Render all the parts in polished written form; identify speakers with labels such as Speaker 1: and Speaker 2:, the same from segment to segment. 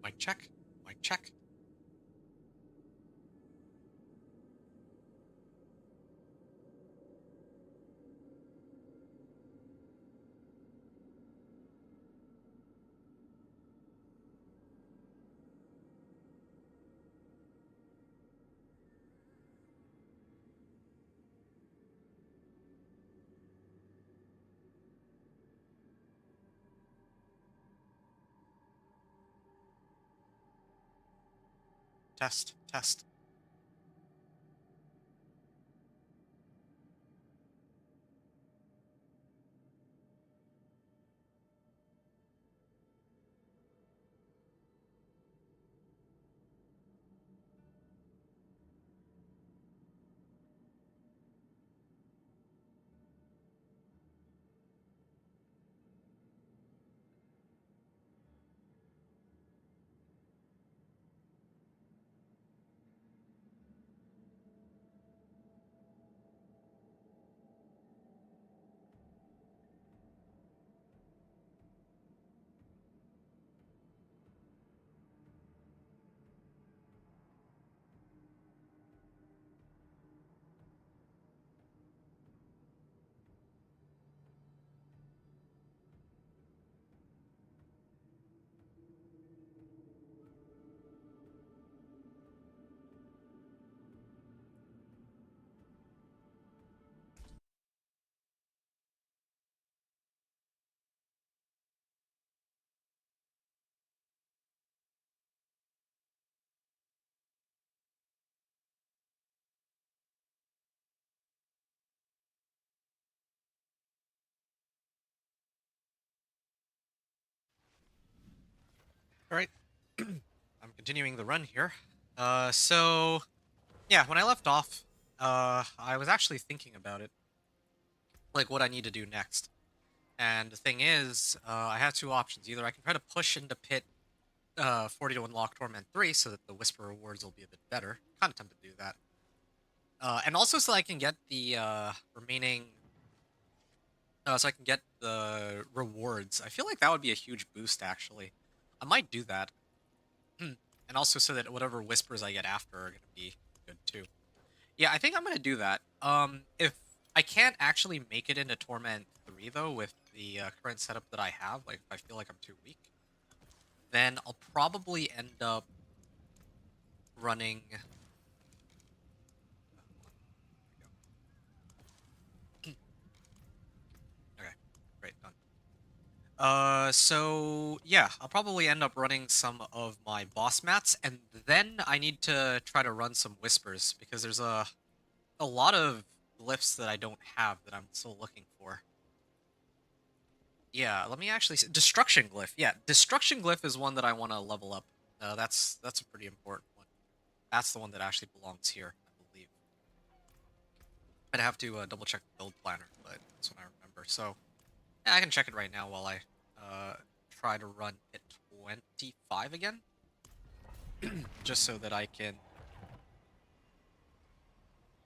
Speaker 1: Mic check. Mic check. Test. Test. All right. I'm continuing the run here. So yeah, when I left off, I was actually thinking about it, like what I need to do next. And the thing is, I have two options. Either I can try to push into pit 40 to unlock Torment 3 so that the Whisper rewards will be a bit better. Kind of tempted to do that. And also so I can get the remaining so I can get the rewards. I feel like that would be a huge boost, actually. I might do that. And also so that whatever whispers I get after are going to be good, too. Yeah, I think I'm going to do that. If I can't actually make it into Torment 3, though, with the current setup that I have, like, if I feel like I'm too weak, then I'll probably end up running... Okay, great, done. So yeah, I'll probably end up running some of my boss mats, and then I need to try to run some whispers because there's a lot of glyphs that I don't have that I'm still looking for. Yeah, let me actually destruction glyph. Yeah, destruction glyph is one that I want to level up. That's a pretty important one. That's the one that actually belongs here, I believe. I'd have to double check the build planner, but that's what I remember. So yeah, I can check it right now while I try to run at 25 again. Just so that I can...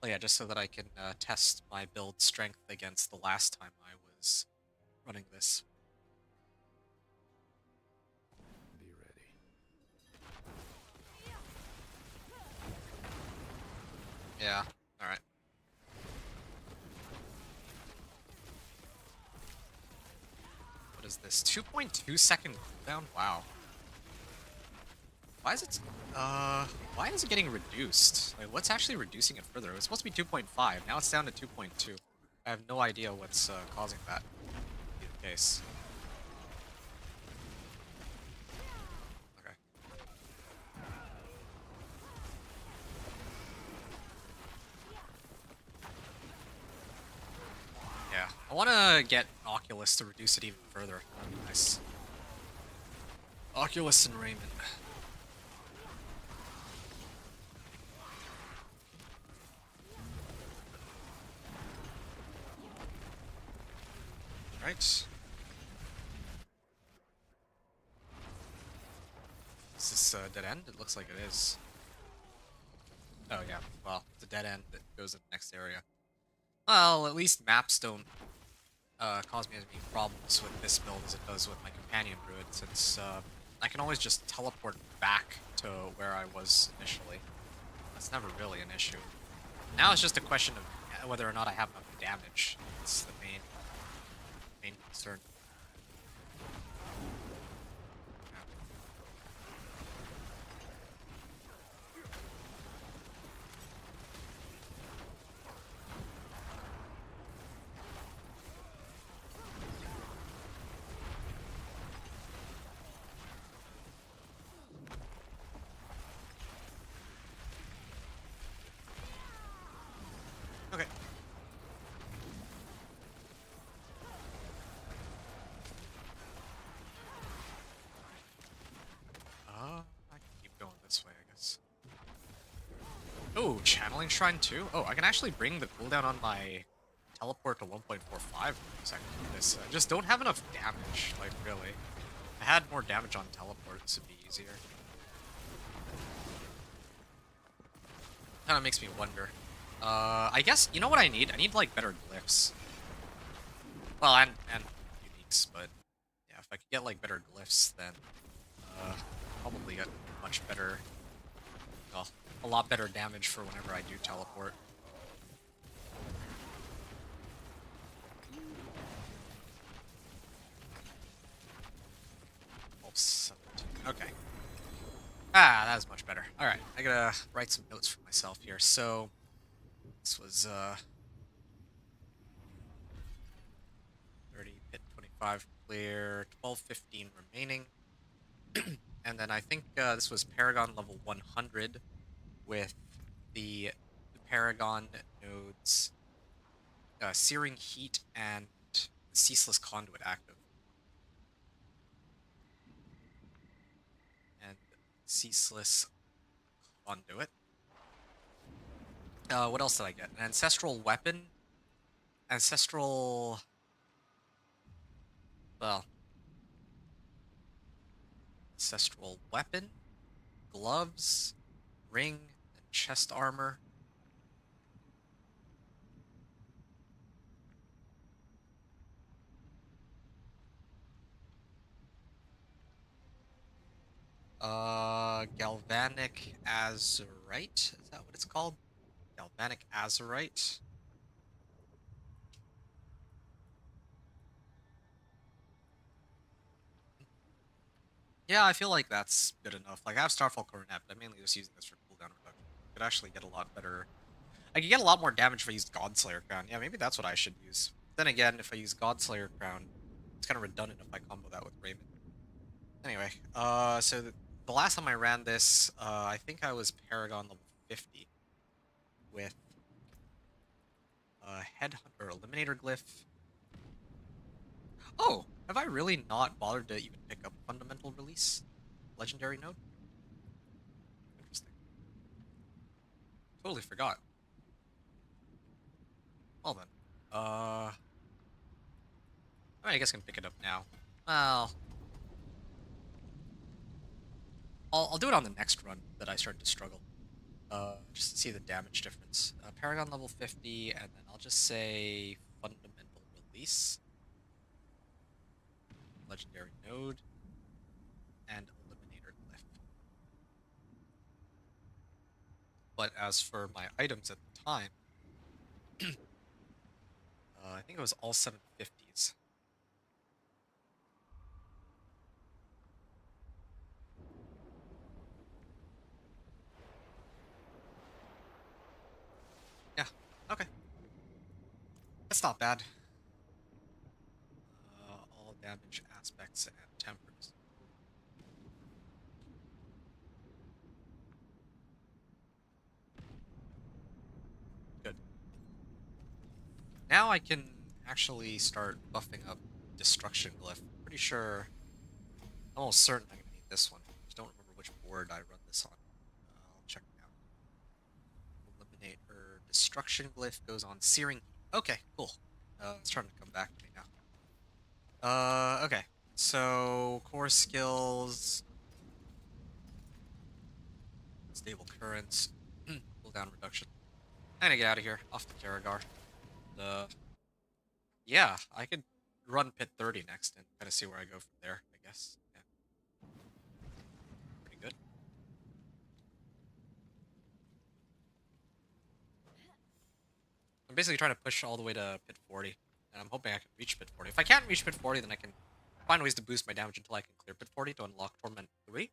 Speaker 1: Oh yeah, just so that I can test my build strength against the last time I was running this.
Speaker 2: Be ready.
Speaker 1: Yeah, alright. What is this? 2.2 second cooldown? Wow. Why is it... why is it getting reduced? Like, what's actually reducing it further? It was supposed to be 2.5, now it's down to 2.2. I have no idea what's causing that to be the case. Okay. Yeah, I want to get Oculus to reduce it even further. That'd be nice. Oculus and Raymond. Right. Is this a dead end? It looks like it is. Oh yeah, well, it's a dead end that goes to the next area. Well, at least maps don't cause me as many problems with this build as it does with my companion druid, since I can always just teleport back to where I was initially. That's never really an issue. Now it's just a question of whether or not I have enough damage. It's the main concern. Okay. I can keep going this way, I guess. Oh, channeling shrine too? Oh, I can actually bring the cooldown on my teleport to 1.45 seconds with this. I just don't have enough damage, like, really. If I had more damage on teleport, this would be easier. Kind of makes me wonder. I guess, you know what I need? I need, like, better glyphs. Well, and uniques, but yeah, if I could get, like, better glyphs, then probably get much better, well, a lot better damage for whenever I do teleport. Oh, 17. Okay. Ah, that was much better. Alright, I gotta write some notes for myself here. So, this was, 30, hit 25 clear, 12, 15 remaining. And then I think this was Paragon level 100 with the Paragon nodes Searing Heat and Ceaseless Conduit active. And Ceaseless Conduit. What else did I get? An Ancestral Weapon. Ancestral... Well... Ancestral Weapon. Gloves. Ring. And chest armor. Galvanic Azurite? Is that what it's called? Galvanic Azurite? Yeah, I feel like that's good enough. Like, I have Starfall Coronet, but I'm mainly just using this for cooldown reduction. I could actually get a lot better... I could get a lot more damage if I used Godslayer Crown. Yeah, maybe that's what I should use. Then again, if I use Godslayer Crown, it's kind of redundant if I combo that with Raymond. Anyway, so the last time I ran this, I think I was Paragon level 50 with Headhunter Eliminator Glyph. Oh, have I really not bothered to even pick up Fundamental Release? Legendary node? Interesting. Totally forgot. Well then. I guess I can pick it up now. Well... I'll do it on the next run that I start to struggle. Just to see the damage difference. Paragon level 50, and then I'll just say Fundamental Release. Legendary Node. And Eliminator Glyph. But as for my items at the time, I think it was all 750s. Yeah, okay. That's not bad. All damage aspects and tempers. Good. Now I can actually start buffing up Destruction Glyph. Pretty sure, almost certain I'm gonna need this one. Just don't remember which board I run this on. I'll check now. Eliminate her Destruction Glyph goes on Searing Heat. Okay, cool. It's starting to come back to me now. Okay. So, core skills, stable currents, cooldown reduction. I'm gonna get out of here, off the Karagar. Yeah, I could run pit 30 next and kind of see where I go from there, I guess. Yeah. I'm basically trying to push all the way to pit 40, and I'm hoping I can reach pit 40. If I can't reach pit 40, then I can find ways to boost my damage until I can clear pit 40 to unlock Torment 3.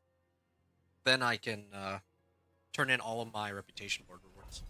Speaker 1: Then I can turn in all of my reputation board rewards.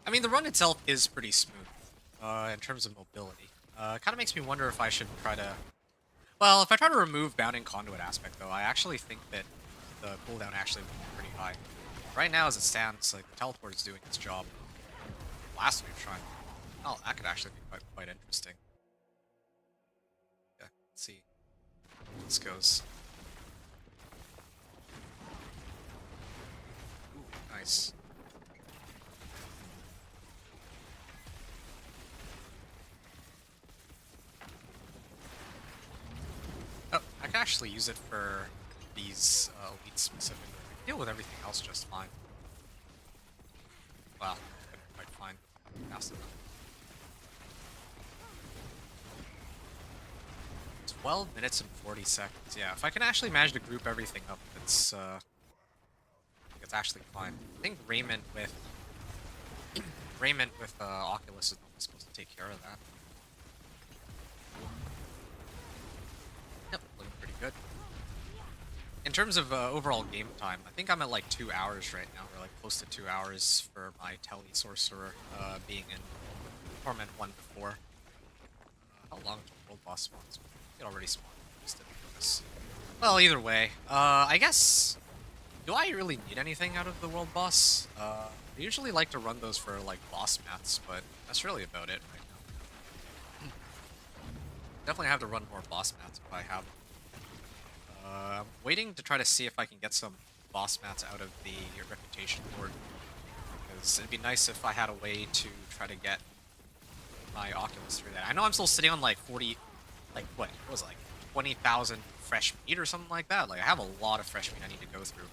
Speaker 1: I mean, the run itself is pretty smooth in terms of mobility. It kind of makes me wonder if I should try to... Well, if I try to remove bounding conduit aspect, though, I actually think that the cooldown actually would be pretty high. Right now, as it stands, like, the teleport is doing its job. Last we've tried. Oh, that could actually be quite interesting. Yeah, let's see how this goes. Ooh, nice. Oh, I can actually use it for these elites specifically. I can deal with everything else just fine. Well, quite fine. Fast enough. 12 minutes and 40 seconds. Yeah, if I can actually manage to group everything up, it's actually fine. I think Raymond with Oculus is normally supposed to take care of that. Yep, looking pretty good. In terms of overall game time, I think I'm at like 2 hours right now, or like close to 2 hours for my Telly Sorcerer being in Torment 1 before. How long is the world boss spawns? It already spawned. Just didn't notice. Well, either way, I guess... Do I really need anything out of the world boss? I usually like to run those for like boss mats, but that's really about it right now. Definitely have to run more boss mats if I have them. I'm waiting to try to see if I can get some boss mats out of the reputation board. Because it'd be nice if I had a way to try to get my Oculus through that. I know I'm still sitting on like 40, like what was it, like 20,000 fresh meat or something like that. Like I have a lot of fresh meat I need to go through.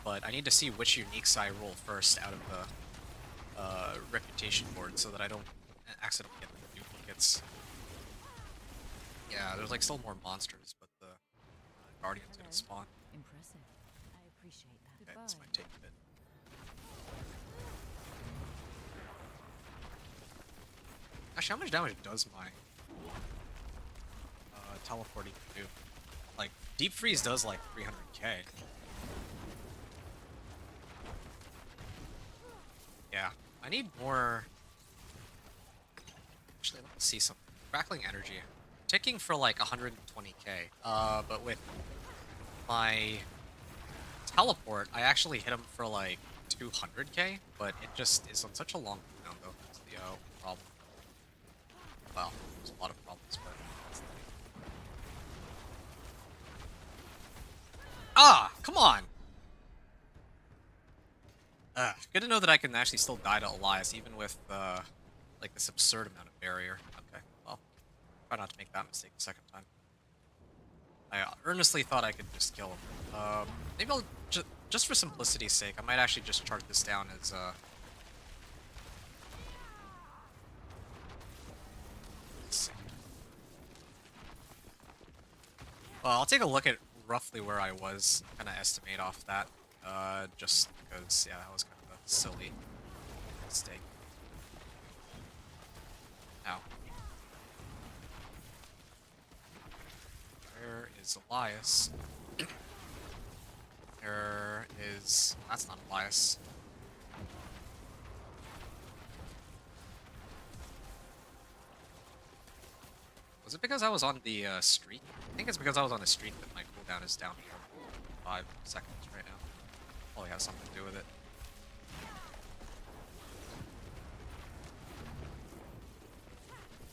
Speaker 1: But I need to see which uniques I roll first out of the reputation board so that I don't accidentally get the duplicates. Yeah, there's like still more monsters, but the Guardians didn't spawn.
Speaker 3: Impressive. I appreciate that.
Speaker 1: Okay, this might take a bit. Actually, how much damage does my teleporting do? Like, Deep Freeze does like 300k. Yeah, I need more... Actually, let's see something. Crackling Energy. Ticking for like 120k. But with my teleport, I actually hit him for like 200k, but it just is on such a long cooldown though. That's the problem. Well, there's a lot of problems, but... Ah! Come on! Good to know that I can actually still die to Elias, even with, like, this absurd amount of barrier. Okay, well, try not to make that mistake the second time. I earnestly thought I could just kill him. Maybe I'll, just for simplicity's sake, I might actually just chart this down as, let's see. Well, I'll take a look at roughly where I was, kind of estimate off that. Just because, yeah, that was kind of a silly mistake. Ow. Where is Elias? There is... That's not Elias. Was it because I was on the streak? I think it's because I was on the streak that my cooldown is down for 5 seconds right now. Probably has something to do with it.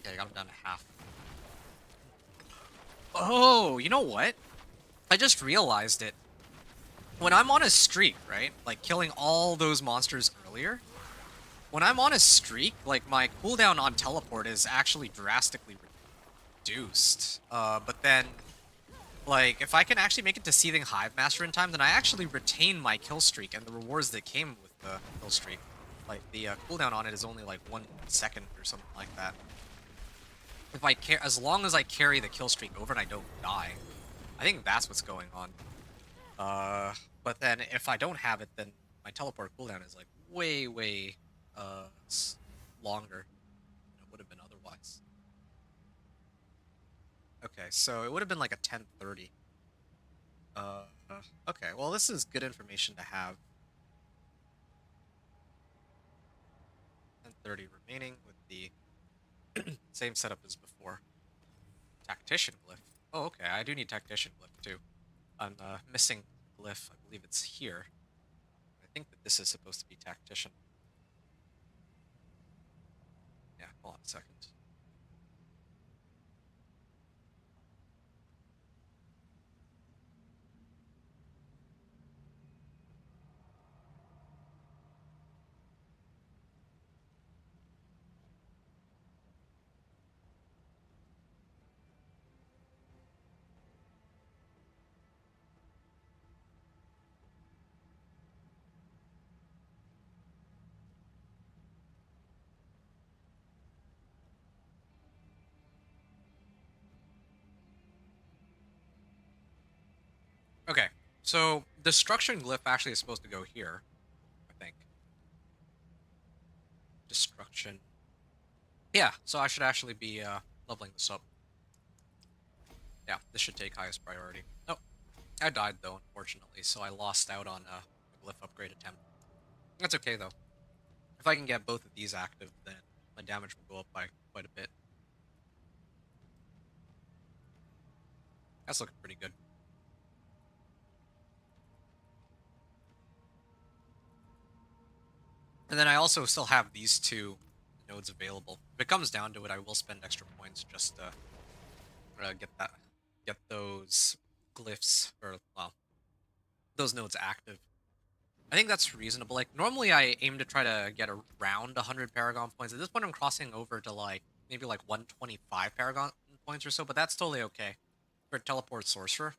Speaker 1: Yeah, I got him down to half. Oh, you know what? I just realized it. When I'm on a streak, right? Like, killing all those monsters earlier. When I'm on a streak, like, my cooldown on teleport is actually drastically reduced. But then, like, if I can actually make it to Seething Hive Master in time, then I actually retain my kill streak and the rewards that came with the kill streak. Like, the cooldown on it is only, like, 1 second or something like that. If I as long as I carry the kill streak over and I don't die. I think that's what's going on. But then if I don't have it, then my teleport cooldown is like way, way longer than it would have been otherwise. Okay, so it would have been like a 10:30. Okay, well this is good information to have. 10:30 remaining with the same setup as before. Tactician glyph. Oh, okay, I do need tactician glyph too. I'm missing glyph. I believe it's here. I think that this is supposed to be tactician. Yeah, hold on a second. Okay, so destruction glyph actually is supposed to go here, I think. Destruction. Yeah, so I should actually be leveling this up. Yeah, this should take highest priority. Oh, I died though, unfortunately, so I lost out on a glyph upgrade attempt. That's okay though. If I can get both of these active, then my damage will go up by quite a bit. That's looking pretty good. And then I also still have these 2 nodes available. If it comes down to it, I will spend extra points just to get those glyphs, or, well, those nodes active. I think that's reasonable. Like, normally I aim to try to get around 100 Paragon points. At this point, I'm crossing over to, like, maybe, like, 125 Paragon points or so, but that's totally okay. For Teleport Sorcerer,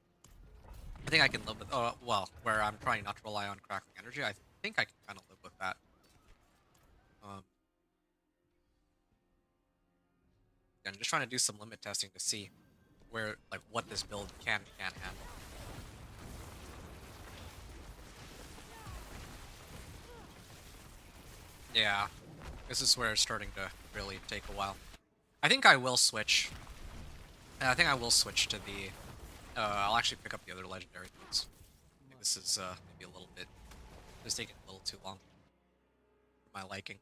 Speaker 1: I think I can live with, well, where I'm trying not to rely on Crackling Energy, I think I can kind of live with that. I'm just trying to do some limit testing to see where, like, what this build can handle. Yeah, this is where it's starting to really take a while. I think I will switch. I think I will switch to the... I'll actually pick up the other legendary ones. I think this is maybe a little bit... It's taking a little too long for my liking.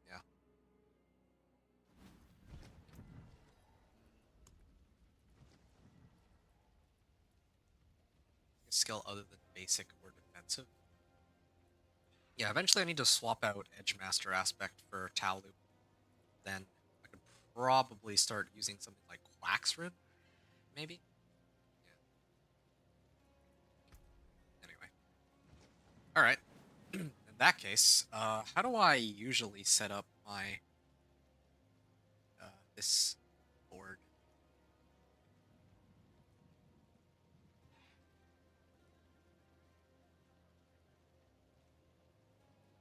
Speaker 1: Yeah. A skill other than basic or defensive. Yeah, eventually I need to swap out Edgemaster Aspect for Talu. Then I could probably start using something like Quack's Rib, maybe? Yeah. Anyway. Alright. In that case, how do I usually set up my, this board?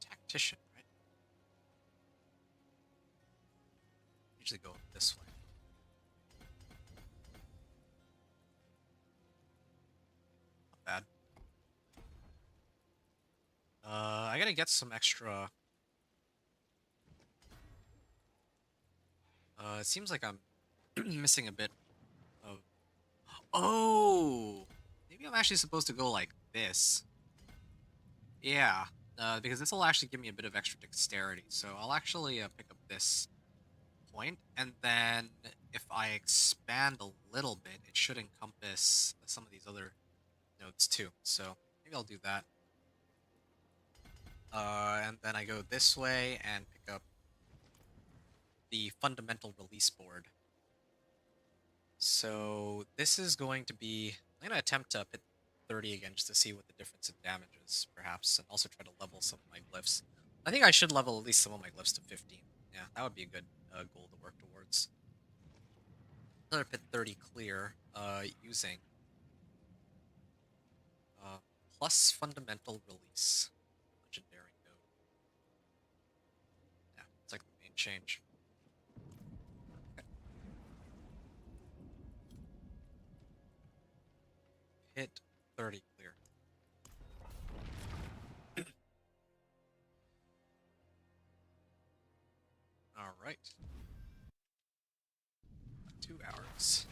Speaker 1: Tactician, right? Usually go this way. gotta get some extra. It seems like I'm missing a bit of. Oh, maybe I'm actually supposed to go like this. Yeah, because this will actually give me a bit of extra dexterity. So I'll actually pick up this point, and then if I expand a little bit, it should encompass some of these other nodes too. So maybe I'll do that. And then I go this way and pick up the fundamental release board. So this is going to be, I'm going to attempt to hit 30 again just to see what the difference in damage is, perhaps, and also try to level some of my glyphs. I think I should level at least some of my glyphs to 15. Yeah, that would be a good goal to work towards. Another pit 30 clear using plus fundamental release. Legendary node. Yeah, it's like the main change. Okay. Hit 30 clear. All right. 2 hours.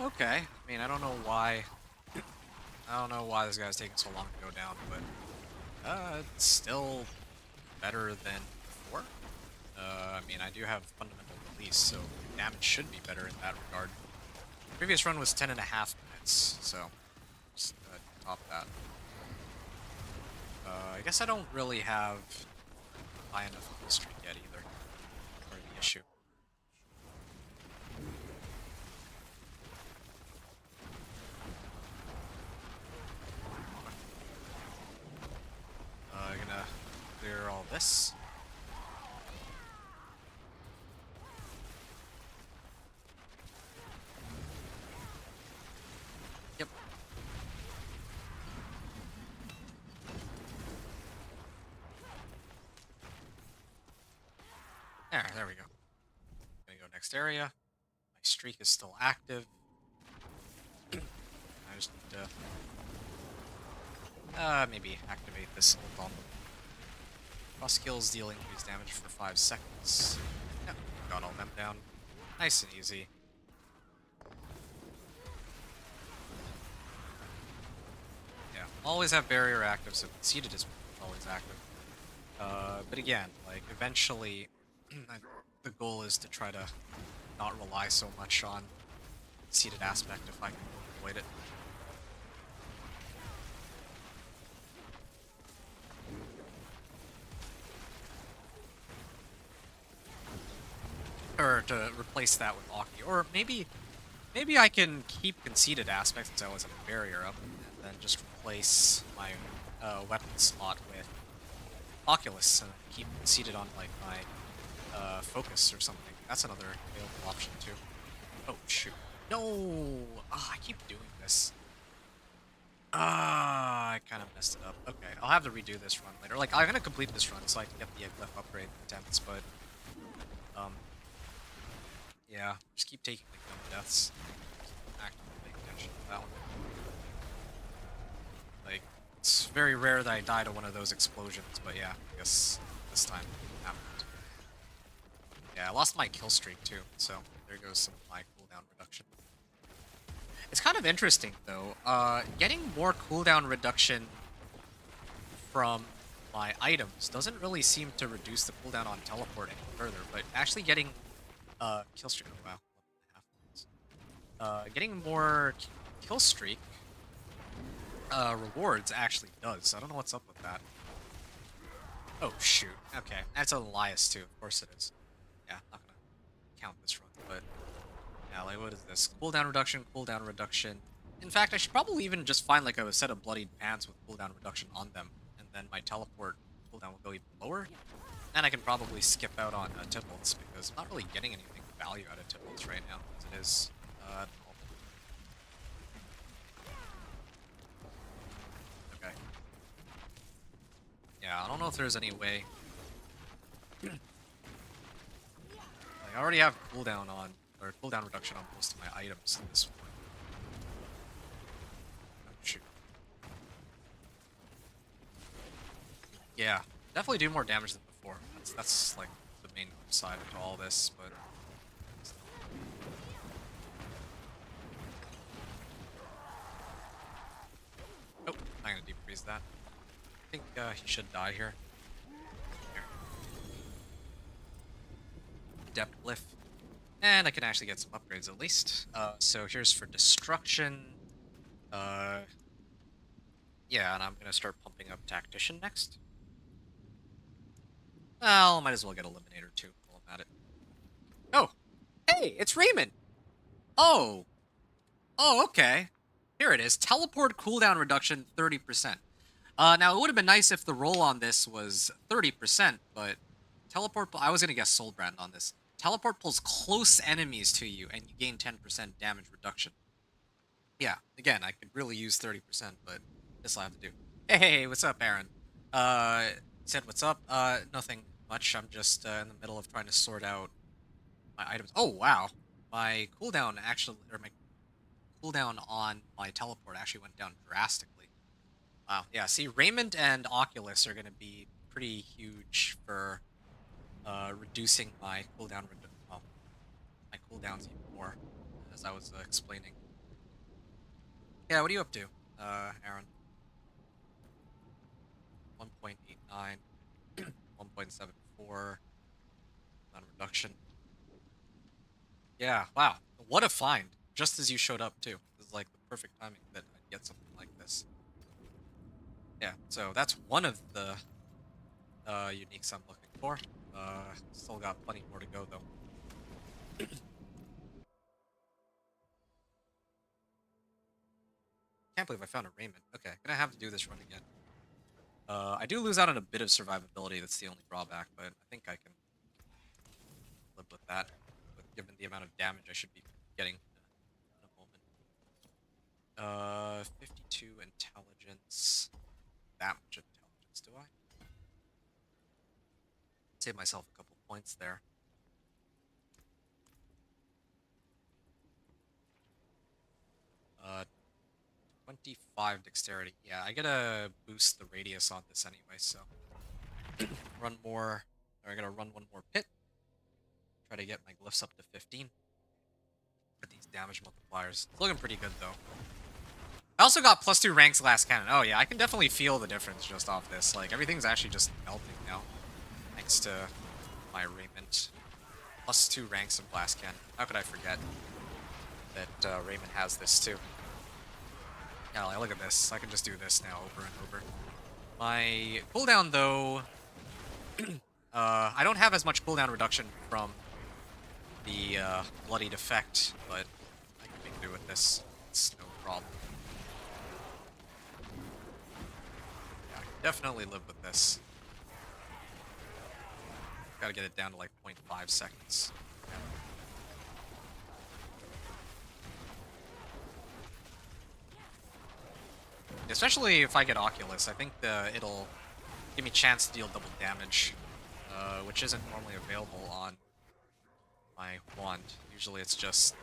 Speaker 1: Okay. I mean, I don't know why. I don't know why this guy's taking so long to go down, but it's still better than before. I mean, I do have fundamental release, so damage should be better in that regard. Previous run was 10.5 minutes, so just top that. I guess I don't really have high enough kill streak yet either, for the issue. Gonna clear all this. Yep. There we go. Gonna go next area. My streak is still active. I just need to maybe activate this ult on them. Cross skills deal increased damage for 5 seconds. Yep, got all them down. Nice and easy. Yeah, always have barrier active, so conceded is always active. But again, like eventually, the goal is to try to not rely so much on conceded aspect if I can avoid it. Or to replace that with Aki. Or maybe I can keep conceded aspects since I always have a barrier up, and then just replace my weapon slot with Oculus and keep conceded on like my focus or something. That's another available option too. Oh shoot. No! Ah, I keep doing this. Ah, I kind of messed it up. Okay, I'll have to redo this run later. Like, I'm gonna complete this run so I can get the glyph upgrade attempts, but yeah, just keep taking like dumb deaths. Actively paying attention to that one. Like, it's very rare that I die to one of those explosions, but yeah, I guess this time it happened. Yeah, I lost my kill streak too, so there goes some of my cooldown reduction. It's kind of interesting though, getting more cooldown reduction from my items doesn't really seem to reduce the cooldown on teleport any further, but actually getting kill streak. Oh wow, 11.5 minutes. Getting more kill streak rewards actually does. I don't know what's up with that. Oh shoot. Okay, that's an Elias too. Of course it is. Yeah, not gonna count this run, but yeah, like what is this? Cooldown reduction, cooldown reduction. In fact, I should probably even just find like a set of bloodied pants with cooldown reduction on them, and then my teleport cooldown will go even lower. And I can probably skip out on Tipplets because I'm not really getting anything of value out of Tipplets right now, as it is at the moment. Okay. Yeah, I don't know if there's any way I already have cooldown on, or cooldown reduction on most of my items at this point. Oh, shoot. Yeah, definitely do more damage than before. That's like the main upside to all this, but oh, I'm gonna deep freeze that. I think he should die here. Here. Depth glyph. And I can actually get some upgrades at least. So here's for destruction. Yeah, and I'm gonna start pumping up tactician next. Well, might as well get eliminator too while I'm at it. Oh, hey, it's Raymond. Oh, okay. Here it is. Teleport cooldown reduction 30%. Now it would have been nice if the roll on this was 30%, but teleport. I was gonna guess Soulbrand on this. Teleport pulls close enemies to you, and you gain 10% damage reduction. Yeah, again, I could really use 30%, but this I'll have to do. Hey, what's up, Aaron? Said what's up? Nothing much. I'm just in the middle of trying to sort out my items. Oh, wow. My cooldown actually, or my cooldown on my teleport actually went down drastically. Wow. Yeah, see, Raymond and Oculus are going to be pretty huge for reducing my cooldown, well, my cooldowns even more, as I was explaining. Yeah, what are you up to, Aaron? 1.89, 1.74, non-reduction. Yeah, wow. What a find. Just as you showed up, too. This is like the perfect timing that I'd get something like this. Yeah, so that's one of the uniques I'm looking for. Still got plenty more to go, though. Can't believe I found a Raymond. Okay, gonna have to do this run again. I do lose out on a bit of survivability, that's the only drawback, but I think I can live with that, given the amount of damage I should be getting in a moment. 52 intelligence. That much intelligence, do I? Save myself a couple points there. Uh, 25 dexterity. Yeah, I gotta boost the radius on this anyway, so run more, or I gotta run one more pit. Try to get my glyphs up to 15 with these damage multipliers. It's looking pretty good though. I also got +2 ranks last cannon. Oh yeah, I can definitely feel the difference just off this. Like everything's actually just melting now, thanks to my Raymond. +2 ranks of blast cannon. How could I forget that Raymond has this too? Yeah, like, look at this. I can just do this now over and over. My cooldown, though, I don't have as much cooldown reduction from the Bloodied Effect, but I can make do with this. It's no problem. Yeah, I can definitely live with this. Gotta get it down to like 0.5 seconds. Especially if I get Oculus, I think it'll give me a chance to deal double damage, which isn't normally available on my wand. Usually it's just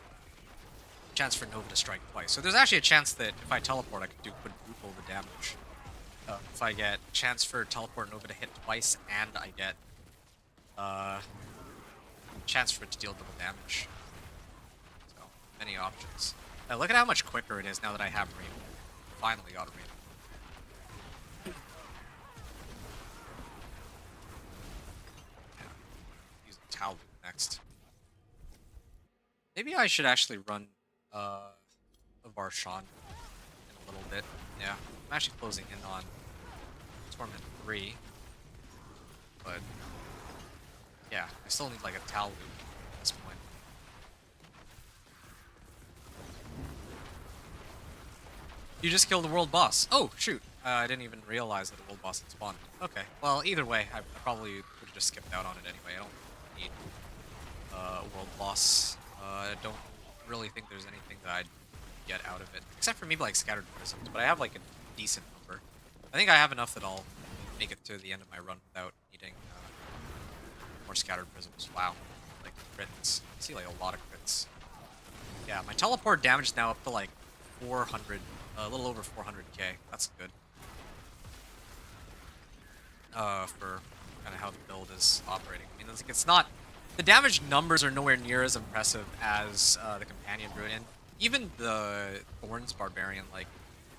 Speaker 1: a chance for Nova to strike twice. So there's actually a chance that if I teleport, I could do quadruple the damage. If I get a chance for teleport Nova to hit twice, and I get a chance for it to deal double damage. So, many options. Look at how much quicker it is now that I have Rainbow. Finally got a Rainbow. Yeah. Use the Towel next. Maybe I should actually run a Varshan in a little bit. Yeah, I'm actually closing in on Torment 3. But yeah, I still need like a Towel at this point. You just killed the world boss. Oh, shoot. I didn't even realize that the world boss had spawned. Okay, well, either way, I probably would have just skipped out on it anyway. I don't need a world boss. I don't really think there's anything that I'd get out of it. Except for maybe, like, Scattered Prisms, but I have, like, a decent number. I think I have enough that I'll make it to the end of my run without needing more Scattered Prisms. Wow. Like, crits. I see like a lot of crits. Yeah, my teleport damage is now up to like 400, a little over 400k. That's good. For kind of how the build is operating. I mean, it's not... The damage numbers are nowhere near as impressive as the Companion Brute, and even the Thorns Barbarian, like,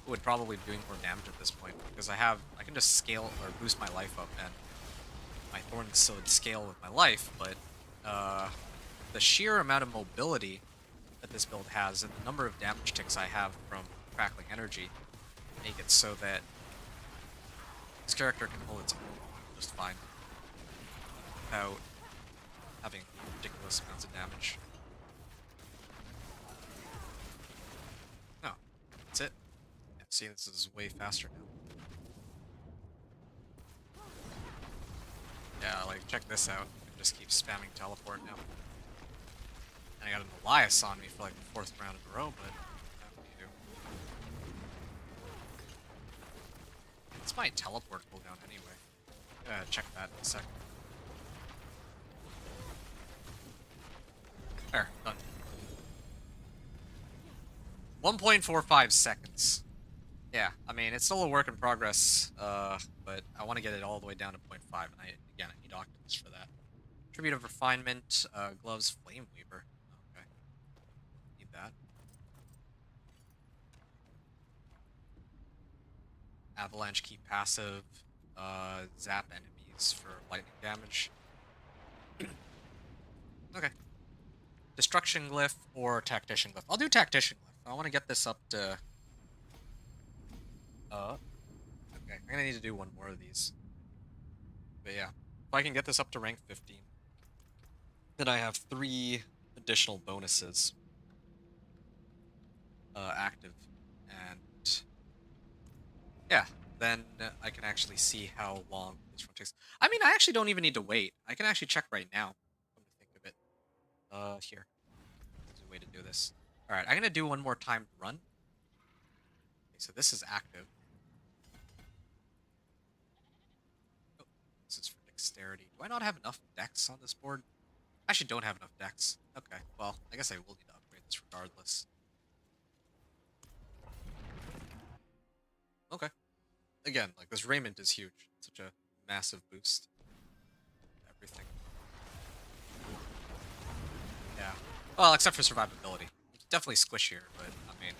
Speaker 1: would probably be doing more damage at this point, because I can just scale or boost my life up, and my Thorns still would scale with my life, but the sheer amount of mobility that this build has and the number of damage ticks I have from Crackling Energy make it so that this character can hold its own just fine without having ridiculous amounts of damage. No, that's it. Yeah, see, this is way faster now. Yeah, like, check this out. I can just keep spamming teleport now. And I got an Elias on me for like the 4th round in a row, but what do you do? What's my teleport cooldown anyway? Check that in a second. There, done. 1.45 seconds. Yeah, I mean, it's still a work in progress, but I want to get it all the way down to 0.5, and I need Octopus for that. Tribute of Refinement, Gloves, Flame Weaver. Okay. Need that. Avalanche Key passive, zap enemies for lightning damage. Okay. Destruction Glyph or Tactician Glyph. I'll do Tactician Glyph. I want to get this up to... okay, I'm gonna need to do one more of these. But yeah, if I can get this up to rank 15, then I have 3 additional bonuses active. And yeah, then I can actually see how long this run takes. I mean, I actually don't even need to wait. I can actually check right now. Come to think of it. Here. There's a way to do this. Alright, I'm gonna do one more timed run. Okay, so this is active. Oh, this is for dexterity. Do I not have enough dex on this board? I actually don't have enough dex. Okay, well, I guess I will need to upgrade this regardless. Okay. Again, like, this raiment is huge. It's such a massive boost. Everything. Yeah. Well, except for survivability. It's definitely squishier, but, I mean,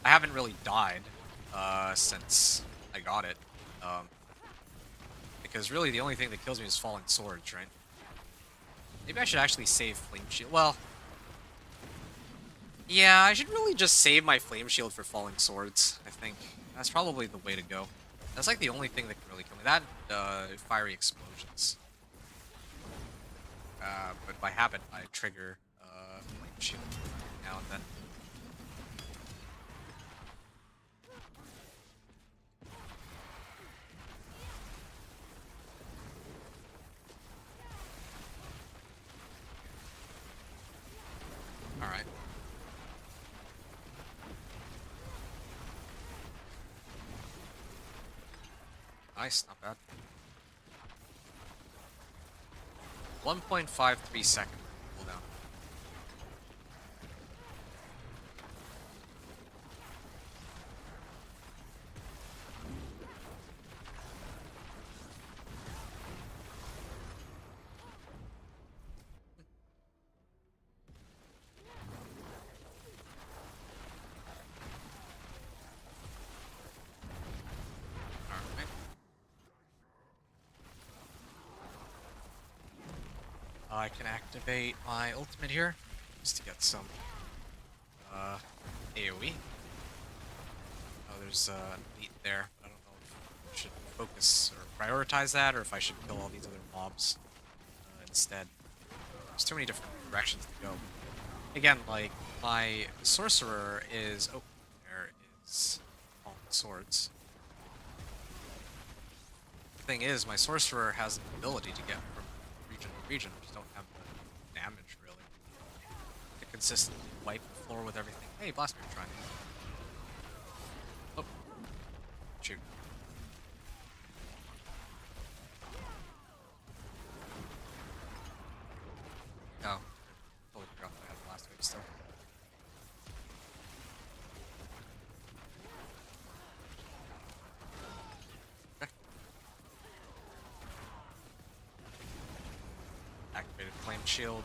Speaker 1: I haven't really died, since I got it. Because really the only thing that kills me is falling swords, right? Maybe I should actually save Flame Shield. Well, yeah, I should really just save my Flame Shield for falling swords, I think. That's probably the way to go. That's like the only thing that can really kill me. That, fiery explosions. But by habit, I trigger, Flame Shield now and then. Alright. Nice, not bad. 1.53 second cooldown. Alright. I can activate my ultimate here, just to get some AoE. Oh, there's elite there. I don't know if I should focus or prioritize that, or if I should kill all these other mobs instead. There's too many different directions to go. Again, like, my Sorcerer is... Oh, there is Fallen Swords. The thing is, my Sorcerer has an ability to get from region to region. I just don't have the damage, really, to consistently wipe the floor with everything. Hey, Blast Beard trying. Oh. Shoot. Oh, flame shield.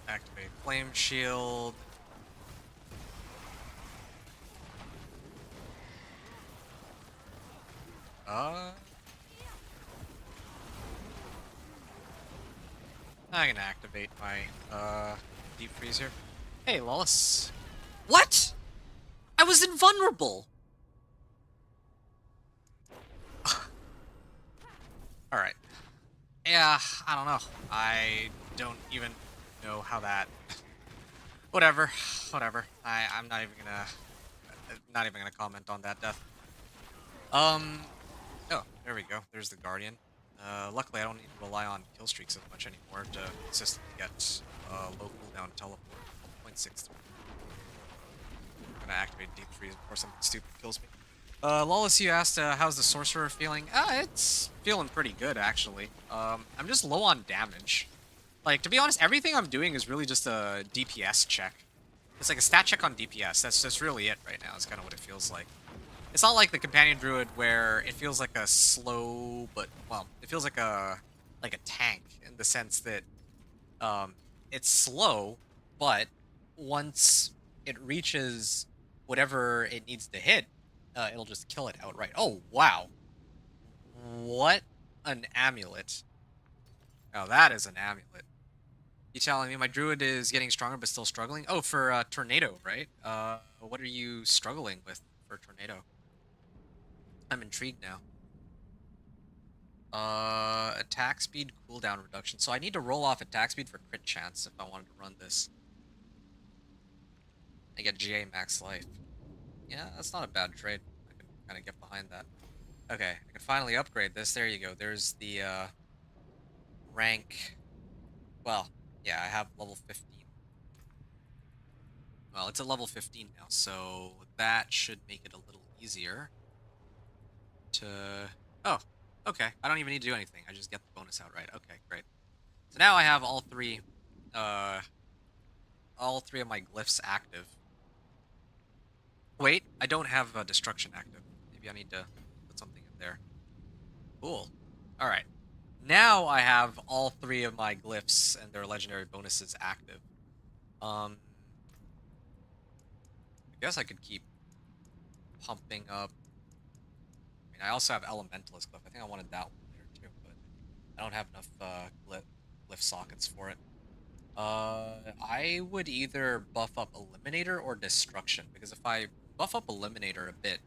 Speaker 1: Activate flame shield. I'm gonna activate my deep freeze here. Hey, Lawless. What? I was invulnerable. All right. Yeah, I don't know. I don't even know how that. Whatever, whatever. I'm not even gonna comment on that death. Oh, there we go. There's the Guardian. Luckily, I don't need to rely on kill streaks as much anymore to consistently get low cooldown teleport. 0.63. I'm gonna activate Deep Freeze before something stupid kills me. Lawless, you asked, how's the Sorcerer feeling? It's feeling pretty good, actually. I'm just low on damage. Like, to be honest, everything I'm doing is really just a DPS check. It's like a stat check on DPS. That's really it right now. It's kind of what it feels like. It's not like the Companion Druid where it feels like a slow, but, well, it feels like a tank in the sense that it's slow, but once it reaches whatever it needs to hit, it'll just kill it outright. Oh, wow. What an amulet. Oh, that is an amulet. You telling me my druid is getting stronger but still struggling? Oh, for tornado, right? What are you struggling with for tornado? I'm intrigued now. Attack speed cooldown reduction. So I need to roll off attack speed for crit chance if I wanted to run this. I get GA max life. Yeah, that's not a bad trade. I can kind of get behind that. Okay, I can finally upgrade this. There you go. There's the rank. Well, yeah, I have level 15. Well, it's at level 15 now, so that should make it a little easier to... Oh, okay. I don't even need to do anything. I just get the bonus outright. Okay, great. So now I have all three of my glyphs active. Wait, I don't have destruction active. Maybe I need to put something in there. Cool. All right. Now I have all three of my glyphs and their legendary bonuses active. I guess I could keep pumping up. I mean, I also have Elementalist Glyph. I think I wanted that one there too, but I don't have enough glyph sockets for it. I would either buff up Eliminator or Destruction, because if I buff up Eliminator a bit,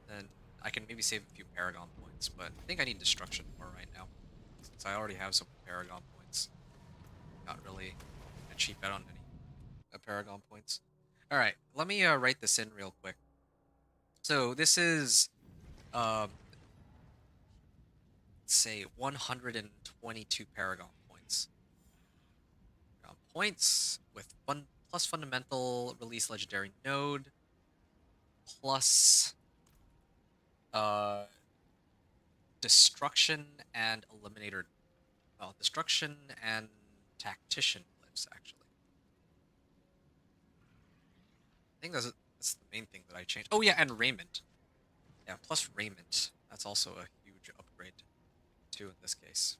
Speaker 1: then I can maybe save a few Paragon points, but I think I need Destruction more right now, since I already have some Paragon points. Not really a cheap bet on any Paragon points. Alright, let me write this in real quick. So this is, let's say 122 Paragon points. Points with plus fundamental release legendary node plus destruction and eliminator, well, destruction and tactician glyphs actually. I think that's the main thing that I changed. Oh yeah, and raiment. Yeah, plus raiment. That's also a huge upgrade too in this case.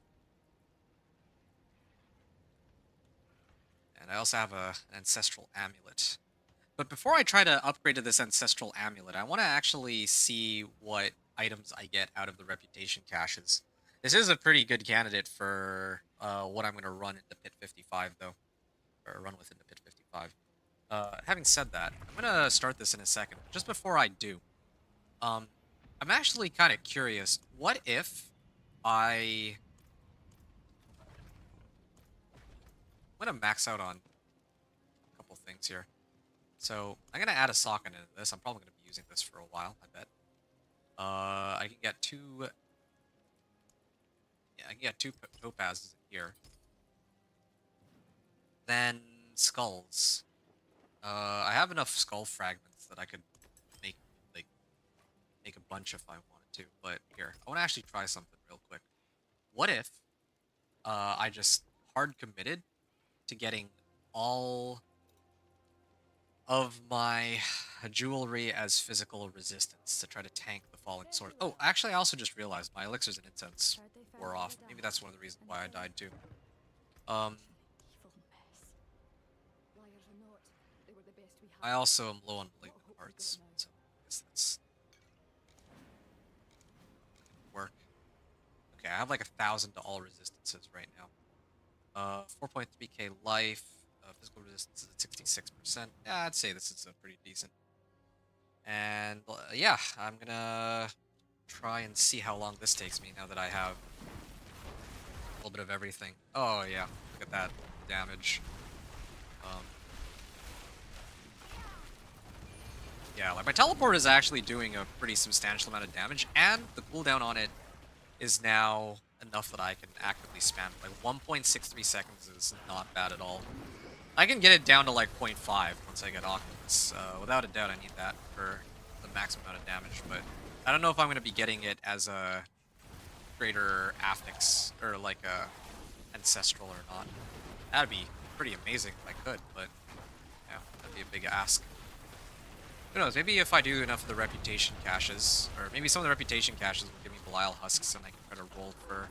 Speaker 1: And I also have an ancestral amulet. But before I try to upgrade to this ancestral amulet, I want to actually see what items I get out of the reputation caches. This is a pretty good candidate for what I'm going to run into Pit 55, though. Or run with into Pit 55. Having said that, I'm going to start this in a second. Just before I do, I'm actually kind of curious. What if I'm going to max out on a couple things here. So I'm going to add a socket into this. I'm probably going to be using this for a while, I bet. I can get two... Yeah, I can get two topazes in here. Then skulls. I have enough skull fragments that I could make a bunch if I wanted too. But here, I want to actually try something real quick. What if I just hard committed to getting all of my jewelry as physical resistance to try to tank the falling sword. Oh, actually, I also just realized my elixirs and incense wore off. Maybe that's one of the reasons why I died too.
Speaker 3: Evil mess.
Speaker 4: Liars or not, they were the best we
Speaker 1: I
Speaker 4: had.
Speaker 1: also am low on
Speaker 4: What
Speaker 1: malignant
Speaker 4: hope we
Speaker 1: hearts,
Speaker 4: got now?
Speaker 1: so I guess that's work. Okay, I have like 1,000 to all resistances right now. 4.3k life. Physical resistance is at 66%. Yeah, I'd say this is a pretty decent. And yeah, I'm gonna try and see how long this takes me now that I have a little bit of everything. Oh yeah, look at that damage. Yeah, like my teleport is actually doing a pretty substantial amount of damage, and the cooldown on it is now enough that I can actively spam it. Like 1.63 seconds is not bad at all. I can get it down to like 0.5 once I get Oculus. Without a doubt, I need that for the maximum amount of damage, but I don't know if I'm going to be getting it as a greater affix or like a ancestral or not. That'd be pretty amazing if I could, but yeah, that'd be a big ask. Who knows, maybe if I do enough of the reputation caches, or maybe some of the reputation caches will give me Belial Husks and I can try to roll for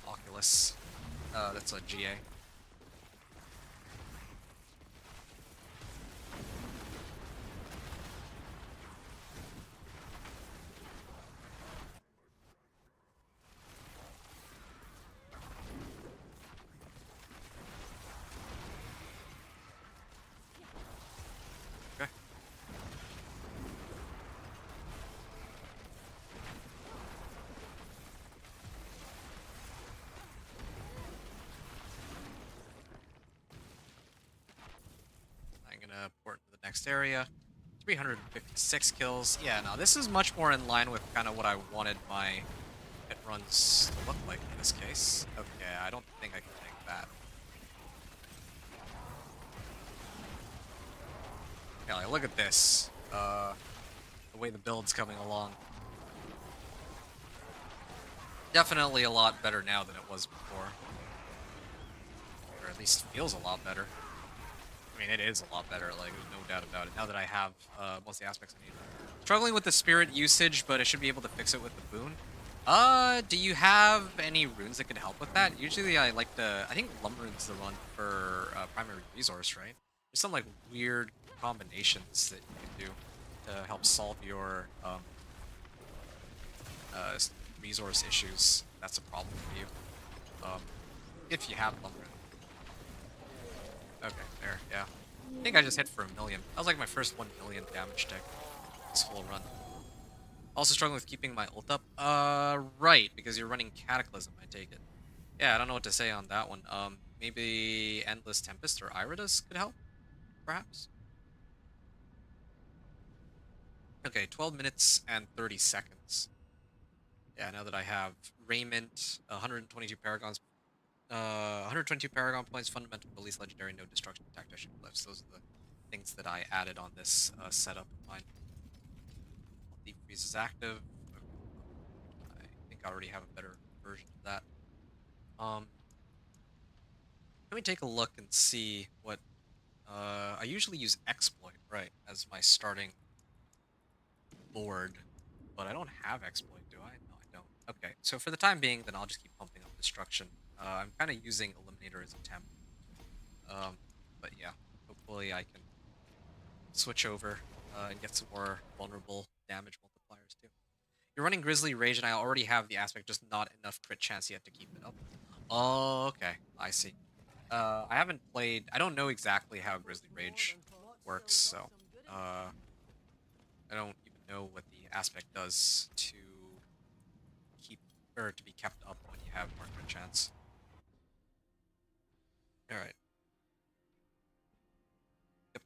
Speaker 1: Oculus. That's a GA. Okay. I'm gonna port to the next area. 356 kills. Yeah, no, this is much more in line with kind of what I wanted my hit runs to look like in this case. Okay, I don't think I can take that. Yeah, like, look at this. The way the build's coming along. Definitely a lot better now than it was before. Or at least feels a lot better. I mean, it is a lot better, like, there's no doubt about it, now that I have most of the aspects I need. Struggling with the spirit usage, but I should be able to fix it with the boon. Do you have any runes that could help with that? Usually I like to, I think Lumber Rune's the one for primary resource, right? There's some, like, weird combinations that you can do to help solve your resource issues. That's a problem for you. If you have Lumber Rune. Okay, there, yeah. I think I just hit for 1,000,000. That was like my first 1,000,000 damage deck this whole run. Also struggling with keeping my ult up. Right, because you're running Cataclysm, I take it. Yeah, I don't know what to say on that one. Maybe Endless Tempest or Iridas could help, perhaps? Okay, 12 minutes and 30 seconds. Yeah, now that I have Raiment, 122 Paragons, 122 Paragon points, Fundamental Release, Legendary, No Destruction, Tactician Glyphs. Those are the things that I added on this setup of mine. Deep Freeze is active. I think I already have a better version of that. Let me take a look and see what... I usually use Exploit, right, as my starting board, but I don't have Exploit, do I? No, I don't. Okay, so for the time being, then I'll just keep pumping up Destruction. I'm kind of using Eliminator as a temp. But yeah, hopefully I can switch over and get some more vulnerable damage multipliers too. You're running Grizzly Rage, and I already have the aspect, just not enough crit chance yet to keep it up. Oh, okay, I see. I haven't played... I don't know exactly how Grizzly Rage works, so... I don't even know what the aspect does to keep... or to be kept up when you have more crit chance. Alright. Yep.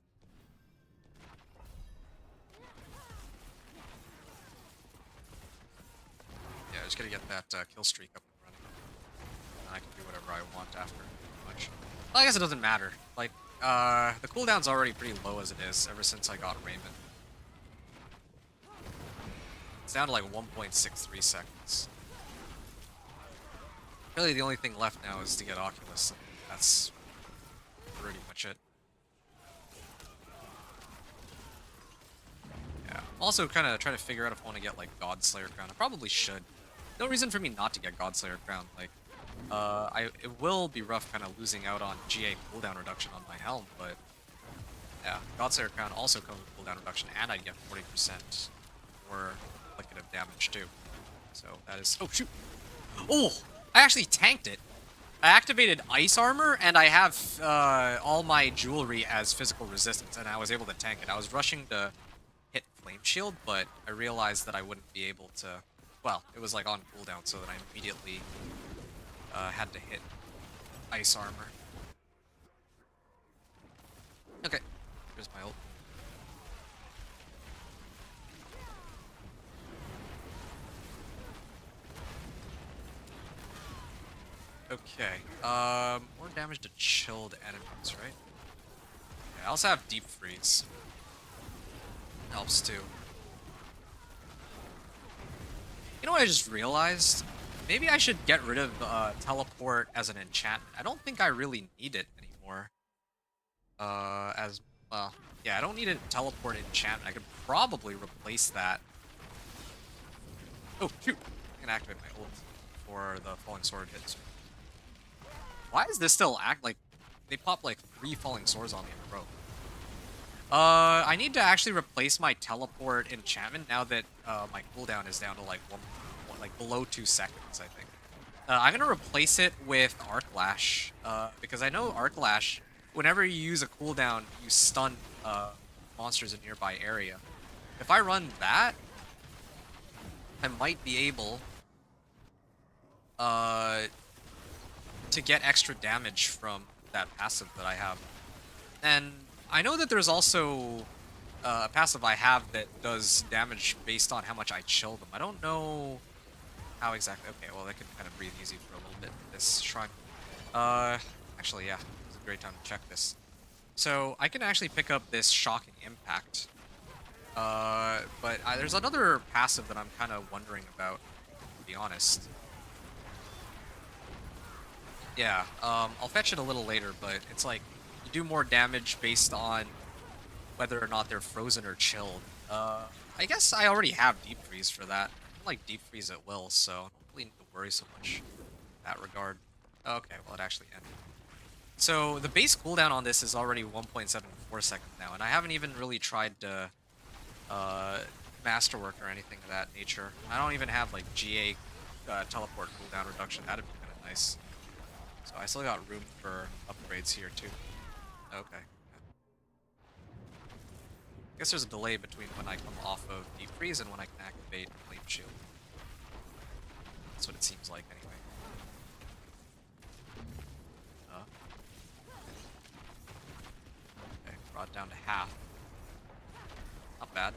Speaker 1: Yeah, I just gotta get that kill streak up and running. And I can do whatever I want after, pretty much. Well, I guess it doesn't matter. Like, the cooldown's already pretty low as it is, ever since I got Raymond. It's down to like 1.63 seconds. Really, the only thing left now is to get Oculus. And that's pretty much it. Yeah. I'm also kind of trying to figure out if I want to get like Godslayer Crown. I probably should. No reason for me not to get Godslayer Crown. Like, it will be rough kind of losing out on GA cooldown reduction on my helm, but yeah, Godslayer Crown also comes with cooldown reduction, and I'd get 40% more applicative damage too. So that is. Oh shoot! Oh, I actually tanked it. I activated ice armor, and I have all my jewelry as physical resistance, and I was able to tank it. I was rushing to hit flame shield, but I realized that I wouldn't be able to. Well, it was like on cooldown, so that I immediately had to hit ice armor. Okay, here's my ult. Okay, more damage to chilled enemies, right? Yeah, I also have deep freeze. Helps too. You know what I just realized? Maybe I should get rid of teleport as an enchantment. I don't think I really need it anymore. Well, yeah, I don't need a teleport enchantment. I could probably replace that. Oh, shoot! I can activate my ult before the falling sword hits. Why is this still like they pop like 3 falling swords on me in a row? I need to actually replace my teleport enchantment now that my cooldown is down to like like below 2 seconds, I think. I'm gonna replace it with Arc Lash, because I know Arc Lash, whenever you use a cooldown, you stun monsters in a nearby area. If I run that, I might be able to get extra damage from that passive that I have. And I know that there's also a passive I have that does damage based on how much I chill them. I don't know how exactly. Okay, well, I can kind of breathe easy for a little bit in this shrine. Actually, yeah, it's a great time to check this. So I can actually pick up this Shocking Impact. But there's another passive that I'm kind of wondering about, to be honest. Yeah, I'll fetch it a little later, but it's like, you do more damage based on whether or not they're frozen or chilled. I guess I already have Deep Freeze for that. I like Deep Freeze at will, so I don't really need to worry so much in that regard. Okay, well, it actually ended. So the base cooldown on this is already 1.74 seconds now, and I haven't even really tried to masterwork or anything of that nature. I don't even have like GA teleport cooldown reduction. That'd be kind of nice. So I still got room for upgrades here too. Okay. Yeah. I guess there's a delay between when I come off of Deep Freeze and when I can activate Flame Shield. That's what it seems like anyway. Okay, brought down to half. Not bad.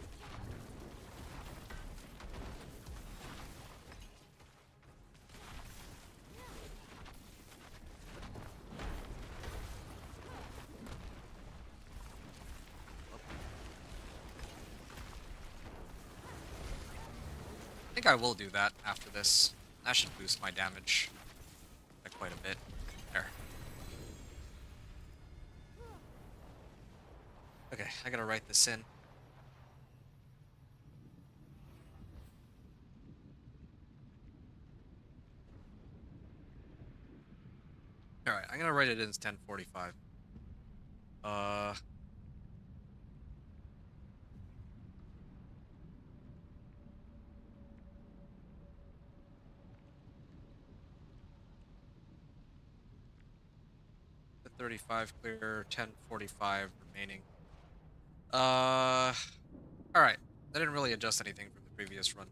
Speaker 1: I think I will do that after this. That should boost my damage by quite a bit. There. Okay, I gotta write this in. Alright, I'm gonna write it in as 10:45. The 35 clear, 10:45 remaining. Alright. That didn't really adjust anything from the previous run.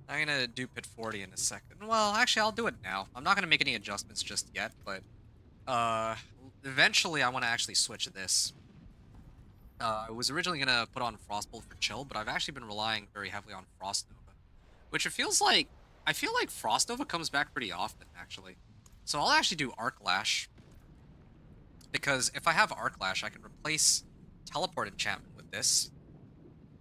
Speaker 1: I'm gonna do pit 40 in a second. Well, actually, I'll do it now. I'm not gonna make any adjustments just yet, but eventually I want to actually switch this. I was originally gonna put on Frostbolt for chill, but I've actually been relying very heavily on Frost Nova, which it feels like I feel like Frost Nova comes back pretty often actually. So I'll actually do Arc Lash, because if I have Arc Lash, I can replace Teleport enchantment with this,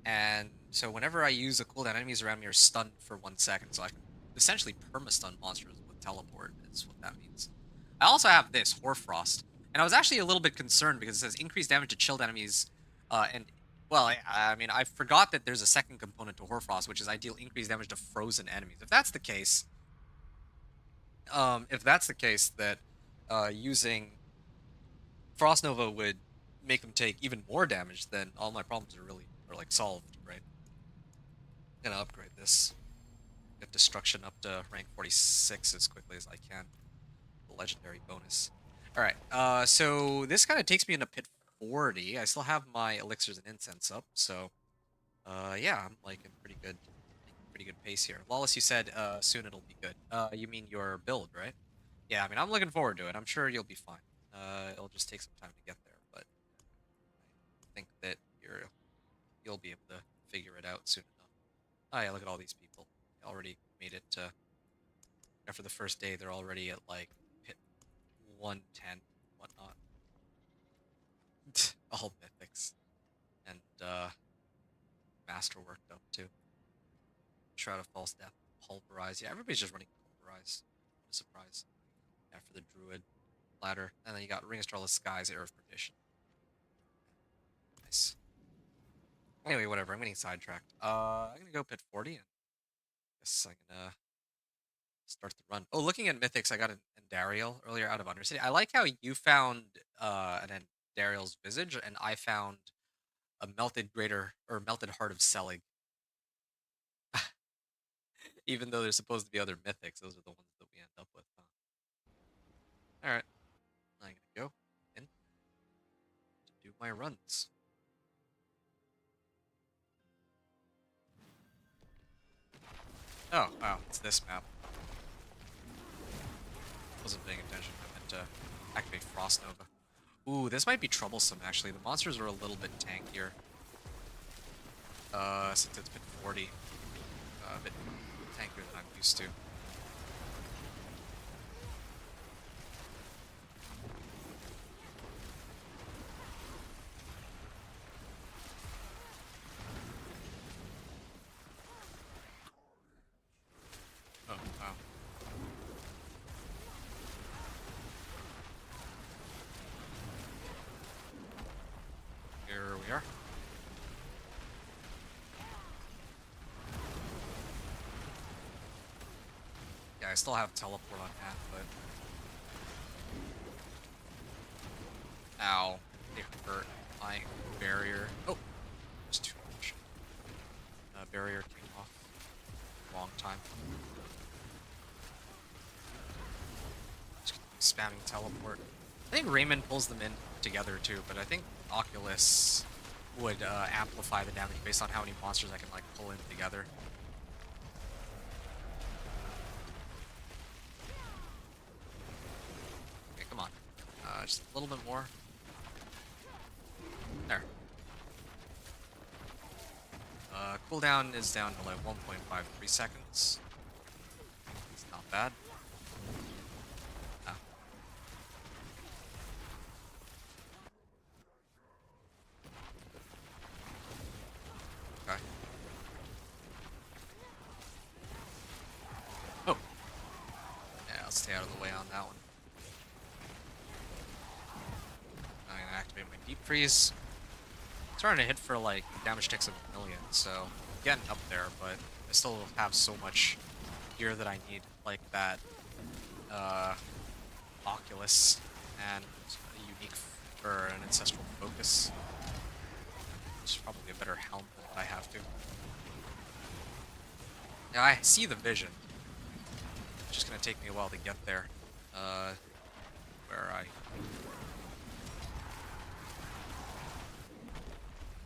Speaker 1: and So whenever I use a cooldown, enemies around me are stunned for 1 second. So I can essentially perma-stun monsters with teleport, is what that means. I also have this, Hoarfrost. And I was actually a little bit concerned because it says increased damage to chilled enemies. And, well, I mean, I forgot that there's a second component to Hoarfrost, which is ideal increased damage to frozen enemies. If that's the case, that using Frost Nova would make them take even more damage, then all my problems are like solved, right? I'm gonna upgrade this. Get destruction up to rank 46 as quickly as I can. The legendary bonus. Alright, so this kind of takes me into pit 40. I still have my elixirs and incense up, so yeah, I'm like in pretty good pace here. Lawless, you said soon it'll be good. You mean your build, right? Yeah, I mean I'm looking forward to it. I'm sure you'll be fine. It'll just take some time to get there, but I think that you'll be able to figure it out soon enough. Oh yeah, look at all these people. They already made it after the first day. They're already at like pit 110, whatnot. All mythics and masterworked up too. Shroud of False Death, Pulverize. Yeah, everybody's just running Pulverize. What a surprise. After the Druid ladder, and then you got Ring of Starless Skies, Air of Perdition. Nice. Anyway, whatever. I'm getting sidetracked. I'm gonna go pit 40, and I guess I'm gonna start the run. Oh, looking at mythics, I got an Andariel earlier out of Undercity. I like how you found an Andariel's Visage, and I found a melted heart of Selig. Even though there's supposed to be other mythics, those are the ones that we end up with. All right, I'm gonna go in to do my runs. Oh wow, it's this map. Wasn't paying attention. I meant to activate Frost Nova. Ooh, this might be troublesome actually. The monsters are a little bit tankier. Since it's been 40. A bit tankier than I'm used to. Oh, wow. Here we are. Yeah, I still have teleport on hand, but... Ow. It hurt. My barrier... Oh! It's too much. Barrier came off. Long time. Just spamming teleport. I think Raymond pulls them in together too, but I think Oculus would amplify the damage based on how many monsters I can like pull in together. Okay, come on. Just a little bit more. There. Cooldown is down to like 1.53 seconds. It's not bad. Ah. Okay. Oh. Yeah, I'll stay out of the way on that one. I'm gonna activate my Deep Freeze. Starting to hit for like damage ticks of 1,000,000, so I'm getting up there, but I still have so much gear that I need, like that Oculus and a unique or an ancestral focus. It's probably a better helm than what I have to. Now I see the vision. It's just gonna take me a while to get there. Where I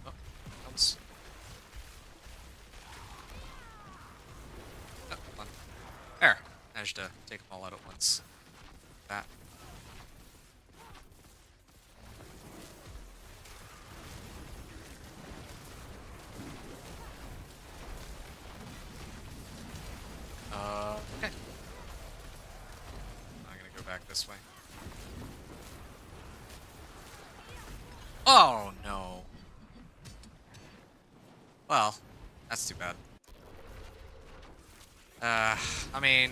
Speaker 1: oh, comes. Oh, come on. There. Managed to take them all out at once. That. Okay. I'm gonna go back this way. Oh no. Well, That's too bad. I mean,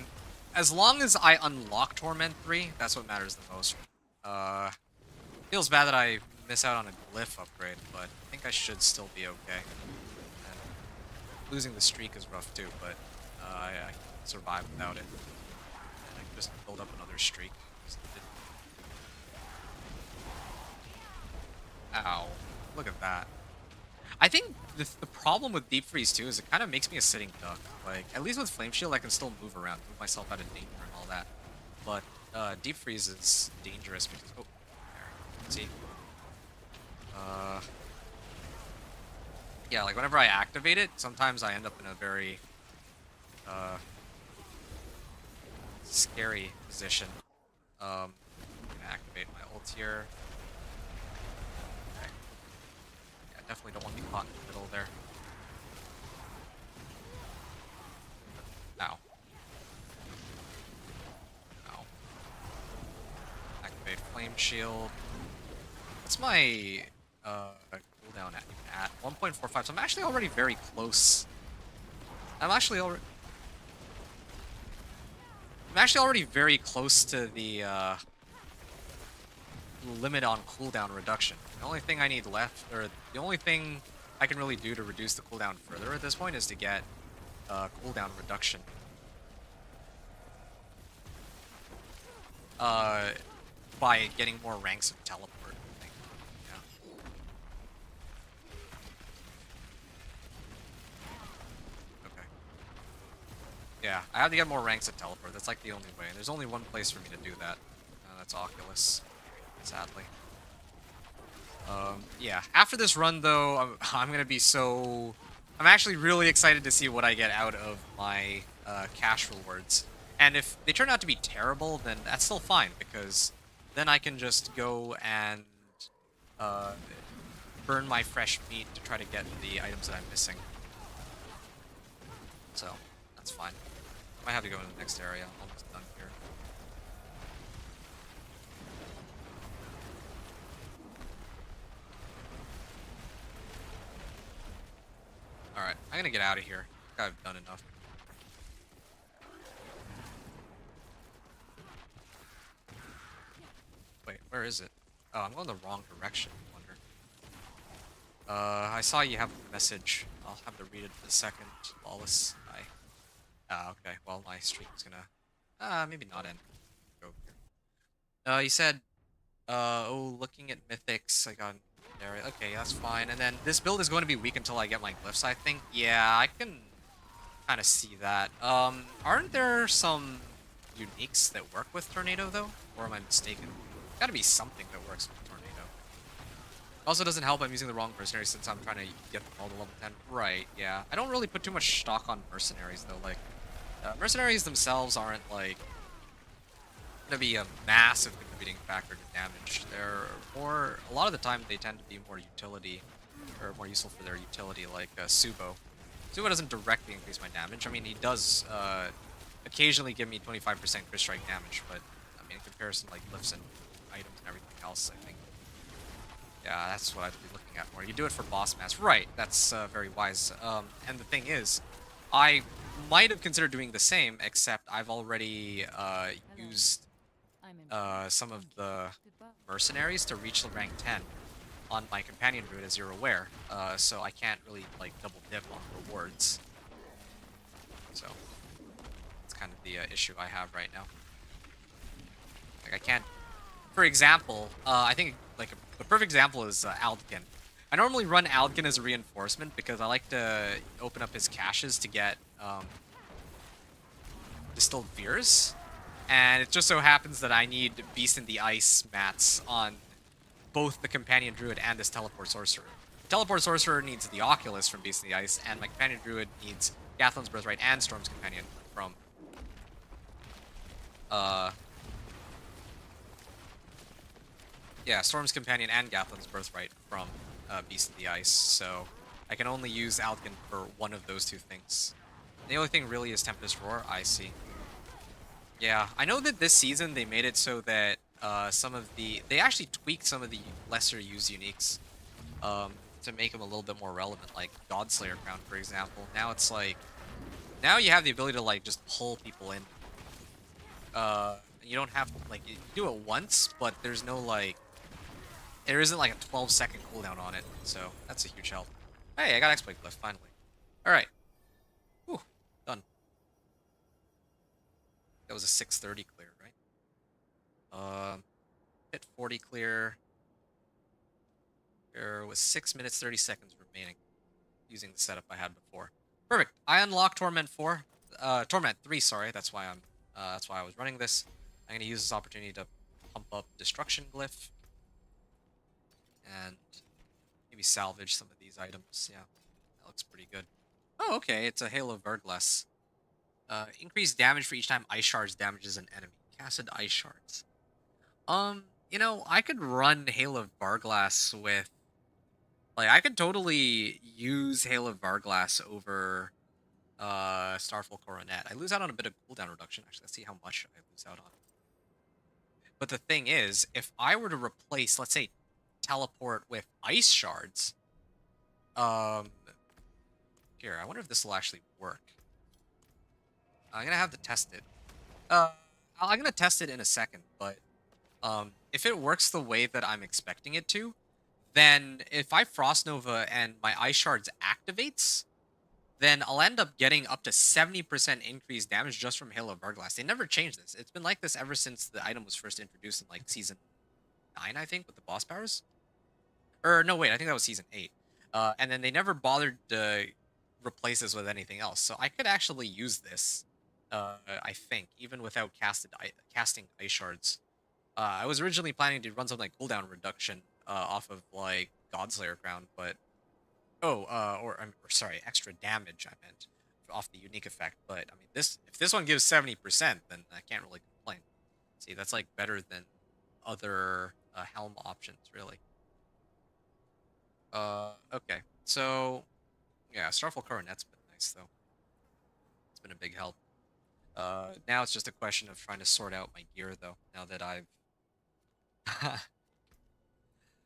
Speaker 1: as long as I unlock Torment 3, that's what matters the most. Feels bad that I miss out on a glyph upgrade, but I think I should still be okay. And losing the streak is rough too, but I can survive without it. And I can just build up another streak. Ow. Look at that. I think the problem with Deep Freeze too is it kind of makes me a sitting duck. Like, at least with Flame Shield I can still move around, move myself out of danger and all that. But Deep Freeze is dangerous because... Oh, there. See? Yeah, like whenever I activate it, sometimes I end up in a very scary position. I'm gonna activate my ult here. Okay. Yeah, definitely don't want to be caught in the middle there. Ow. Ow. Activate Flame Shield. What's my cooldown at 1.45? So I'm actually already very close. I'm actually already very close to the limit on cooldown reduction. The only thing I need left, or the only thing I can really do to reduce the cooldown further at this point is to get cooldown reduction. By getting more ranks of teleport. I think. Yeah. Okay. Yeah, I have to get more ranks of teleport. That's like the only way. There's only one place for me to do that. That's Oculus, sadly. Yeah. After this run, though, I'm gonna be so... I'm actually really excited to see what I get out of my cash rewards. And if they turn out to be terrible, then that's still fine, because then I can just go and burn my fresh meat to try to get the items that I'm missing. So, that's fine. I might have to go into the next area. I'm almost done here. Alright, I'm gonna get out of here. I think I've done enough. Wait, where is it? Oh, I'm going the wrong direction, I wonder. I saw you have a message. I'll have to read it in a second. Lawless. Hi. Ah, okay. Well, my streak is gonna... maybe not end. Go here. You said... oh, looking at mythics, I got... There. Okay, that's fine. And then this build is going to be weak until I get my glyphs, I think. Yeah, I can kind of see that. Aren't there some uniques that work with Tornado, though? Or am I mistaken? Gotta be something that works with Tornado. Also doesn't help I'm using the wrong mercenaries since I'm trying to get them all to level 10. Right, yeah. I don't really put too much stock on mercenaries, though. Like, mercenaries themselves aren't, like, gonna be a massive contributing factor to damage. They're more... A lot of the time, they tend to be more utility, or more useful for their utility, like Subo. Subo doesn't directly increase my damage. I mean, he does occasionally give me 25% crit strike damage, but, I mean, in comparison, like, lifts and items and everything else, I think. Yeah, that's what I'd be looking at more. You do it for boss mass. Right, that's very wise. And the thing is, I might have considered doing the same, except I've already used some of the mercenaries to reach the rank 10 on my companion druid, as you're aware. So I can't really, like, double dip on rewards. So, that's kind of the issue I have right now. Like, I can't... For example, I think, like, a perfect example is Aldkin. I normally run Aldkin as a reinforcement because I like to open up his caches to get distilled beers. And it just so happens that I need Beast in the Ice mats on both the Companion Druid and this Teleport Sorcerer. Teleport Sorcerer needs the Oculus from Beast in the Ice, and my Companion Druid needs Gathlin's Birthright and Storm's Companion from... Yeah, Storm's Companion and Gathlin's Birthright from Beast in the Ice, so I can only use Aldkin for one of those two things. The only thing really is Tempest Roar. I see. Yeah, I know that this season they made it so that some of the... They actually tweaked some of the lesser used uniques. to make them a little bit more relevant, like Godslayer Crown, for example. Now it's like, now you have the ability to like just pull people in. You don't have to, like, you do it once, but there's no like, there isn't like a 12-second cooldown on it, so that's a huge help. Hey, I got exploit glyph finally. All right, whew, done. That was a 6:30 clear, right? Hit 40 clear. There was 6 minutes 30 seconds remaining using the setup I had before. Perfect. I unlocked Torment 4, Torment 3. Sorry, that's why I was running this. I'm gonna use this opportunity to pump up Destruction Glyph and maybe salvage some of these items. Yeah, that looks pretty good. Oh, okay. It's a Hail of Verglas. Increased damage for each time Ice Shards damages an enemy. Casted Ice Shards. You know, I could run Hail of Varglass with, like, I could totally use Hail of Varglass over Starfall Coronet. I lose out on a bit of cooldown reduction. Actually, let's see how much I lose out on. But the thing is, if I were to replace, let's say, teleport with Ice Shards, here, I wonder if this will actually work. I'm gonna have to test it. I'm gonna test it in a second, but if it works the way that I'm expecting it to, then if I Frost Nova and my Ice Shards activates, then I'll end up getting up to 70% increased damage just from Hail of Varglass. They never changed this. It's been like this ever since the item was first introduced in like Season 9, I think, with the boss powers. Or no, wait, I think that was Season 8. And then they never bothered to replace this with anything else. So I could actually use this, I think, even without casting Ice Shards. I was originally planning to run something like cooldown reduction off of like Godslayer Crown, but or sorry, extra damage I meant off the unique effect. But I mean, if this one gives 70%, then I can't really complain. See, that's like better than other helm options, really. Okay, so yeah, Starfall Coronet's been nice though. It's been a big help. Now it's just a question of trying to sort out my gear though. Now that I've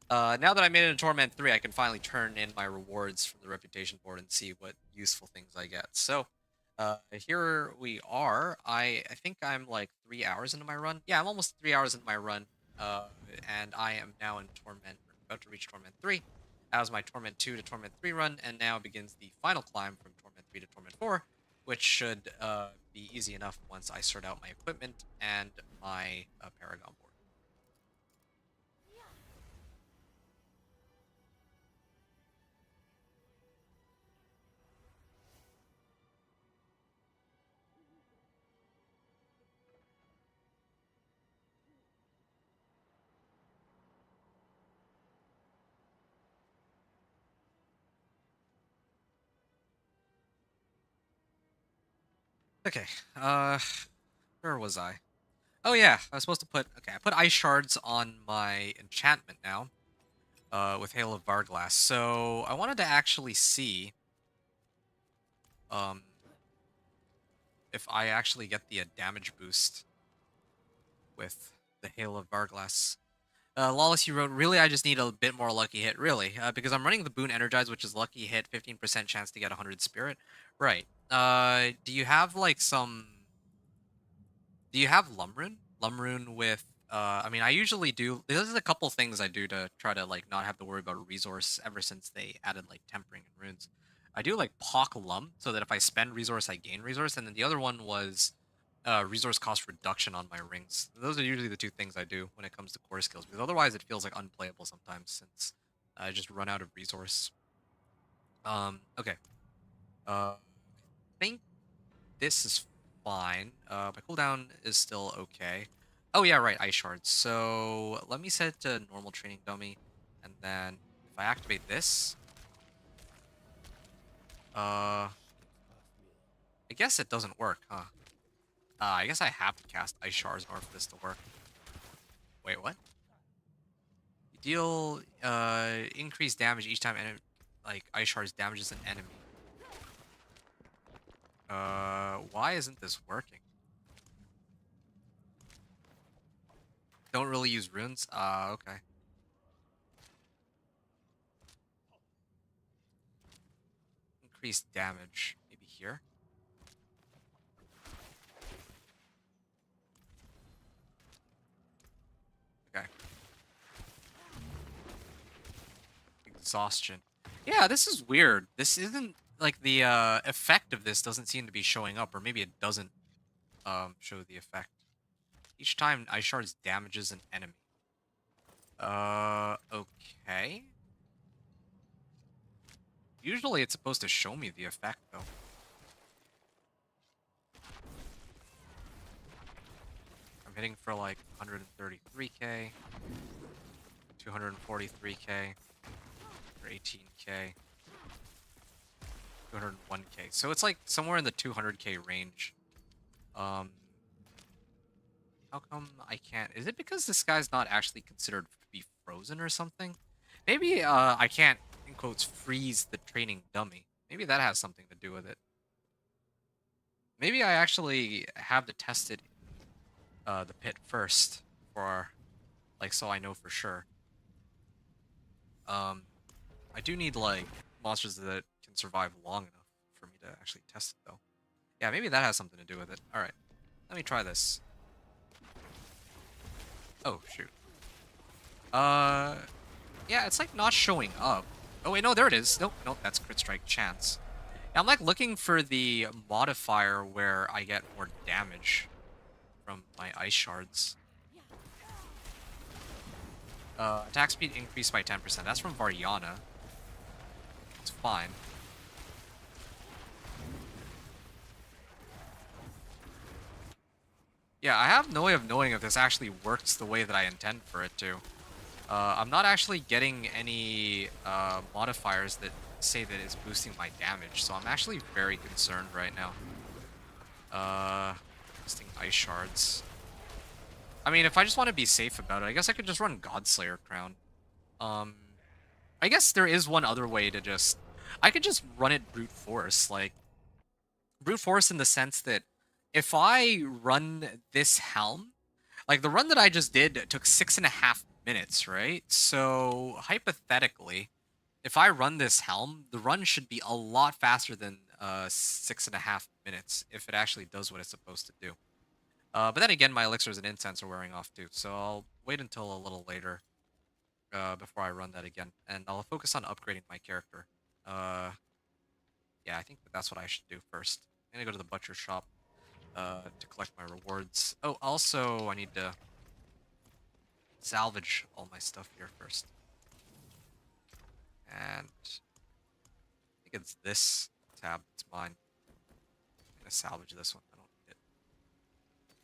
Speaker 1: now that I made it in Torment 3, I can finally turn in my rewards from the reputation board and see what useful things I get. So, here we are. I think I'm like 3 hours into my run. Yeah, I'm almost 3 hours into my run. And I am now in Torment, about to reach Torment 3. That was my Torment 2 to Torment 3 run, and now begins the final climb from Torment 3 to Torment 4, which should be easy enough once I sort out my equipment and my Paragon board. Okay, where was I? Oh yeah, I was supposed to put, okay, I put Ice Shards on my enchantment now, with Hail of Varglass. So I wanted to actually see, if I actually get the damage boost with the Hail of Varglass. Lawless, you wrote, really, I just need a bit more lucky hit, really, because I'm running the Boon Energize, which is lucky hit, 15% chance to get 100 spirit. Right. Do you have, like, do you have Lumrune? Lumrune with, I mean, I usually do, there's a couple things I do to try to, like, not have to worry about a resource ever since they added, like, Tempering and Runes. I do, like, Pock Lum, so that if I spend resource, I gain resource, and then the other one was resource cost reduction on my rings. Those are usually the two things I do when it comes to core skills, because otherwise it feels like unplayable sometimes since I just run out of resource. Okay. I think this is fine. My cooldown is still okay. Oh yeah, right, Ice Shards. So let me set it to normal training dummy, and then if I activate this, I guess it doesn't work, huh? I guess I have to cast Ice Shards in order for this to work. Wait, what? You deal increased damage each time like Ice Shards damages an enemy. Why isn't this working? Don't really use runes? Okay. increase damage. Maybe here. Okay. Exhaustion. Yeah, this is weird. This isn't like the effect of this doesn't seem to be showing up, or maybe it doesn't show the effect. Each time Ice Shards damages an enemy. Okay. Usually it's supposed to show me the effect though. I'm hitting for like 133k, 243k, or 18k, 201k. So it's like somewhere in the 200k range. How come I can't? Is it because this guy's not actually considered to be frozen or something? Maybe I can't, in quotes, freeze the training dummy. Maybe that has something to do with it. Maybe I actually have to test it the pit first for like so I know for sure. I do need like monsters that can survive long enough for me to actually test it though. Yeah, maybe that has something to do with it. All right, let me try this. Oh shoot. Yeah, it's like not showing up. Oh wait, no, there it is. Nope, nope, that's crit strike chance. Yeah, I'm like looking for the modifier where I get more damage from my ice shards. Attack speed increased by 10%. That's from Variana. It's fine. Yeah, I have no way of knowing if this actually works the way that I intend for it to. I'm not actually getting any modifiers that say that it's boosting my damage, so I'm actually very concerned right now. Boosting ice shards. I mean, if I just want to be safe about it, I guess I could just run Godslayer Crown. I guess there is one other way to just... I could just run it brute force, like... Brute force in the sense that if I run this helm, like the run that I just did took 6.5 minutes, right? So hypothetically, if I run this helm, the run should be a lot faster than 6.5 minutes if it actually does what it's supposed to do. But then again, my elixirs and incense are wearing off too, so I'll wait until a little later before I run that again, and I'll focus on upgrading my character. Yeah, I think that's what I should do first. I'm gonna go to the butcher shop to collect my rewards. Oh, also, I need to salvage all my stuff here first. And I think it's this tab that's mine. I'm gonna salvage this one. I don't need it.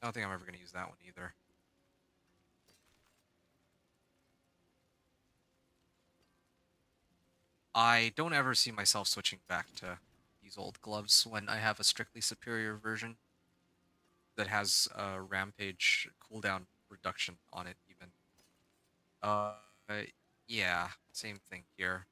Speaker 1: I don't think I'm ever gonna use that one either. I don't ever see myself switching back to these old gloves when I have a strictly superior version that has a rampage cooldown reduction on it even. Uh, yeah, same thing here.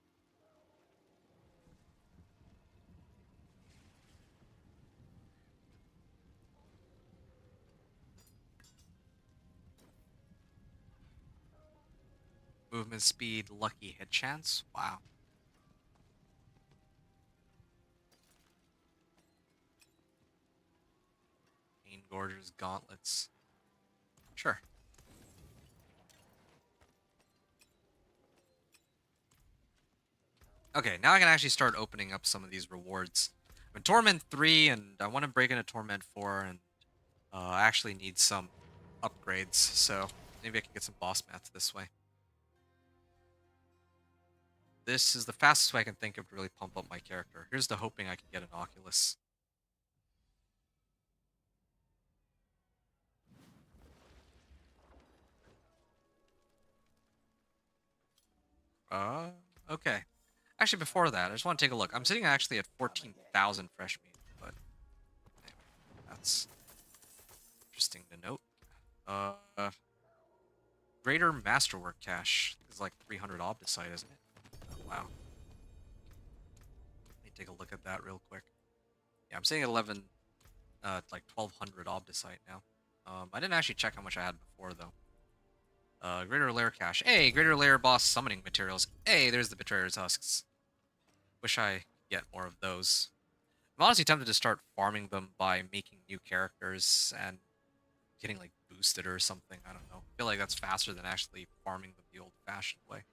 Speaker 1: Movement speed, lucky hit chance. Wow. Pain Gorger's gauntlets. Sure. Okay, now I can actually start opening up some of these rewards. I'm in Torment 3, and I want to break into Torment 4, and I actually need some upgrades, so maybe I can get some boss mats this way. This is the fastest way I can think of to really pump up my character. Here's the hoping I can get an Oculus. Okay. Actually, before that, I just want to take a look. I'm sitting actually at 14,000 fresh meat, but anyway, that's interesting to note. Greater Masterwork Cache is like 300 Obdicite, isn't it? Oh, wow. Let me take a look at that real quick. Yeah, I'm sitting at 11, like 1,200 Obdicite now. I didn't actually check how much I had before, though. Greater Lair Cache. Hey, Greater Lair Boss Summoning Materials. Hey, there's the Betrayer's Husks. Wish I get more of those. I'm honestly tempted to start farming them by making new characters and getting like boosted or something. I don't know. I feel like that's faster than actually farming them the old-fashioned way.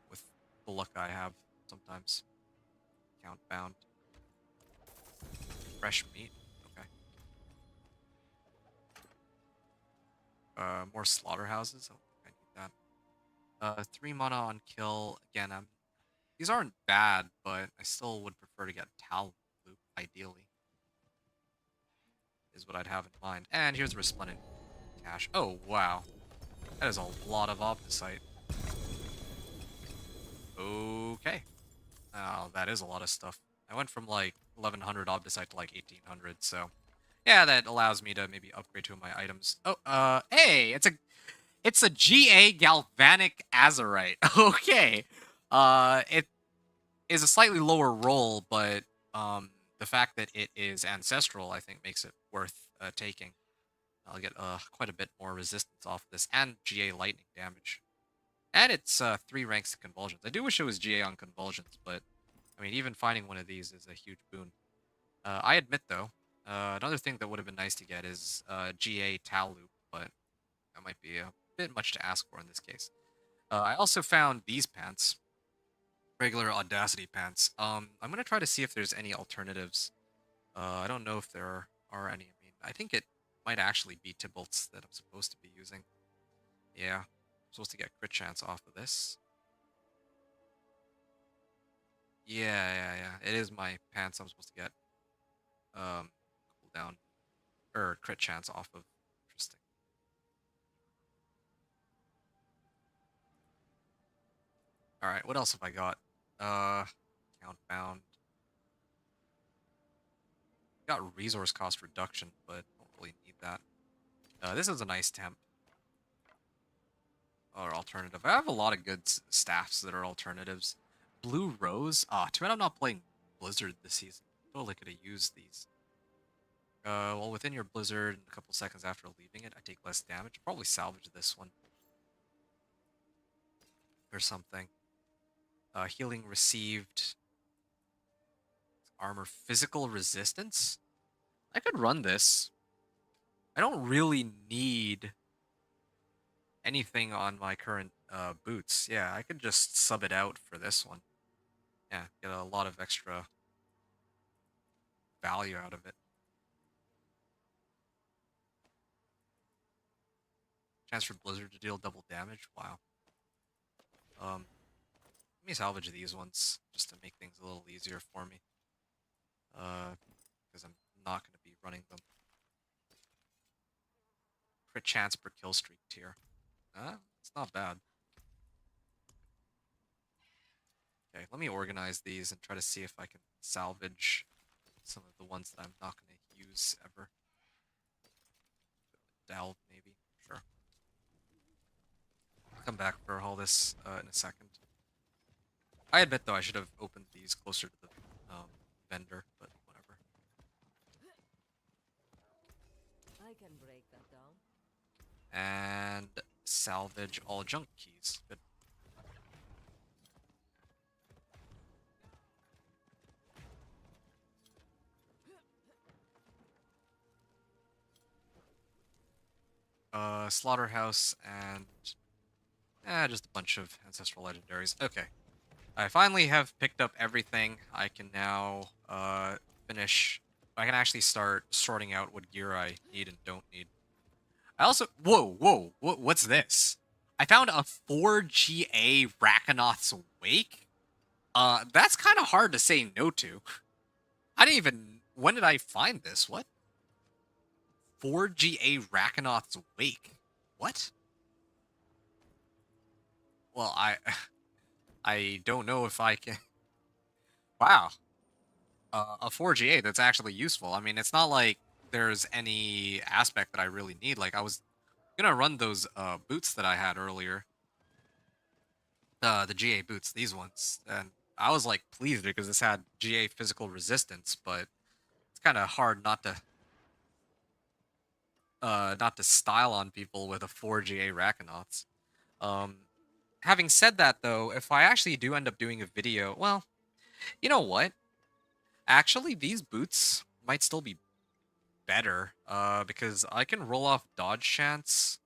Speaker 1: With the luck I have sometimes. Count bound. Fresh meat. Okay. More slaughterhouses. I don't think I need that. 3 mana on kill. Again, these aren't bad, but I still would prefer to get Tal Loop, ideally. Is what I'd have in mind. And here's the Resplendent Cache. Oh, wow. That is a lot of Opticite. Okay. Oh, that is a lot of stuff. I went from like 1100 Opticite to like 1800, so yeah, that allows me to maybe upgrade two of my items. Oh, hey, it's a GA Galvanic Azurite. Okay. It is a slightly lower roll, but the fact that it is ancestral, I think, makes it worth taking. I'll get quite a bit more resistance off of this, and GA lightning damage. And it's 3 ranks of convulsions. I do wish it was GA on convulsions, but I mean, even finding one of these is a huge boon. I admit, though, another thing that would have been nice to get is GA Tal Loop, but that might be a bit much to ask for in this case. I also found these pants, regular Audacity pants. I'm gonna try to see if there's any alternatives. I don't know if there are any. I mean, I think it might actually be Tybalt's that I'm supposed to be using. Yeah, I'm supposed to get crit chance off of this. Yeah. It is my pants I'm supposed to get cooldown or crit chance off of. Interesting. All right, what else have I got? Count bound. Got resource cost reduction, but don't really need that. This is a nice temp. Or alternative. I have a lot of good staffs that are alternatives. Blue Rose. Too bad I'm not playing Blizzard this season. Totally could have used these. Well, within your Blizzard, a couple seconds after leaving it, I take less damage. Probably salvage this one. Or something. Healing received. Armor physical resistance? I could run this. I don't really need anything on my current boots. Yeah, I could just sub it out for this one. Yeah, get a lot of extra value out of it. Chance for Blizzard to deal double damage. Wow. Let me salvage these ones just to make things a little easier for me. Because I'm not going to be running them. Crit chance per kill streak tier. It's not bad. Okay, let me organize these and try to see if I can salvage some of the ones that I'm not going to use ever. Delve, maybe. Sure. I'll come back for all this in a second. I admit, though, I should have opened these closer to the vendor, but whatever.
Speaker 3: I can break that down.
Speaker 1: And salvage all junk keys. Good. Slaughterhouse and just a bunch of ancestral legendaries. Okay. I finally have picked up everything. I can now finish. I can actually start sorting out what gear I need and don't need. I also whoa, what's this? I found a 4GA Rakanoth's Wake. That's kind of hard to say no to. I didn't even. When did I find this? What? 4GA Rakanoth's Wake. What? Well, I don't know if I can. Wow. A 4GA that's actually useful. I mean, it's not like there's any aspect that I really need. Like, I was gonna run those boots that I had earlier. The GA boots, these ones. And I was, like, pleased because this had GA physical resistance, but it's kind of hard not to style on people with a 4GA Rakanoths. Having said that, though, if I actually do end up doing a video, well, You know what? Actually, these boots might still be better, because I can roll off dodge chance.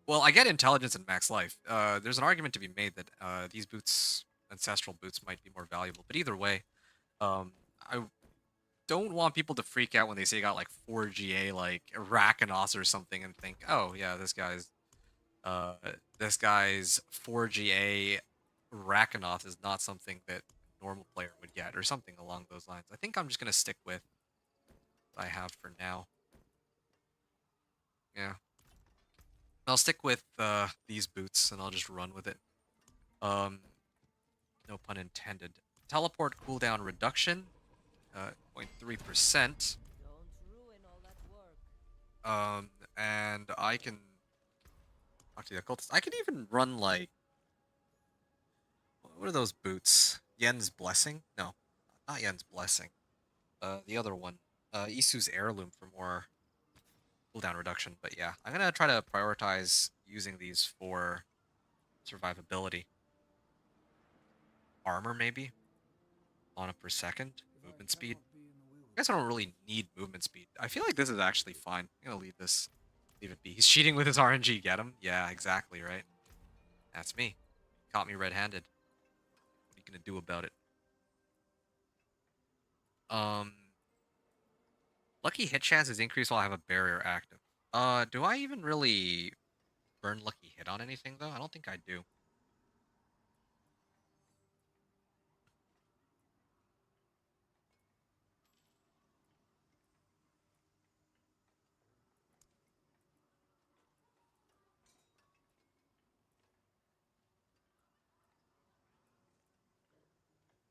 Speaker 1: Well, I get intelligence and max life. There's an argument to be made that these boots, ancestral boots, might be more valuable. But either way, I don't want people to freak out when they say you got like 4 GA, like Arachnos or something, and think, oh yeah, uh, this guy's 4 GA Arachnos is not something that a normal player would get, or something along those lines. I think I'm just gonna stick with what I have for now. Yeah, I'll stick with these boots, and I'll just run with it. Um, no pun intended. Teleport cooldown reduction, 0.3%.
Speaker 3: Don't ruin all that work.
Speaker 1: And I can talk to the occultist. I can even run like, what are those boots? Yen's Blessing? No, not Yen's Blessing. The other one. Isu's Heirloom for more cooldown reduction. But yeah, I'm gonna try to prioritize using these for survivability. Armor maybe? Mana per second. Movement speed. I guess I don't really need movement speed. I feel like this is actually fine. I'm gonna leave this. Leave it be. He's cheating with his RNG. Get him? Yeah, exactly, right? That's me. Caught me red-handed. What are you gonna do about it? Um, Lucky hit chance is increased while I have a barrier active. Do I even really burn lucky hit on anything though? I don't think I do.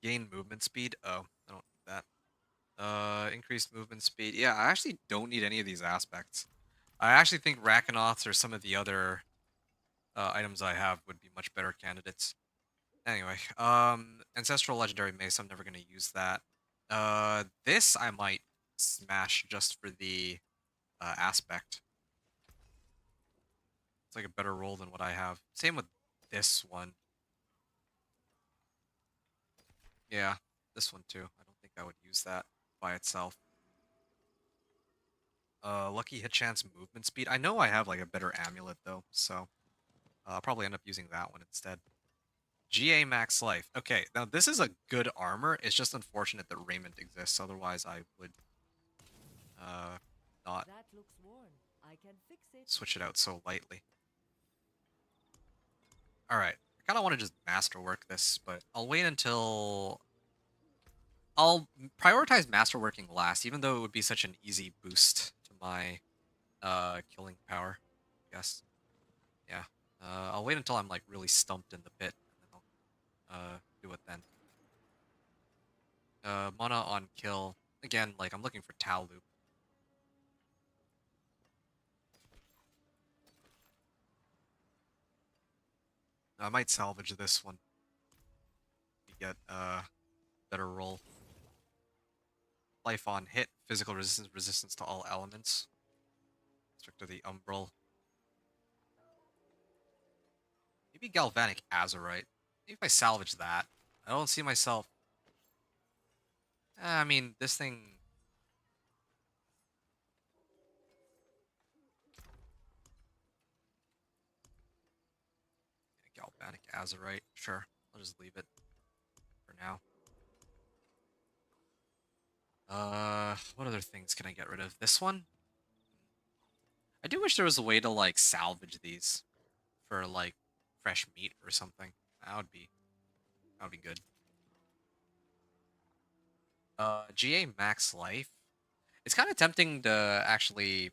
Speaker 1: Gain movement speed? Oh, I don't need that. Increased movement speed. Yeah, I actually don't need any of these aspects. I actually think Rakanoths or some of the other items I have would be much better candidates. Anyway, Ancestral Legendary Mace, I'm never going to use that. This I might smash just for the aspect. It's like a better roll than what I have. Same with this one. Yeah, this one too. I don't think I would use that by itself. Lucky hit chance movement speed. I know I have like a better amulet though, so I'll probably end up using that one instead. GA max life. Okay, now this is a good armor. It's just unfortunate that Raiment exists. Otherwise, I would not
Speaker 3: That looks worn. I can fix it.
Speaker 1: switch it out so lightly. All right, I kind of want to just masterwork this, but I'll wait until I'll prioritize masterworking last, even though it would be such an easy boost to my killing power. I guess. Yeah. I'll wait until I'm like really stumped in the pit, and then I'll do it then. Mana on kill. Again, like I'm looking for Tau Loop. I might salvage this one to get better roll. Life on hit, physical resistance to all elements. Strict to the Umbral. Maybe Galvanic Azurite. Maybe if I salvage that. I don't see myself. I mean, this thing. Yeah, Galvanic Azurite. Sure. I'll just leave it for now. What other things can I get rid of? This one? I do wish there was a way to, like, salvage these for, like, fresh meat or something. That would be good. GA max life. It's kind of tempting to actually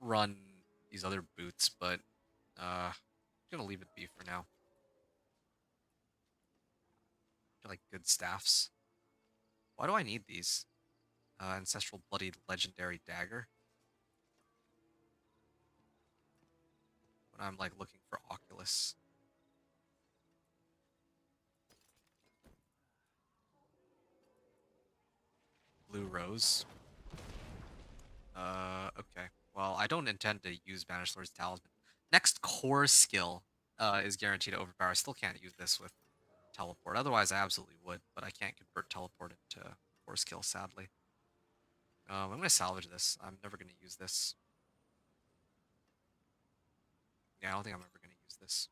Speaker 1: run these other boots, but I'm gonna leave it be for now. They're like good staffs. Why do I need these? Ancestral Bloodied Legendary Dagger. When I'm like looking for Oculus. Blue Rose. Okay. Well, I don't intend to use Banished Lord's Talisman. Next core skill. is guaranteed to overpower. I still can't use this with teleport. Otherwise, I absolutely would, but I can't convert teleport into force kill, sadly. I'm gonna salvage this. I'm never gonna use this. Yeah, I don't think I'm ever gonna use this.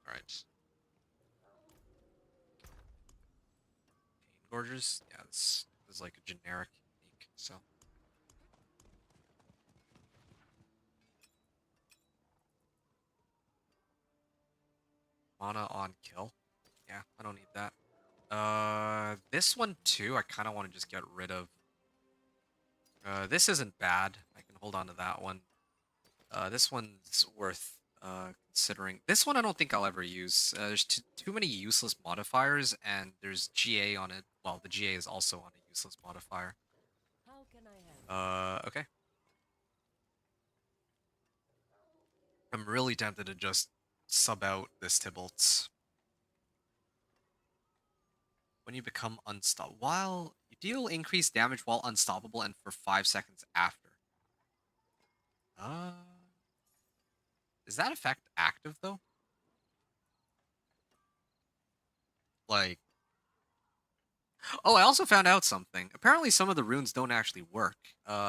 Speaker 1: All right. Pain Gorgers. Yeah, this is like a generic unique. So. Mana on kill. Yeah, I don't need that. This one too, I kind of want to just get rid of. This isn't bad. I can hold on to that one. This one's worth considering. This one I don't think I'll ever use. There's too many useless modifiers, and there's GA on it. Well, the GA is also on a useless modifier.
Speaker 3: How can I help?
Speaker 1: Okay. I'm really tempted to just sub out this Tybalt's. When you become unstoppable, while you deal increased damage while unstoppable and for 5 seconds after. Uh, is that effect active though? Like, oh, I also found out something. Apparently, some of the runes don't actually work.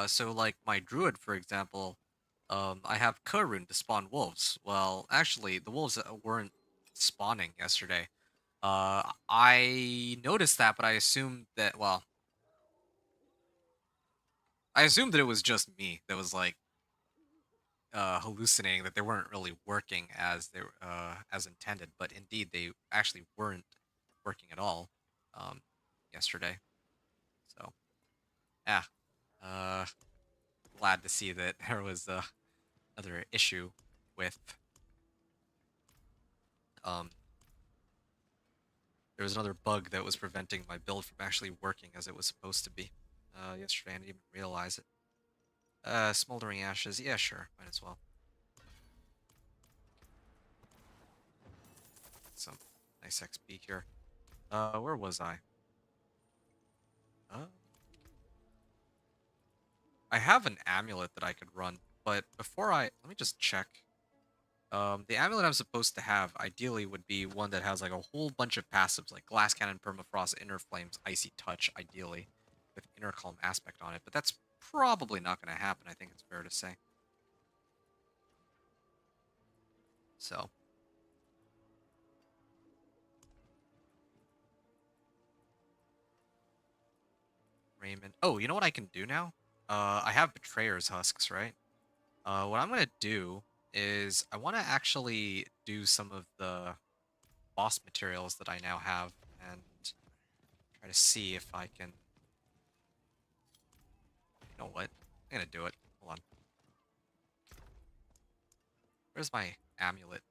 Speaker 1: So like my druid, for example, I have Ka rune to spawn wolves. Well, actually, the wolves weren't spawning yesterday. I noticed that, but I assumed that. Well, I assumed that it was just me that was like hallucinating, that they weren't really working as they as intended, but indeed they actually weren't working at all yesterday. So yeah, uh, glad to see that there was another issue with um there was another bug that was preventing my build from actually working as it was supposed to be yesterday. I didn't even realize it. Smoldering ashes, yeah, sure, might as well. Some nice XP here. Where was I? Uh, I have an amulet that I could run, but before let me just check. The amulet I'm supposed to have ideally would be one that has like a whole bunch of passives, like Glass Cannon, Permafrost, Inner Flames, Icy Touch, ideally, with Inner Calm aspect on it. But that's probably not going to happen, I think it's fair to say. So. Raymond. Oh, you know what I can do now? I have Betrayer's Husks, right? What I'm going to do is I want to actually do some of the boss materials that I now have and try to see if I can. You know what? I'm gonna do it. Hold on. Where's my amulet?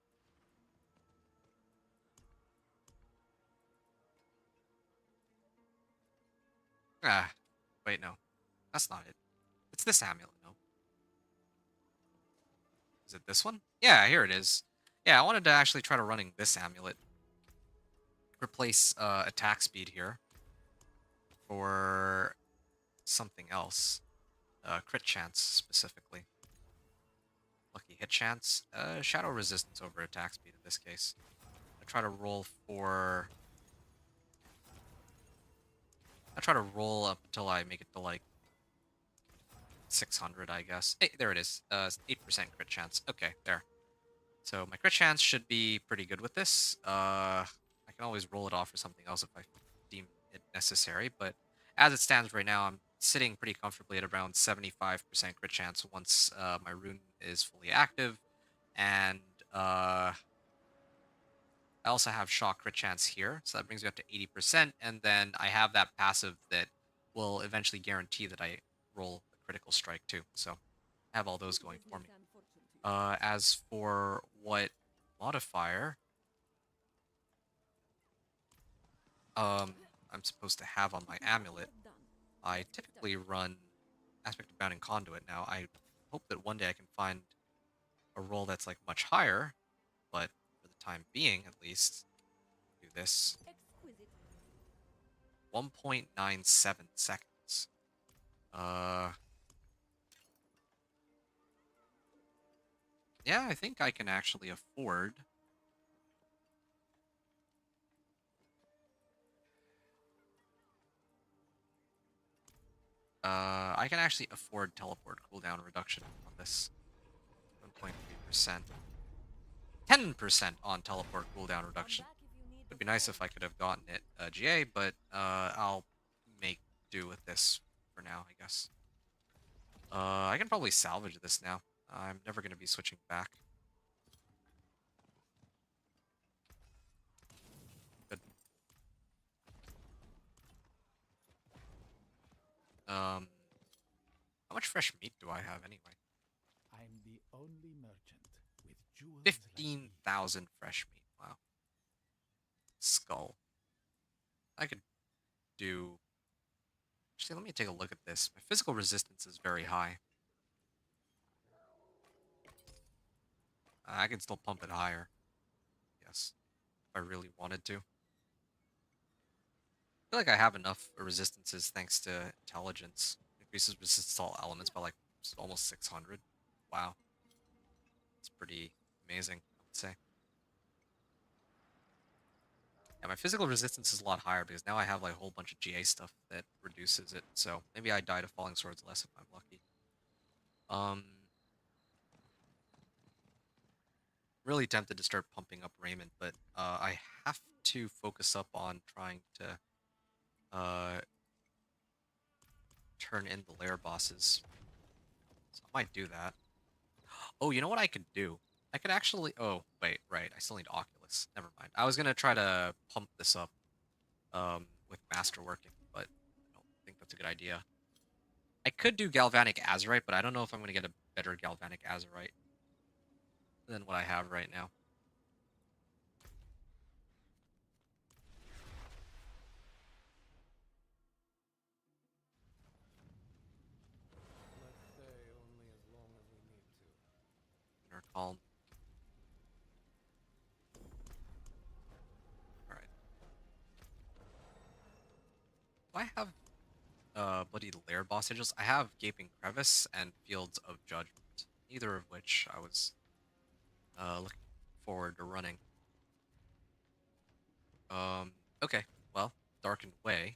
Speaker 1: Ah, wait, no. That's not it. It's this amulet, no. Is it this one? Yeah, here it is. Yeah, I wanted to actually try to running this amulet. Replace attack speed here for something else. Crit chance, specifically. Lucky hit chance. Shadow resistance over attack speed in this case. I try to roll for... I try to roll up until I make it to like 600, I guess. Hey, there it is. 8% crit chance. Okay, there. So my crit chance should be pretty good with this. I can always roll it off for something else if I deem it necessary, but as it stands right now, I'm sitting pretty comfortably at around 75% crit chance once my rune is fully active, and I also have shock crit chance here, so that brings me up to 80%, and then I have that passive that will eventually guarantee that I roll a critical strike too. So I have all those going for me. As for what modifier I'm supposed to have on my amulet, I typically run Aspect of Bounding Conduit. Now, I hope that one day I can find a roll that's like much higher, but for the time being, at least, do this. 1.97 seconds. Yeah, I think I can actually afford. I can actually afford teleport cooldown reduction on this. 1.3%. 10% on teleport cooldown reduction.
Speaker 3: Back if you need
Speaker 1: Would
Speaker 3: the
Speaker 1: be nice
Speaker 3: phone.
Speaker 1: if I could have gotten it GA, but I'll make do with this for now, I guess. I can probably salvage this now. I'm never going to be switching back. Good. How much fresh meat do I have anyway?
Speaker 2: I'm the only merchant with jewels like these.
Speaker 1: 15,000 fresh meat. Wow. Skull. I could do... Actually, let me take a look at this. My physical resistance is very high. I can still pump it higher. Yes. If I really wanted to. I feel like I have enough resistances thanks to intelligence. Increases resistance to all elements by like almost 600. Wow. It's pretty amazing, I would say. Yeah, my physical resistance is a lot higher because now I have like a whole bunch of GA stuff that reduces it. So maybe I die to falling swords less if I'm lucky. Really tempted to start pumping up Raymond, but I have to focus up on trying to turn in the lair bosses. So I might do that. Oh, you know what I could do? I could actually... Oh, wait, right. I still need Oculus. Never mind. I was going to try to pump this up with Masterworking, but I don't think that's a good idea. I could do Galvanic Azurite, but I don't know if I'm going to get a better Galvanic Azurite than what I have right now.
Speaker 2: Let's stay only as long as we need to.
Speaker 1: Inner Calm. Alright. Do I have bloody lair boss sigils? I have Gaping Crevice and Fields of Judgment, neither of which I was looking forward to running. Okay, well, Darkened Way.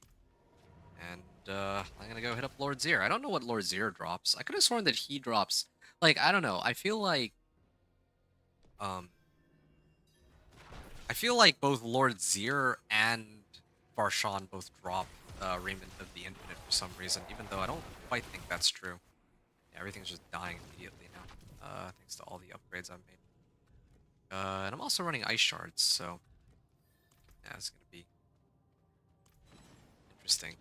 Speaker 1: And I'm gonna go hit up Lord Zir. I don't know what Lord Zir drops. I could have sworn that he drops... Like, I don't know. I feel like both Lord Zir and Varshan both drop Raiment of the Infinite for some reason, even though I don't quite think that's true. Yeah, everything's just dying immediately now, thanks to all the upgrades I've made. And I'm also running Ice Shards, so yeah, it's gonna be interesting.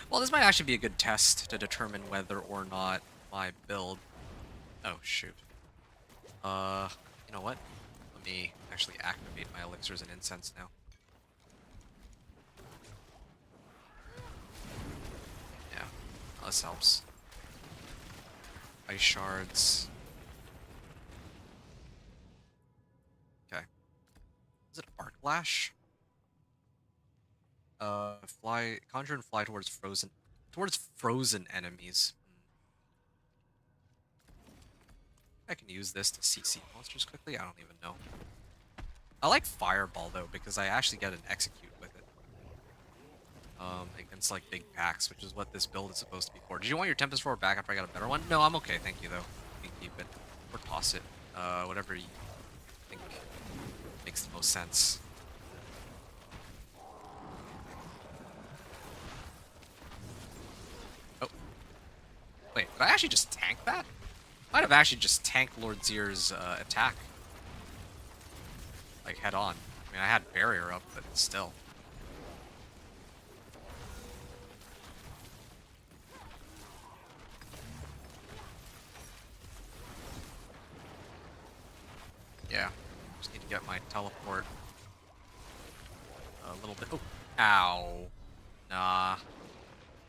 Speaker 1: Well, this might actually be a good test to determine whether or not my build... Oh, shoot. You know what? Let me actually activate my elixirs and incense now. Yeah, this helps. Ice shards. Okay. Is it Arc Lash? Conjure and fly towards frozen enemies. I can use this to CC monsters quickly. I don't even know. I like Fireball though because I actually get an execute with it. Against like big packs, which is what this build is supposed to be for. Did you want your Tempest Roar back after I got a better one? No, I'm okay, thank you though. You can keep it or toss it. Whatever you think makes the most sense. Oh, wait, did I actually just tank that? Might have actually just tanked Lord Zir's attack. Like, head on. I mean, I had barrier up, but still. Yeah. Just need to get my teleport a little bit. Oh, ow. Nah.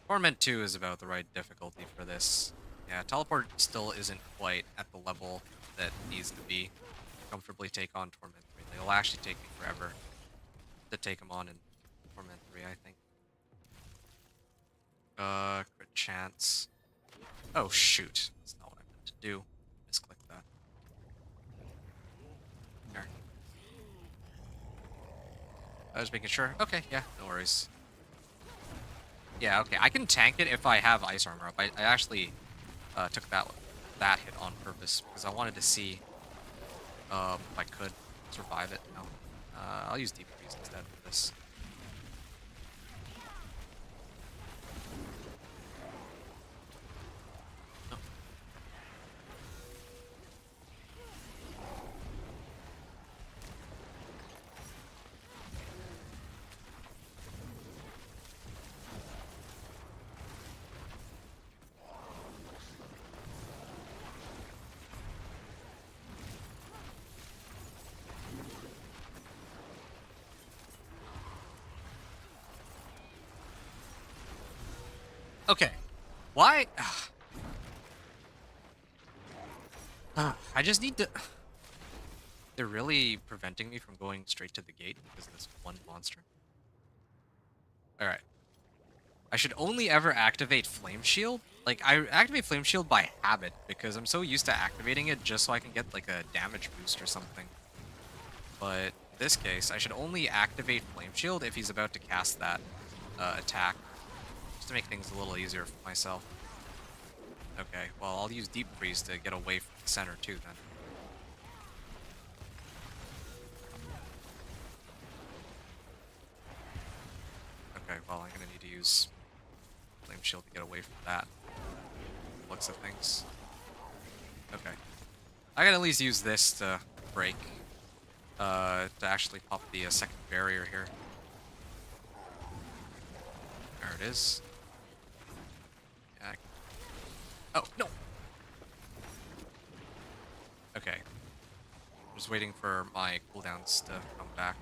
Speaker 1: Torment 2 is about the right difficulty for this. Yeah, teleport still isn't quite at the level that needs to be to comfortably take on Torment 3. It'll actually take me forever to take him on in Torment 3, I think. Crit chance. Oh, shoot. That's not what I meant to do. Misclick that. I was making sure. Okay, yeah, no worries. Yeah, okay. I can tank it if I have ice armor up. I actually took that hit on purpose because I wanted to see if I could survive it. No. I'll use deep freeze instead for this. No. Okay. Why? I just need to... They're really preventing me from going straight to the gate because of this one monster. Alright. I should only ever activate Flame Shield. Like, I activate Flame Shield by habit because I'm so used to activating it just so I can get, like, a damage boost or something. But in this case, I should only activate Flame Shield if he's about to cast that attack. Just to make things a little easier for myself. Okay, well, I'll use Deep Freeze to get away from the center too, then. Okay, well, I'm gonna need to use Flame Shield to get away from that. Looks of things. Okay. I can at least use this to break. To actually pop the second barrier here. There it is. Yeah, oh, no! Okay. I'm just waiting for my cooldowns to come back.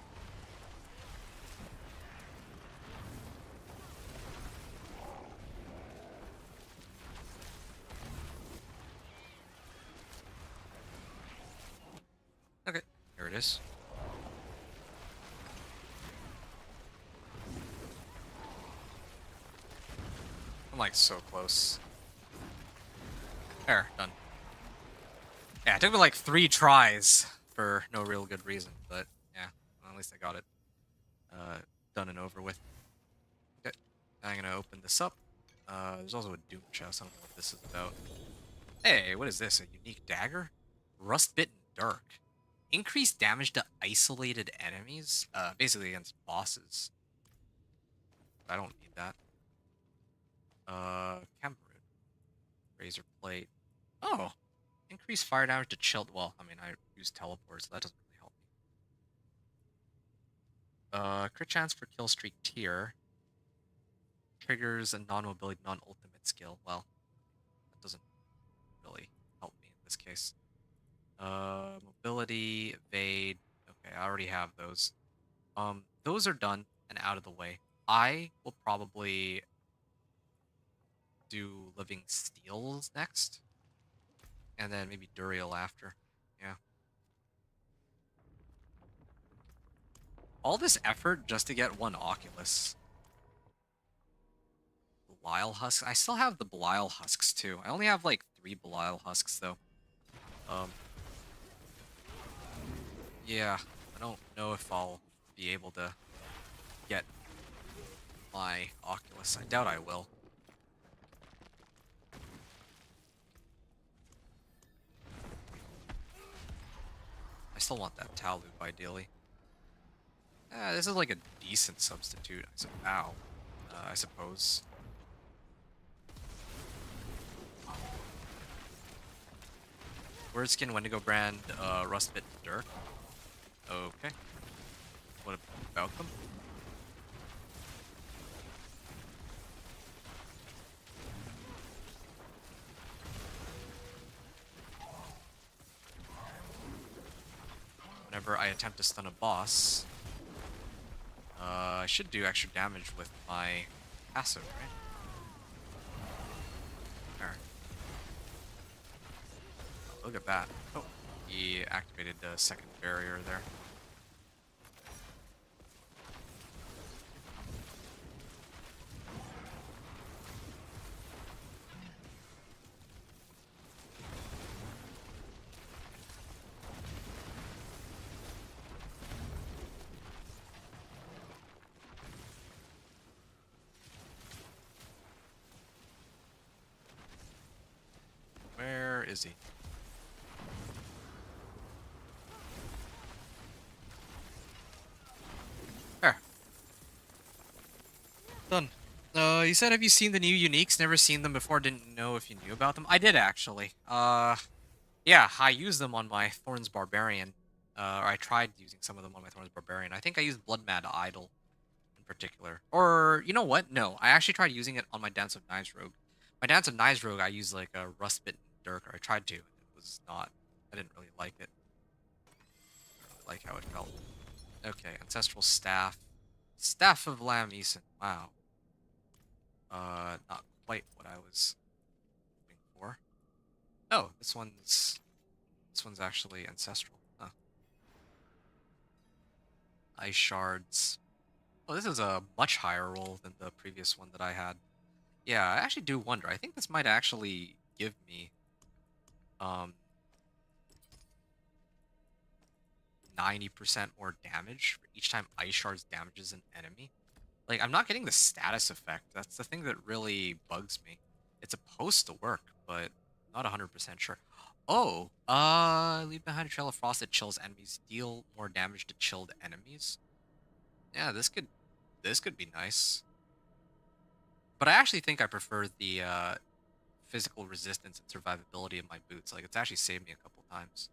Speaker 1: Okay, here it is. I'm like so close. There, done. Yeah, it took me like 3 tries for no real good reason, but yeah, well, at least I got it done and over with. Okay, I'm gonna open this up. There's also a Doom chest. I don't know what this is about. Hey, what is this? A unique dagger? Rust-bitten Dirk. Increased damage to isolated enemies? Basically against bosses. I don't need that. Camera. Razor plate. Oh! Increase fire damage to chilled. Well, I mean, I use teleport, so that doesn't really help me. Crit chance for kill streak tier. Triggers a non-mobility, non-ultimate skill. Well, that doesn't really help me in this case. Mobility, evade. Okay, I already have those. Those are done and out of the way. I will probably do Living Steels next. And then maybe Duriel after. Yeah. All this effort just to get one Oculus. Belial Husks? I still have the Belial Husks too. I only have like 3 Belial Husks though. Yeah, I don't know if I'll be able to get my Oculus. I doubt I will. I still want that Tal loop, ideally. This is like a decent substitute. Ow. I suppose. Word skin Wendigo brand, Rustbit Dirk. Okay. What about them? Whenever I attempt to stun a boss, I should do extra damage with my passive, right? There. Look at that. Oh, he activated the second barrier there. is he? There. Done. You said, have you seen the new uniques? Never seen them before, didn't know if you knew about them. I did, actually. Yeah, I used them on my Thorns Barbarian. Or I tried using some of them on my Thorns Barbarian. I think I used Blood Mad Idol in particular. Or, you know what? No, I actually tried using it on my Dance of Knives Rogue. My Dance of Knives Rogue, I used like a Rustbitten Dirk, or I tried to. It was not, I didn't really like it. I didn't really like how it felt. Okay, Ancestral Staff. Staff of Lam Eason. Wow. Not quite what I was hoping for. Oh, this one's actually ancestral. Huh. Ice shards. Oh, this is a much higher roll than the previous one that I had. Yeah, I actually do wonder. I think this might actually give me 90% more damage for each time ice shards damages an enemy. Like, I'm not getting the status effect. That's the thing that really bugs me. It's supposed to work, but not 100% sure. Oh, leave behind a trail of frost that chills enemies. Deal more damage to chilled enemies. Yeah, this could be nice. But I actually think I prefer the physical resistance and survivability of my boots. Like, it's actually saved me a couple times.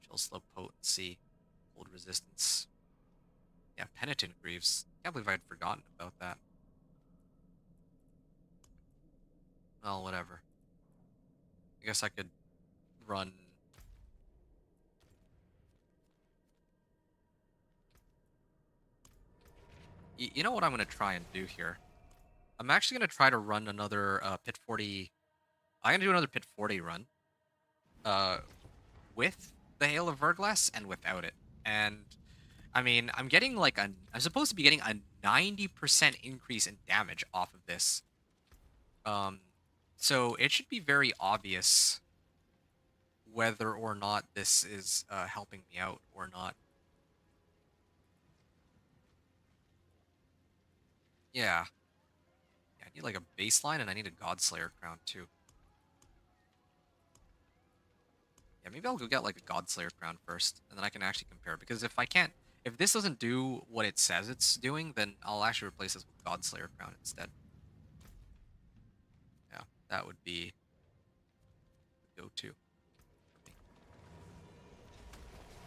Speaker 1: Chill, slow, potency, hold resistance. Yeah, Penitent Greaves. Can't believe I had forgotten about that. Well, whatever. I guess I could run... You know what I'm going to try and do here? I'm actually going to try to run another Pit 40... I'm going to do another Pit 40 run. With the Hail of Verglass and without it. And, I mean, I'm getting like a... I'm supposed to be getting a 90% increase in damage off of this. So it should be very obvious whether or not this is helping me out or not. Yeah. Yeah, I need like a baseline and I need a Godslayer crown too. Yeah, maybe I'll go get like a Godslayer crown first, and then I can actually compare. Because if I can't, if this doesn't do what it says it's doing, then I'll actually replace this with Godslayer crown instead. Yeah, that would be the go-to for me.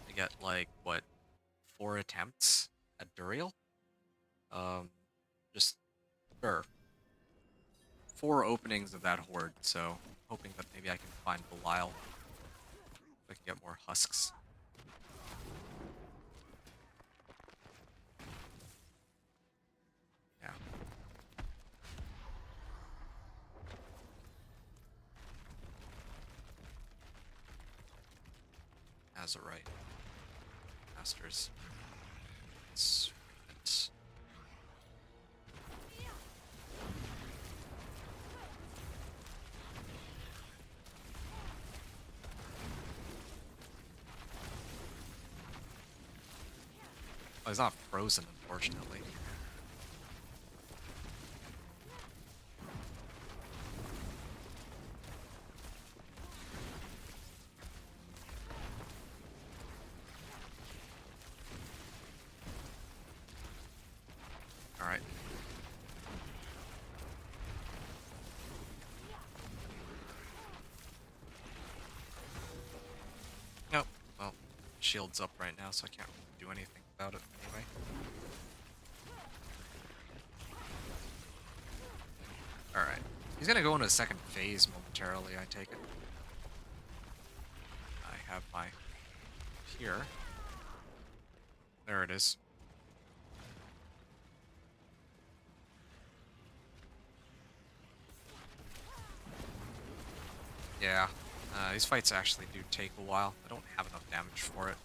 Speaker 1: I get like what, 4 attempts at Duriel? Just or 4 openings of that horde. So hoping that maybe I can find Belial. If I can get more husks. Yeah. Azurite. Masters. Servant. Oh, he's not frozen, unfortunately. Alright. Nope. Well, shield's up right now, so I can't do anything about it anyway. Alright. He's gonna go into a second phase momentarily, I take it. I have my... here. There it is. Yeah. These fights actually do take a while. I don't have enough damage for it.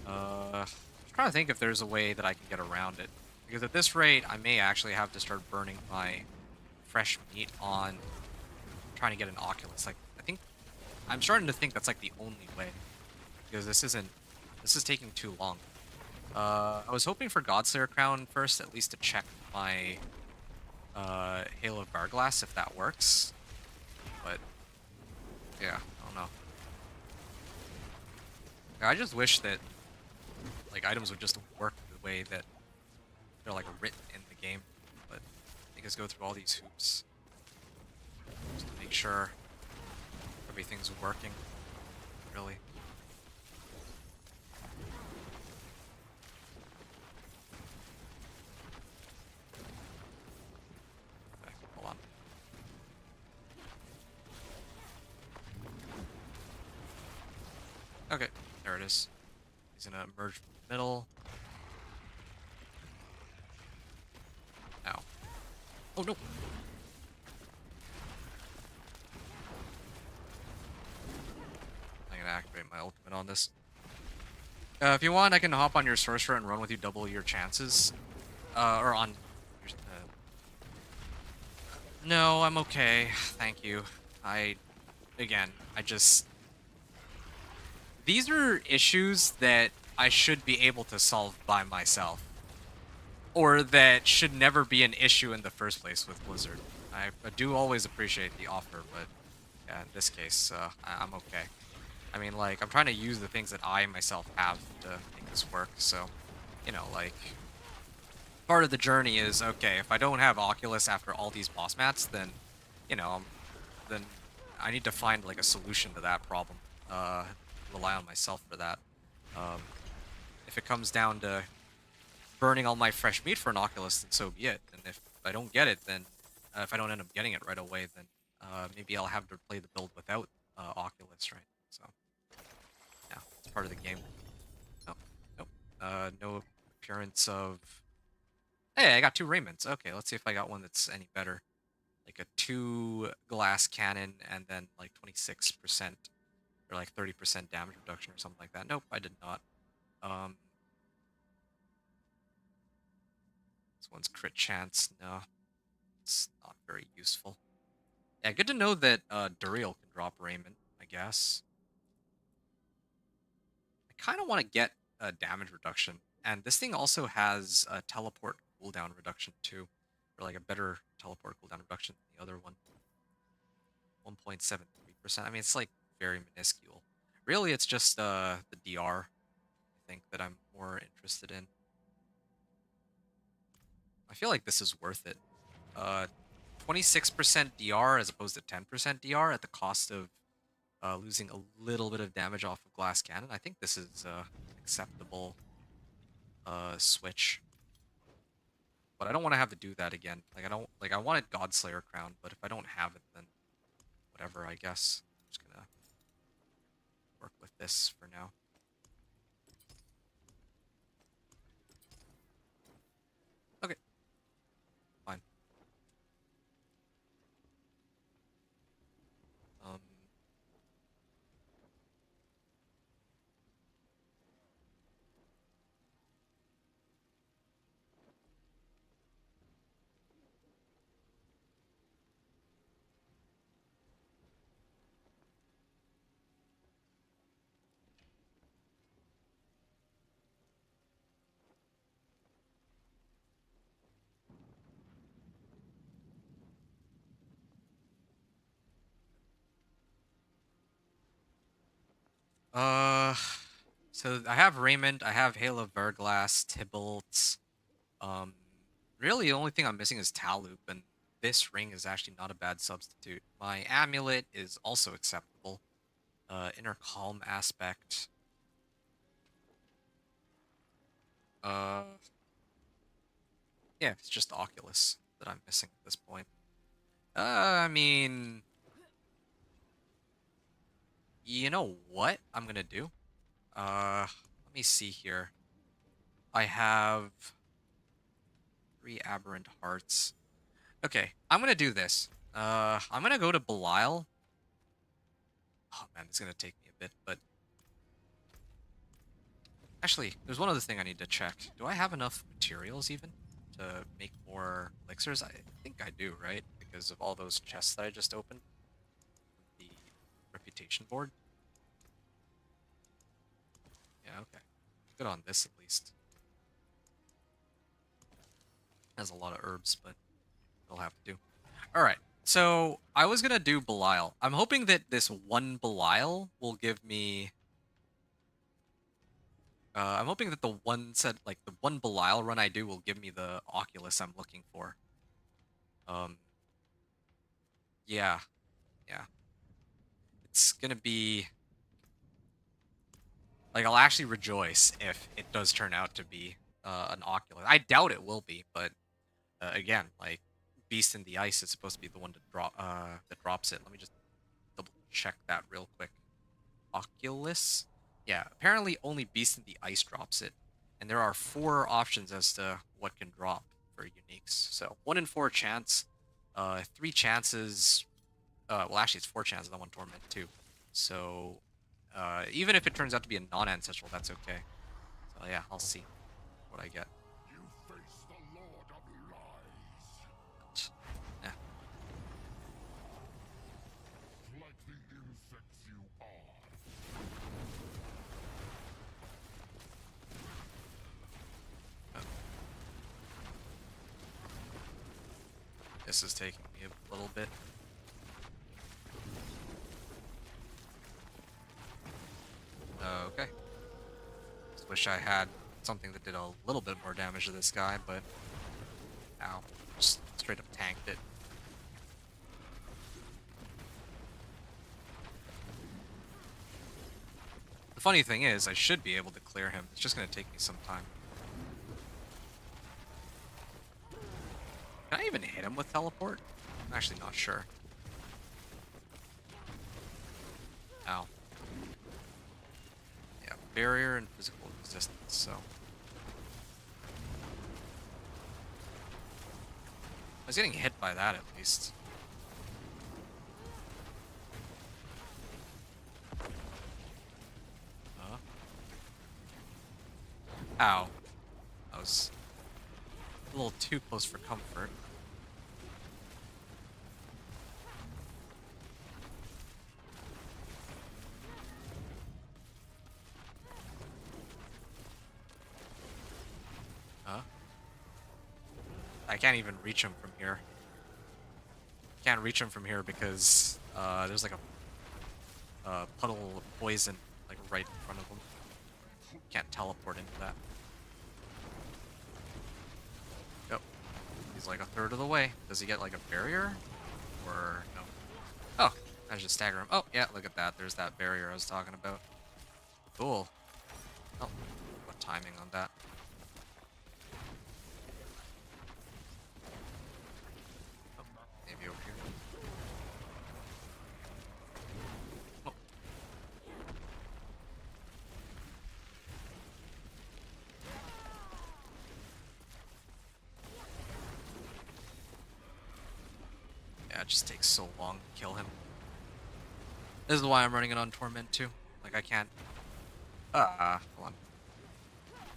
Speaker 1: I'm trying to think if there's a way that I can get around it. Because at this rate, I may actually have to start burning my fresh meat on trying to get an Oculus. Like, I'm starting to think that's like the only way. Because this is taking too long. I was hoping for Godslayer Crown first, at least to check my Hail of Barglass if that works. But Yeah, I don't know. I just wish that like items would just work the way that they're like written in the game, but make us go through all these hoops just to make sure everything's working. Really. Okay, hold on. Okay, there it is. He's gonna emerge from the middle. Ow. Oh no! I'm gonna activate my ultimate on this. If you want, I can hop on your Sorcerer and run with you, double your chances. Or on... No, I'm okay. Thank you. Again, I just... These are issues that I should be able to solve by myself. Or that should never be an issue in the first place with Blizzard. I do always appreciate the offer, but yeah, in this case, I'm okay. I mean, like, I'm trying to use the things that I myself have to make this work, so, you know, like, part of the journey is, okay, if I don't have Oculus after all these boss mats, then, you know, then I need to find, like, a solution to that problem. Rely on myself for that. If it comes down to burning all my fresh meat for an Oculus, then so be it. And if I don't get it, then, if I don't end up getting it right away, then, maybe I'll have to play the build without, Oculus, right? So, yeah, it's part of the game. No, nope. No appearance of... Hey, I got 2 Raymonds. Okay, let's see if I got one that's any better. Like a 2 glass cannon and then like 26% or like 30% damage reduction or something like that. Nope, I did not. This one's crit chance. No, it's not very useful. Yeah, good to know that Duriel can drop Raymond, I guess. I kind of want to get a damage reduction. And this thing also has a teleport cooldown reduction too. Or like a better teleport cooldown reduction than the other one. 1.73%. I mean, it's like very minuscule. Really, it's just the DR, I think, that I'm more interested in. I feel like this is worth it. 26% DR as opposed to 10% DR at the cost of losing a little bit of damage off of Glass Cannon. I think this is an acceptable switch. But I don't want to have to do that again. Like, I wanted Godslayer Crown, but if I don't have it, then whatever, I guess. I'm just gonna work with this for now. Okay. Fine. Uh, so I have Raymond, I have Hail of Verglass, Tybalt. Um, really the only thing I'm missing is Taloop, and this ring is actually not a bad substitute. My amulet is also acceptable. Inner Calm aspect. Uh, yeah, it's just Oculus that I'm missing at this point. I mean, you know what I'm gonna do? Let me see here. I have 3 Aberrant Hearts. Okay, I'm gonna do this. I'm gonna go to Belial. Oh man, it's gonna take me a bit, but... Actually, there's one other thing I need to check. Do I have enough materials even to make more elixirs? I think I do, right? Because of all those chests that I just opened. The reputation board. Yeah, okay. Good on this at least. Has a lot of herbs, but it'll have to do. Alright. So I was gonna do Belial. I'm hoping that this one Belial will give me. I'm hoping that the one set, like the one Belial run I do, will give me the Oculus I'm looking for. Um. Yeah. Yeah. It's gonna be like I'll actually rejoice if it does turn out to be an Oculus. I doubt it will be, but again, like Beast in the Ice is supposed to be the one to drop that drops it. Let me just double check that real quick. Oculus? Yeah, apparently only Beast in the Ice drops it. And there are 4 options as to what can drop for uniques. So 1 in 4 chance, 3 chances. Well, actually, it's 4 chances on one Torment too. So even if it turns out to be a non-ancestral, that's okay. So yeah, I'll see what I get.
Speaker 5: You face the Lord of Lies.
Speaker 1: Yeah.
Speaker 5: Like the insects you are.
Speaker 1: This is taking me a little bit. Okay. Just wish I had something that did a little bit more damage to this guy, but ow, just straight up tanked it. The funny thing is, I should be able to clear him. It's just going to take me some time. Can I even hit him with teleport? I'm actually not sure. Ow. Yeah, barrier and physical resistance, so. I was getting hit by that at least. Ow. That was a little too close for comfort. Huh? I can't even reach him from here. Can't reach him from here because there's like a puddle of poison like right in front of him. Can't teleport into that. Yep. He's like a third of the way. Does he get like a barrier? Or no? Oh, I just stagger him. Oh, yeah, look at that. There's that barrier I was talking about. Cool. Oh, what timing on that? Oh, maybe over here. Oh. Yeah, it just takes so long to kill him. This is why I'm running it on Torment too. Like I can't. Hold on.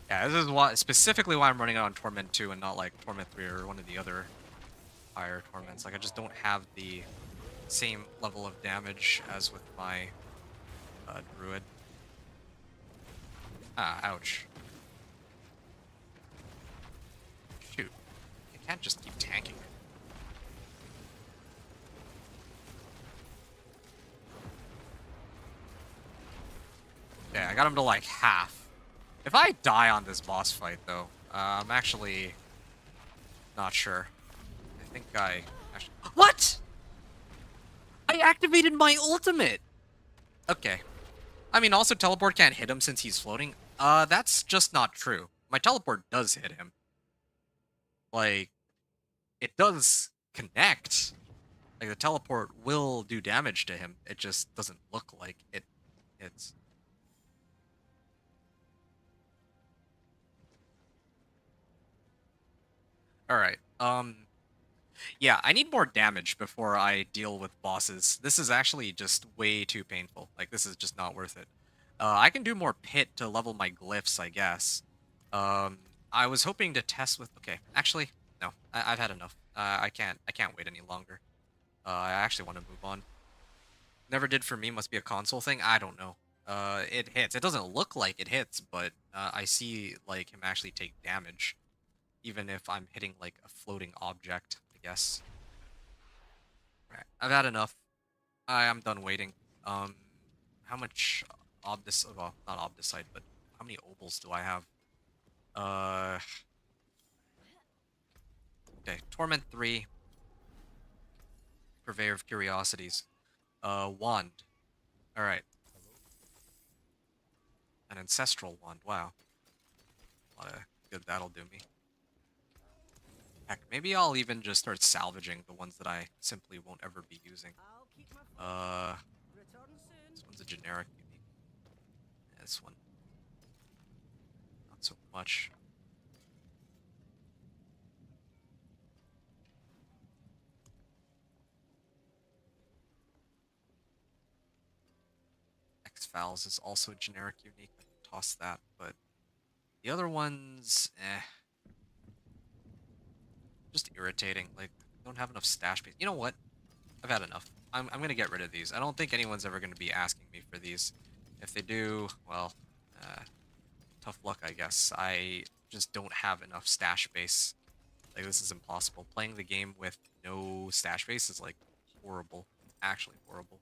Speaker 1: Yeah, this is why specifically why I'm running it on Torment 2 and not like Torment 3 or one of the other higher torments. Like I just don't have the same level of damage as with my druid. Ah, ouch. Shoot. You can't just keep tanking. Yeah, I got him to like half. If I die on this boss fight, though, I'm actually not sure. I think I actually... What? I activated my ultimate! Okay. I mean, also teleport can't hit him since he's floating. That's just not true. My teleport does hit him. Like, it does connect. Like, the teleport will do damage to him. It just doesn't look like it hits. Alright, yeah, I need more damage before I deal with bosses. This is actually just way too painful. Like, this is just not worth it. I can do more pit to level my glyphs, I guess. I was hoping to test with... Okay, actually, no. I've had enough. I can't wait any longer. I actually want to move on. Never did for me, must be a console thing? I don't know. It hits. It doesn't look like it hits, but I see, like, him actually take damage. Even if I'm hitting, like, a floating object, I guess. Alright, I've had enough. I'm done waiting. How much well, not obdicite, but how many obols do I have? Uh, okay, Torment 3, Purveyor of Curiosities. Wand. Alright, an Ancestral Wand, wow. A lot of good that'll do me. Heck, maybe I'll even just start salvaging the ones that I simply won't ever be using. This one's a generic unique. This one, not so much. X-Files is also a generic unique. I can toss that, but the other ones, just irritating. Like, I don't have enough stash space. You know what? I've had enough. I'm gonna get rid of these. I don't think anyone's ever gonna be asking me for these. If they do, well, tough luck, I guess. I just don't have enough stash space. Like, this is impossible. Playing the game with no stash space is, like, horrible. It's actually horrible.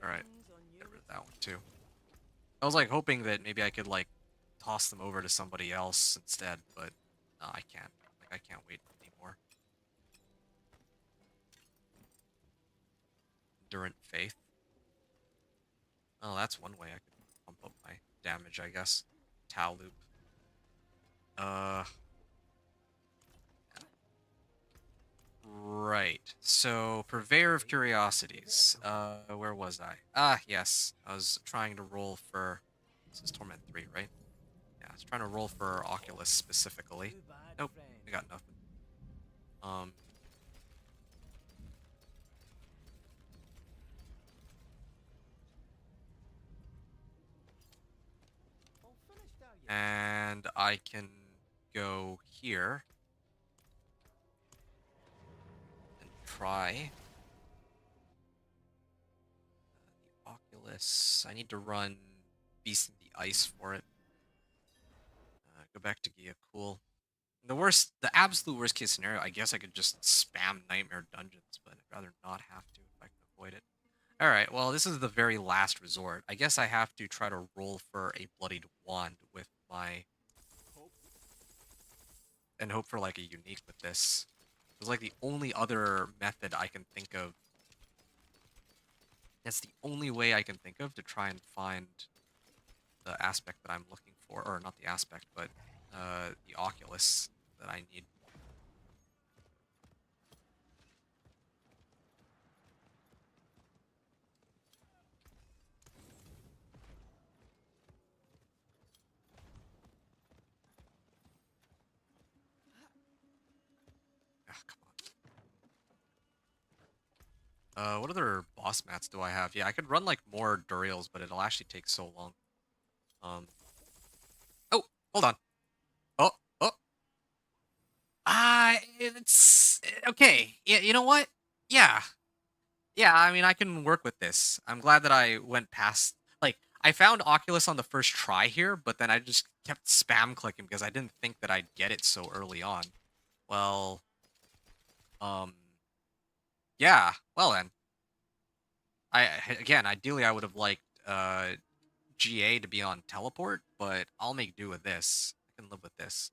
Speaker 1: Alright, get rid of that one, too. I was, like, hoping that maybe I could, like, toss them over to somebody else instead, but no, I can't. Like, I can't wait anymore. Endurant Faith. Oh, that's one way I could pump up my damage, I guess. Tau Loop. Right. So, Purveyor of Curiosities. Where was I? Ah, yes. I was trying to roll for... This is Torment 3, right? Yeah, I was trying to roll for Oculus specifically. Nope, I got nothing. And I can go here and try the Oculus. I need to run Beast in the Ice for it. Go back to Gia. Cool. The absolute worst case scenario, I guess I could just spam Nightmare Dungeons, but I'd rather not have to if I can avoid it. Alright, well, this is the very last resort. I guess I have to try to roll for a Bloodied Wand with my... and hope for, like, a unique with this. It's like the only other method I can think of. That's the only way I can think of to try and find the aspect that I'm looking for. Or not the aspect, but the Oculus that I need. Ah, come on. What other boss mats do I have? Yeah, I could run like more Duriels, but it'll actually take so long. Oh, hold on. Oh, oh. It's okay. Yeah, you know what? Yeah. Yeah, I mean, I can work with this. I'm glad that I went past, like, I found Oculus on the first try here, but then I just kept spam clicking because I didn't think that I'd get it so early on. Well, um, yeah, well then. Again, ideally I would have liked, GA to be on teleport, but I'll make do with this. I can live with this.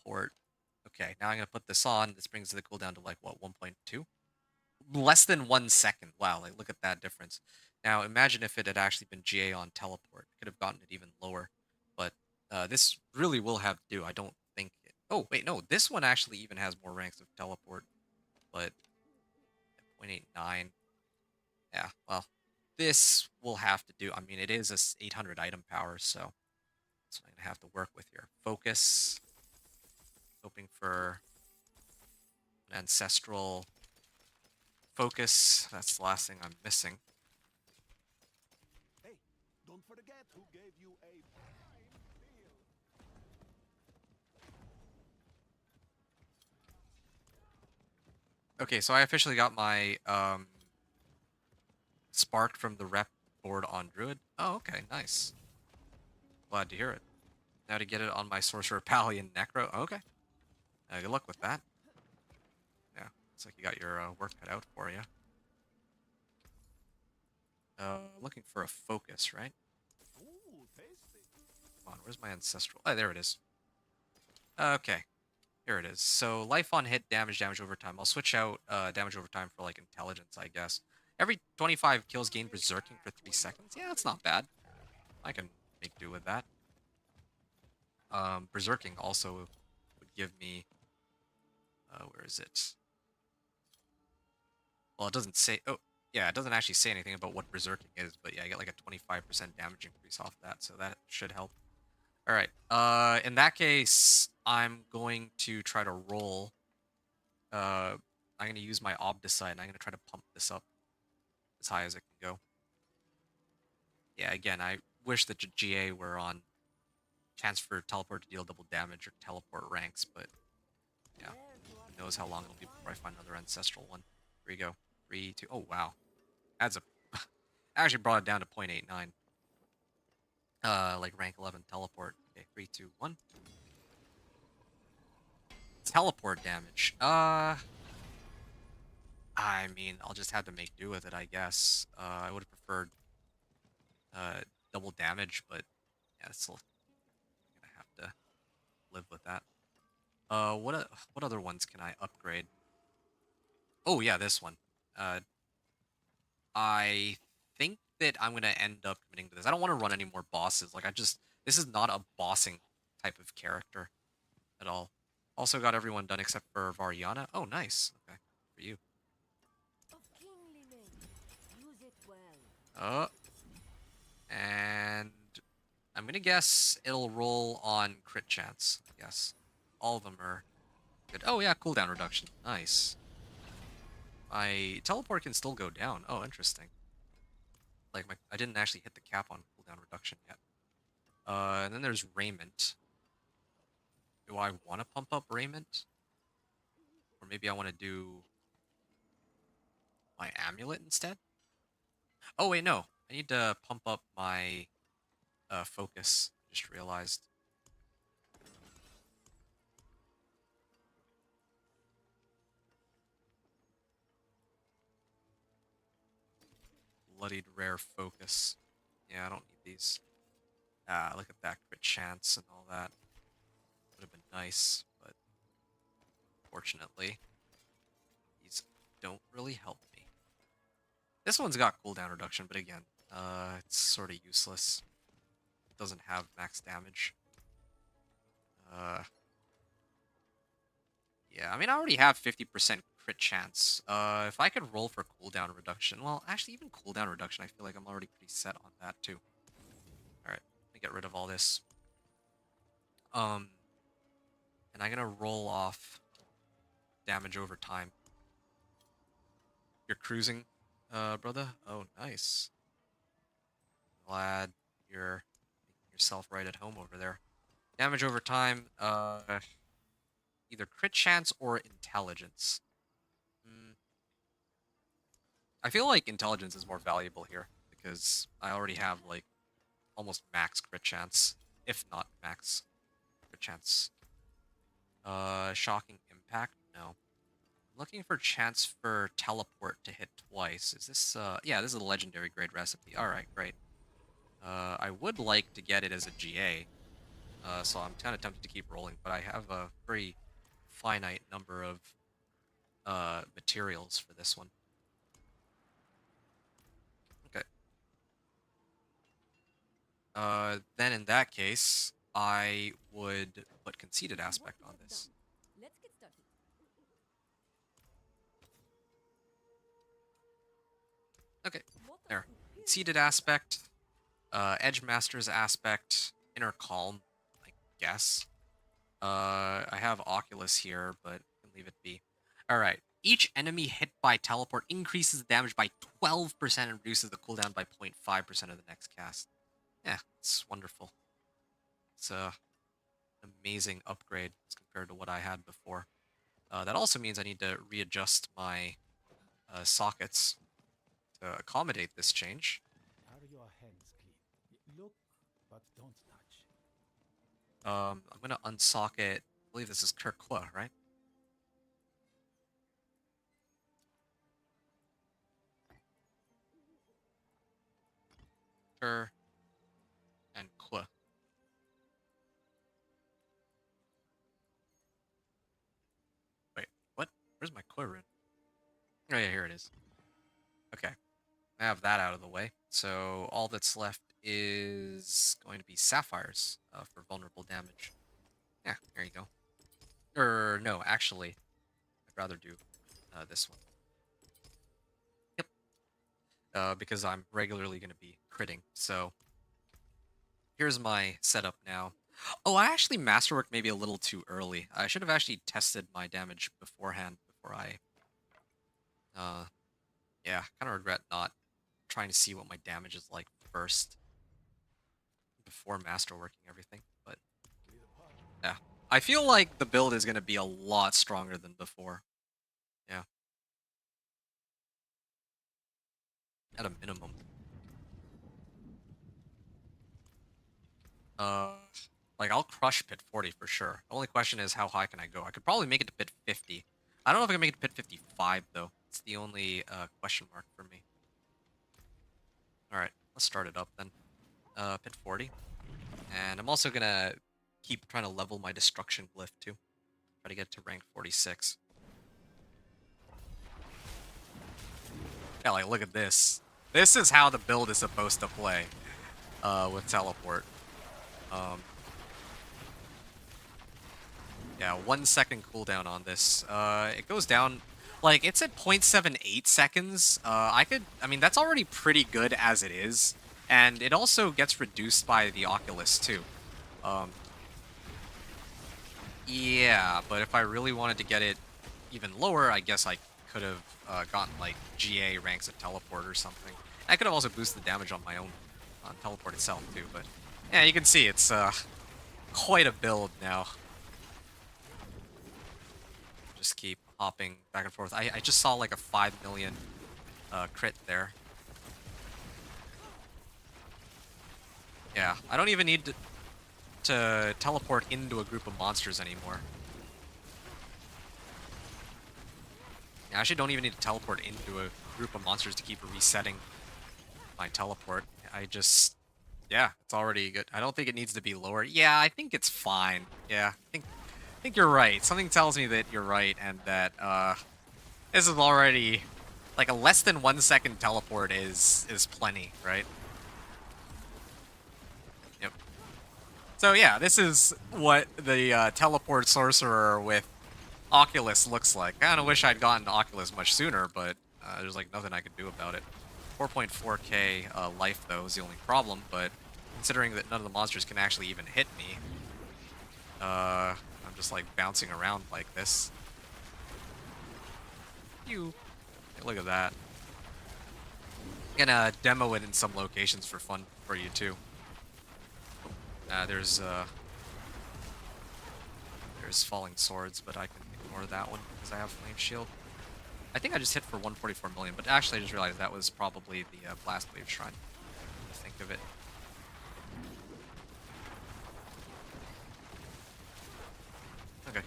Speaker 1: Teleport. Okay, now I'm gonna put this on. This brings the cooldown to like, what, 1.2? Less than 1 second. Wow, like look at that difference. Now imagine if it had actually been GA on teleport. I could have gotten it even lower. But this really will have to do. I don't think it... Oh, wait, no. This one actually even has more ranks of teleport. But 0.89. Yeah, well, this will have to do. I mean, it is a 800 item power, so that's what I'm going to have to work with here. Focus. Hoping for an ancestral focus. That's the last thing I'm missing.
Speaker 2: Hey, don't forget who gave you a prime meal.
Speaker 1: Okay, so I officially got my spark from the rep board on Druid. Oh, okay, nice. Glad to hear it. Now to get it on my Sorcerer, Pally, and Necro. Okay. Good luck with that. Yeah, looks like you got your work cut out for you. Looking for a focus, right?
Speaker 2: Ooh, tasty.
Speaker 1: Come on, where's my ancestral? Oh, there it is. Okay, here it is. So life on hit, damage over time. I'll switch out damage over time for like intelligence, I guess. Every 25 kills gain berserking for 3 seconds. Yeah, that's not bad. I can make do with that. Berserking also would give me where is it? Well, it doesn't say. Oh, yeah, it doesn't actually say anything about what berserking is, but yeah, I get like a 25% damage increase off that, so that should help. All right. In that case, I'm going to try to roll. I'm going to use my Obdicite, and I'm going to try to pump this up as high as it can go. Yeah, again, I wish that GA were on chance for teleport to deal double damage or teleport ranks, but yeah, who knows how long it'll be before I find another ancestral one. Here we go. 3, 2. Oh, wow. Adds a. I actually brought it down to 0.89. Like rank 11 teleport. Okay, 3, 2, 1. Teleport damage. I mean, I'll just have to make do with it, I guess. I would have preferred double damage, but yeah, it's still gonna have to live with that. What other ones can I upgrade? Oh yeah, this one. I think that I'm gonna end up committing to this. I don't want to run any more bosses. Like this is not a bossing type of character at all. Also got everyone done except for Variana. Oh, nice. Okay, for you.
Speaker 3: Of kingly men. Use it well.
Speaker 1: And I'm gonna guess it'll roll on crit chance. Yes, all of them are good. Oh yeah, cooldown reduction. Nice. My teleport can still go down. Oh, interesting. Like I didn't actually hit the cap on cooldown reduction yet. And then there's Raiment. Do I want to pump up Raiment? Or maybe I want to do my amulet instead? Oh wait, no. I need to pump up my focus. Just realized. Bloodied rare focus. Yeah, I don't need these. Ah, look at that crit chance and all that. Would have been nice, but fortunately, these don't really help me. This one's got cooldown reduction, but again, it's sort of useless. It doesn't have max damage. Yeah, I mean, I already have 50% crit chance. If I could roll for cooldown reduction, well, actually, even cooldown reduction, I feel like I'm already pretty set on that, too. Alright, let me get rid of all this. And I'm gonna roll off damage over time. You're cruising, brother? Oh, nice. Glad you're making yourself right at home over there. Damage over time, either crit chance or intelligence. I feel like intelligence is more valuable here because I already have like almost max crit chance, if not max crit chance. Shocking impact? No. I'm looking for chance for teleport to hit twice. Is this yeah, this is a legendary grade recipe. Alright, great. I would like to get it as a GA. So I'm kind of tempted to keep rolling, but I have a very finite number of materials for this one. Okay. Then in that case, I would put conceited aspect on this.
Speaker 3: Let's get started.
Speaker 1: Okay, there. Conceited aspect, Edge Master's aspect, Inner Calm, I guess. I have Oculus here, but can leave it be. Alright. Each enemy hit by teleport increases the damage by 12% and reduces the cooldown by 0.5% of the next cast. Yeah, it's wonderful. It's an amazing upgrade as compared to what I had before. That also means I need to readjust my sockets to accommodate this change.
Speaker 2: Are your hands clean? Look, but don't touch.
Speaker 1: I'm going to unsocket believe this is Kirkwa, right? Tur and Kwa. Wait, what? Where's my Kwa rune? Oh yeah, here it is. Okay, I have that out of the way. So all that's left is going to be sapphires for vulnerable damage. Yeah, there you go. Or no, actually, I'd rather do this one. Yep. Because I'm regularly going to be critting. So here's my setup now. Oh, I actually masterworked maybe a little too early. I should have actually tested my damage beforehand before I... yeah, kind of regret not trying to see what my damage is like first before masterworking everything. But yeah, I feel like the build is going to be a lot stronger than before. Yeah. At a minimum. Uh, like I'll crush pit 40 for sure. The only question is how high can I go? I could probably make it to pit 50. I don't know if I can make it to pit 55 though. It's the only question mark for me. All right, let's start it up then. Pit 40. And I'm also gonna keep trying to level my destruction glyph too. Try to get to rank 46. Yeah, like look at this. This is how the build is supposed to play with teleport. Yeah, 1 second cooldown on this. It goes down, like, it's at 0.78 seconds. I mean, that's already pretty good as it is. And it also gets reduced by the Oculus, too. Yeah, but if I really wanted to get it even lower, I guess I could have gotten, like, GA ranks of teleport or something. I could have also boosted the damage on my own, on teleport itself, too, but... Yeah, you can see it's quite a build now. Just keep hopping back and forth. I just saw like a 5 million crit there. Yeah, I don't even need to teleport into a group of monsters anymore. Yeah, I actually don't even need to teleport into a group of monsters to keep resetting my teleport. I just... Yeah, it's already good. I don't think it needs to be lower. Yeah, I think it's fine. Yeah, I think you're right. Something tells me that you're right, and that this is already like a less than 1 second teleport is plenty, right? Yep. So yeah, this is what the teleport sorcerer with Oculus looks like. I kind of wish I'd gotten Oculus much sooner, but there's like nothing I could do about it. 4.4k life though is the only problem, but considering that none of the monsters can actually even hit me, I'm just like bouncing around like this. Hey, look at that. I'm gonna demo it in some locations for fun for you too. There's falling swords, but I can ignore that one because I have flame shield. I think I just hit for 144 million, but actually I just realized that was probably the blast wave shrine. To think of it. Okay.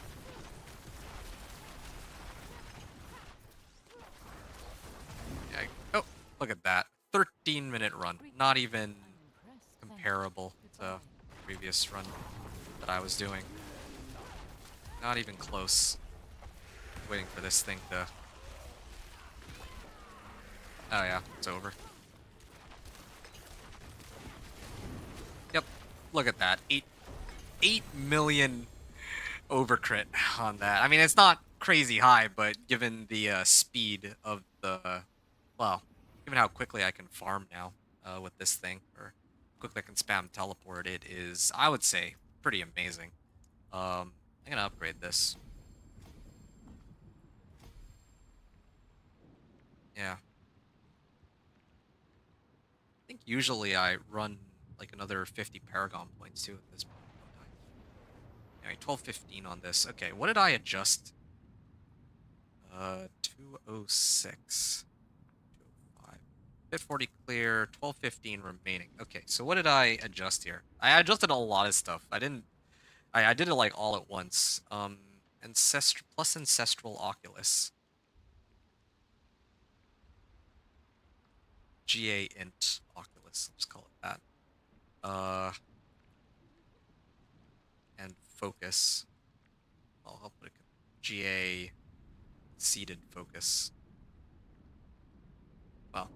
Speaker 1: Yeah. Oh, look at that. 13-minute run. Not even comparable to the previous run that I was doing. Not even close. Waiting for this thing to... Oh yeah, it's over. Yep. Look at that. 8 million overcrit on that. I mean, it's not crazy high, but given the speed of the... Well, given how quickly I can farm now with this thing, or quickly I can spam teleport, it is, I would say, pretty amazing. I'm gonna upgrade this. Yeah. I think usually I run like another 50 Paragon points too at this point in time. Yeah, 1215 on this. Okay, what did I adjust? 206. 205. Bit 40 clear, 1215 remaining. Okay, so what did I adjust here? I adjusted a lot of stuff. I didn't I did it like all at once. Ancestral Oculus. GA int Oculus. Let's call it that. And focus. I'll put it GA seeded focus. Well.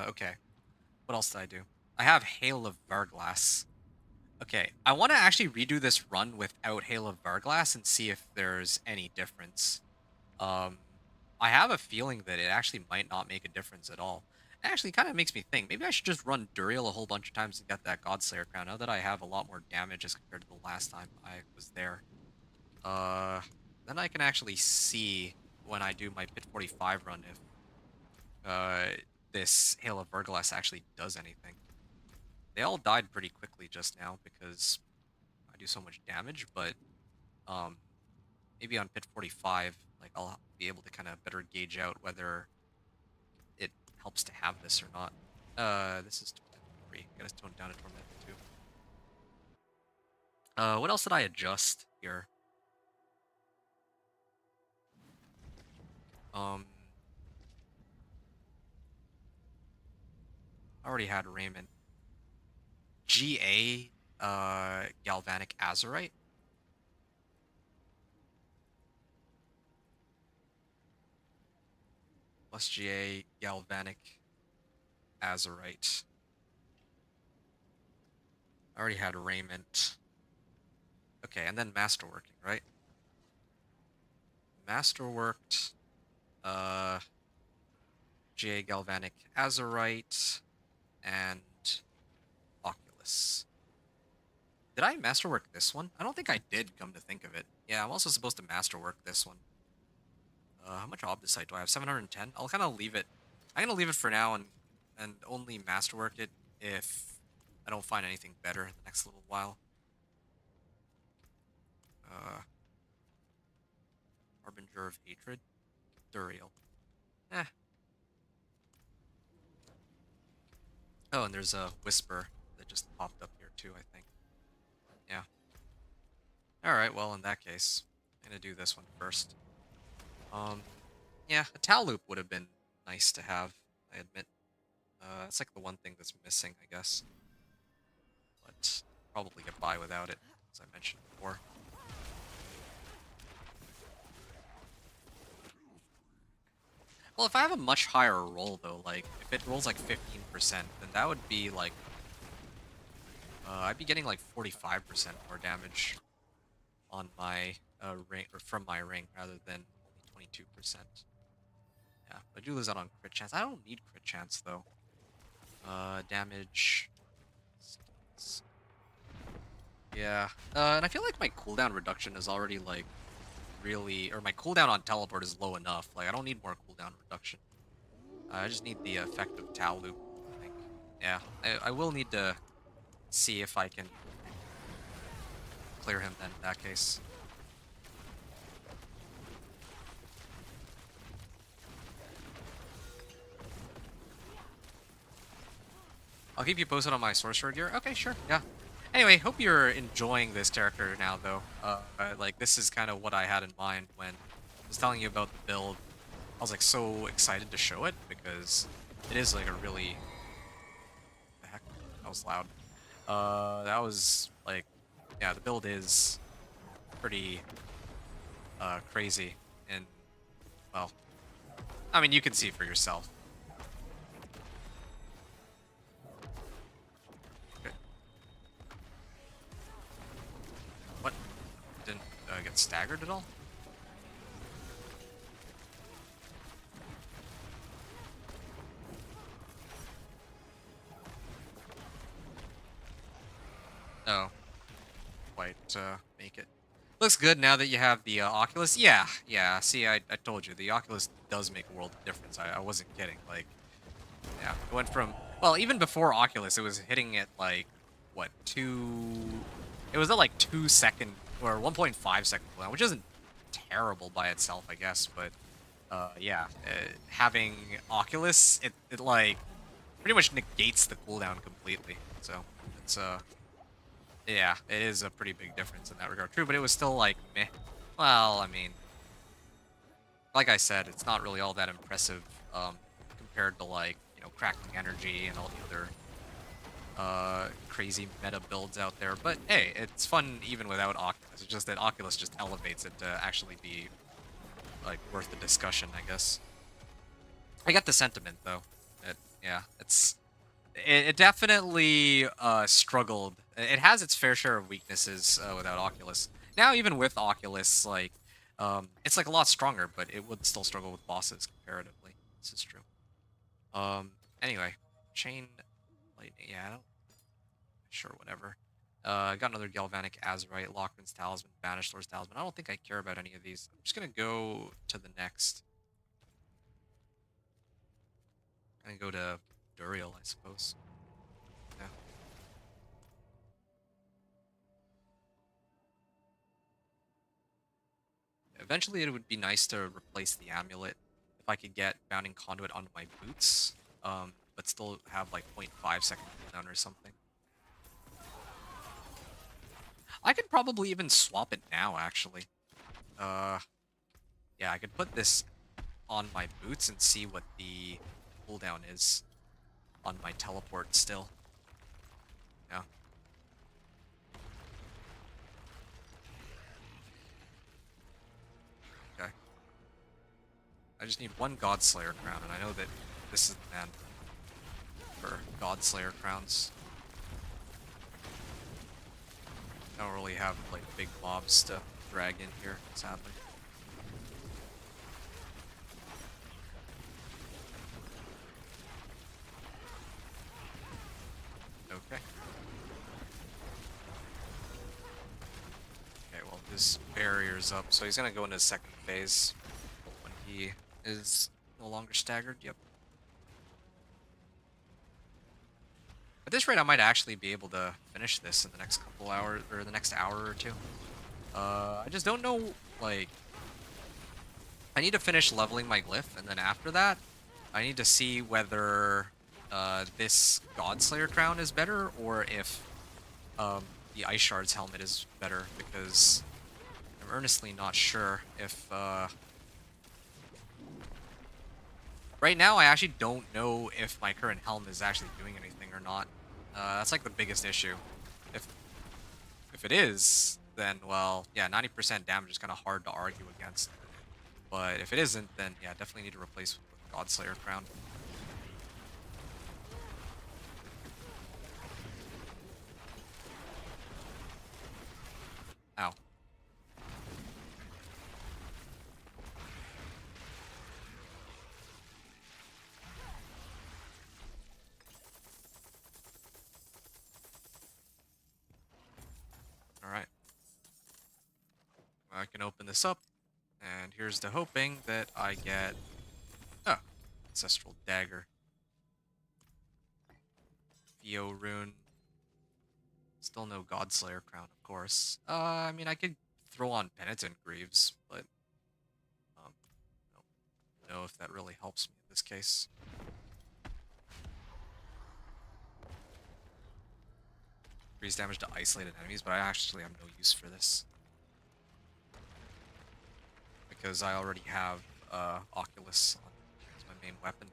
Speaker 1: Okay. What else did I do? I have Hail of Varglass. Okay, I want to actually redo this run without Hail of Varglass and see if there's any difference. Um, I have a feeling that it actually might not make a difference at all. It actually kind of makes me think, maybe I should just run Duriel a whole bunch of times and get that Godslayer crown, now that I have a lot more damage as compared to the last time I was there. Then I can actually see when I do my Pit 45 run if this Hail of Verglas actually does anything. They all died pretty quickly just now because I do so much damage, but maybe on Pit 45, like I'll be able to kind of better gauge out whether it helps to have this or not. This is Torment 3. Gotta tone down to Torment 2. What else did I adjust here? I already had Raymond. GA Galvanic Azurite. Plus GA Galvanic Azurite. I already had Raiment. Okay, and then Masterworking, right? Masterworked. GA Galvanic Azurite and Oculus. Did I masterwork this one? I don't think I did, come to think of it. Yeah, I'm also supposed to masterwork this one. How much Obdicite do I have? 710? I'll kind of leave it. I'm going to leave it for now and only masterwork it if I don't find anything better in the next little while. Harbinger of Hatred. Duriel. Oh, and there's a Whisper that just popped up here too, I think. Yeah. Alright, well, in that case, I'm gonna do this one first. Yeah, a Tal Loop would have been nice to have, I admit. That's like the one thing that's missing, I guess. But probably get by without it, as I mentioned before. Well, if I have a much higher roll, though, like, if it rolls like 15%, then that would be like... I'd be getting like 45% more damage on my ring, or from my ring, rather than only 22%. Yeah, I do lose out on crit chance. I don't need crit chance, though. Damage... Yeah, and I feel like my cooldown reduction is already, like, really... Or my cooldown on teleport is low enough. Like, I don't need more cooldown reduction. I just need the effect of Tal Loop, I think. Yeah, I will need to see if I can clear him then, in that case. I'll keep you posted on my Sorcerer gear. Okay, sure, yeah. Anyway, hope you're enjoying this character now, though. Like, this is kind of what I had in mind when I was telling you about the build. I was, like, so excited to show it, because it is, like, a really... The heck? That was loud. That was, like... Yeah, the build is pretty crazy, and, well... I mean, you can see for yourself. What? Didn't get staggered at all? Oh. Quite make it. Looks good now that you have the Oculus. Yeah, yeah. See, I told you, the Oculus does make a world of difference. I wasn't kidding. Like, yeah, it went from... Well, even before Oculus, it was hitting at, like, what, 2... It was at, like, 2 second, or 1.5 second cooldown, which isn't terrible by itself, I guess, but yeah, having Oculus, it like pretty much negates the cooldown completely. So it's yeah, it is a pretty big difference in that regard. True, but it was still like meh. Well, I mean, like I said, it's not really all that impressive compared to like, you know, Crackling Energy and all the other crazy meta builds out there. But hey, it's fun even without Oculus. It's just that Oculus just elevates it to actually be like worth the discussion, I guess. I get the sentiment though. Yeah, it definitely struggled. It has its fair share of weaknesses without Oculus. Now even with Oculus, like it's like a lot stronger, but it would still struggle with bosses comparatively. This is true. Anyway, chain lightning. Yeah, I don't. Sure, whatever. I got another Galvanic Azurite, Lochran's Talisman, Banished Lord's Talisman. I don't think I care about any of these. I'm just gonna go to the next. I'm gonna go to Duriel, I suppose. Yeah. Eventually, it would be nice to replace the amulet if I could get Bounding Conduit onto my boots, but still have like 0.5 second cooldown or something. I could probably even swap it now, actually. Yeah, I could put this on my boots and see what the cooldown is on my teleport still. Yeah. Okay. I just need one Godslayer crown, and I know that this is the man for Godslayer crowns. I don't really have like big mobs to drag in here, sadly. Okay. Okay, well his barrier's up, so he's gonna go into his second phase when he is no longer staggered. Yep. At this rate, I might actually be able to finish this in the next couple hours, or the next hour or two. I just don't know, like... I need to finish leveling my glyph, and then after that, I need to see whether this Godslayer crown is better, or if the Ice Shard's helmet is better, because I'm earnestly not sure if... Right now, I actually don't know if my current helm is actually doing anything or not. That's like the biggest issue. If it is, then, well, yeah, 90% damage is kind of hard to argue against. But if it isn't, then yeah, definitely need to replace with Godslayer crown. Ow. Alright. I can open this up, and here's the hoping that I get... Oh, Ancestral Dagger. Theo Rune. Still no Godslayer Crown, of course. I mean, I could throw on Penitent Greaves, but... I don't know if that really helps me in this case. Increase damage to isolated enemies, but I actually have no use for this. Because I already have Oculus as my main weapon.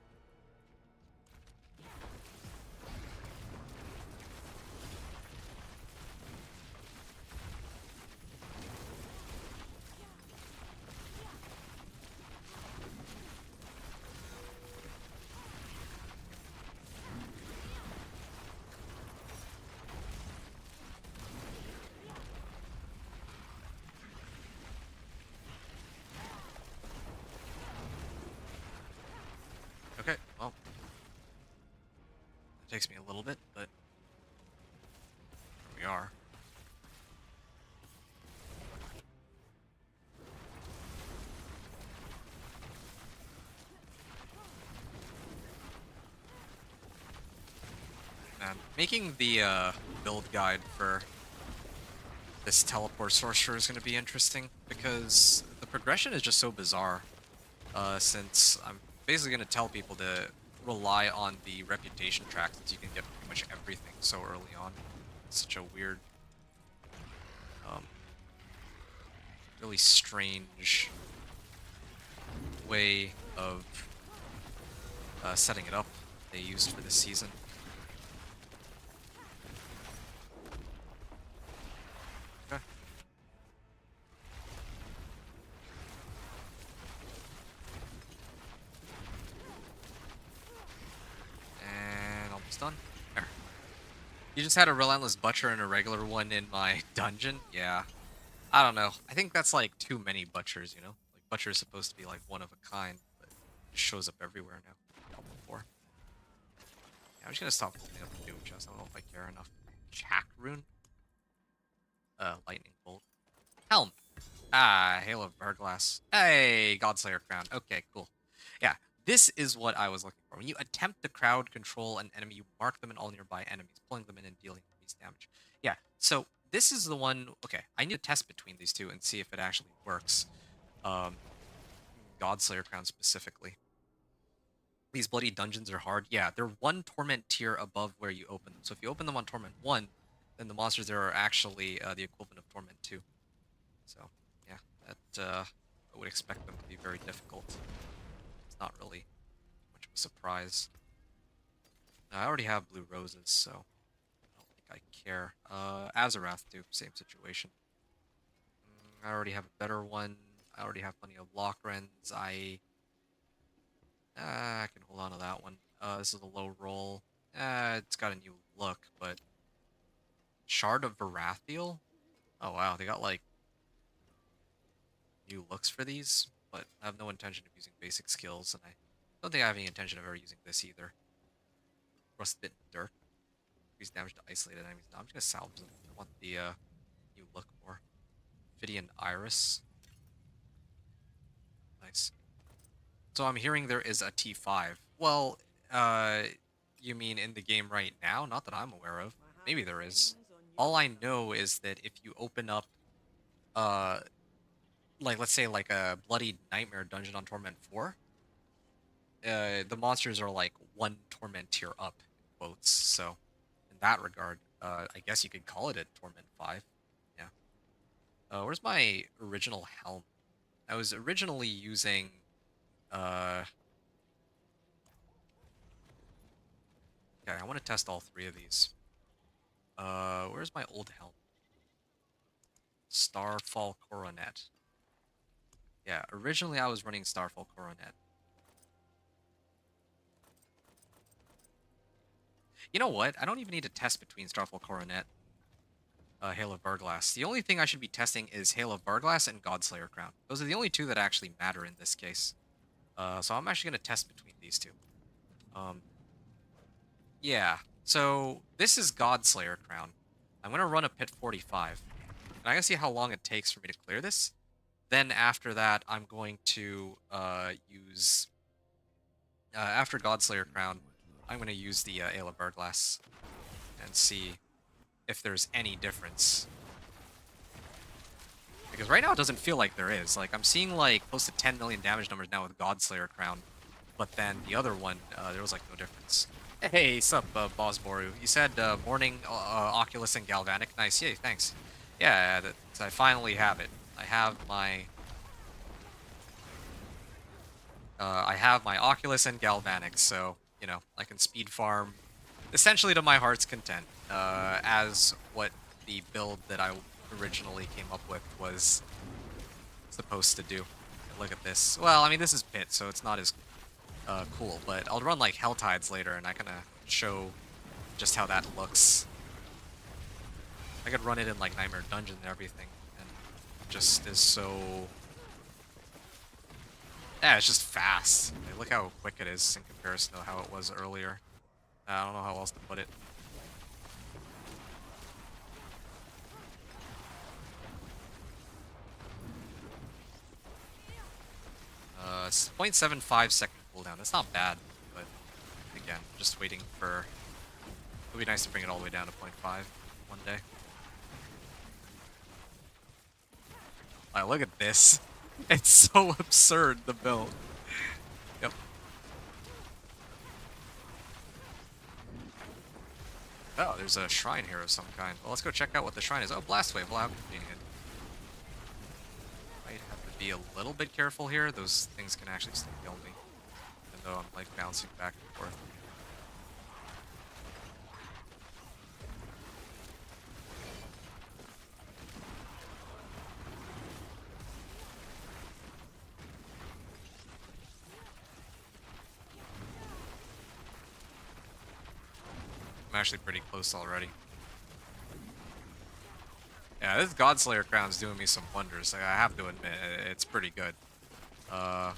Speaker 1: Okay, well, it takes me a little bit, but here we are. Man, making the build guide for this teleport sorcerer is going to be interesting, because the progression is just so bizarre. Since I'm basically gonna tell people to rely on the reputation track since you can get pretty much everything so early on. It's such a weird, um, really strange way of setting it up they used for this season. Okay. And almost done. There. You just had a relentless butcher and a regular one in my dungeon? Yeah. I don't know. I think that's like too many butchers, you know? Like butcher is supposed to be like one of a kind, but it just shows up everywhere now. Before. Yeah, I'm just gonna stop holding up the doom chest. I don't know if I care enough. Chack rune? Lightning bolt. Helm. Ah, Hail of Burglass. Hey, Godslayer crown. Okay, cool. Yeah, this is what I was looking for. When you attempt to crowd control an enemy, you mark them and all nearby enemies, pulling them in and dealing increased damage. Yeah, so this is the one. Okay, I need to test between these two and see if it actually works. Godslayer crown specifically. These bloody dungeons are hard. Yeah, they're one Torment tier above where you open them. So if you open them on Torment 1, then the monsters there are actually the equivalent of Torment 2. So, yeah, that I would expect them to be very difficult. It's not really much of a surprise. I already have blue roses, so I don't think I care. Azarath too, same situation. I already have a better one. I already have plenty of Lockrens. I can hold on to that one. This is a low roll. It's got a new look, but Shard of Varathiel? Oh wow, they got like new looks for these, but I have no intention of using basic skills, and I don't think I have any intention of ever using this either. Frostbitten Dirt. Increase damage to isolated enemies. No, I'm just gonna salvage them. I want the new look more. Phidian Iris. Nice. So I'm hearing there is a T5. Well, you mean in the game right now? Not that I'm aware of. Maybe there is. All I know is that if you open up, like let's say like a Bloody Nightmare dungeon on Torment 4, the monsters are like one Torment tier up, in quotes. So in that regard, I guess you could call it a Torment 5. Yeah. Where's my original helm? I was originally using, okay, I want to test all three of these. Where's my old helm? Starfall Coronet. Yeah, originally I was running Starfall Coronet. You know what? I don't even need to test between Starfall Coronet and Hail of Burglass. The only thing I should be testing is Hail of Burglass and Godslayer Crown. Those are the only two that actually matter in this case. So I'm actually going to test between these two. Yeah, so this is Godslayer Crown. I'm going to run a Pit 45. And I'm going to see how long it takes for me to clear this. Then after that, I'm going to use... after Godslayer Crown, I'm going to use the Ale of Burglass and see if there's any difference. Because right now it doesn't feel like there is. Like, I'm seeing like close to 10 million damage numbers now with Godslayer Crown. But then the other one, there was like no difference. Hey, sup, Bosboru. You said morning Oculus and Galvanic. Nice, yay, thanks. Yeah, I finally have it. I have my Oculus and Galvanic, so, you know, I can speed farm essentially to my heart's content, as what the build that I originally came up with was supposed to do. Look at this. Well, I mean, this is Pit, so it's not as cool, but I'll run like Hell Tides later, and I kind of show just how that looks. I could run it in like Nightmare Dungeon and everything, and it just is so... Yeah, it's just fast. Like, look how quick it is in comparison to how it was earlier. I don't know how else to put it. It's 0.75 second cooldown. That's not bad, but again, just waiting for... It would be nice to bring it all the way down to 0.5 one day. Wow, look at this. It's so absurd, the build. Yep. Oh, there's a shrine here of some kind. Well, let's go check out what the shrine is. Oh, Blast Wave. Well, how convenient. Might have to be a little bit careful here. Those things can actually still kill me. Even though I'm, like, bouncing back and forth. I'm actually pretty close already. Yeah, this Godslayer crown's doing me some wonders. Like, I have to admit, it's pretty good. Yeah,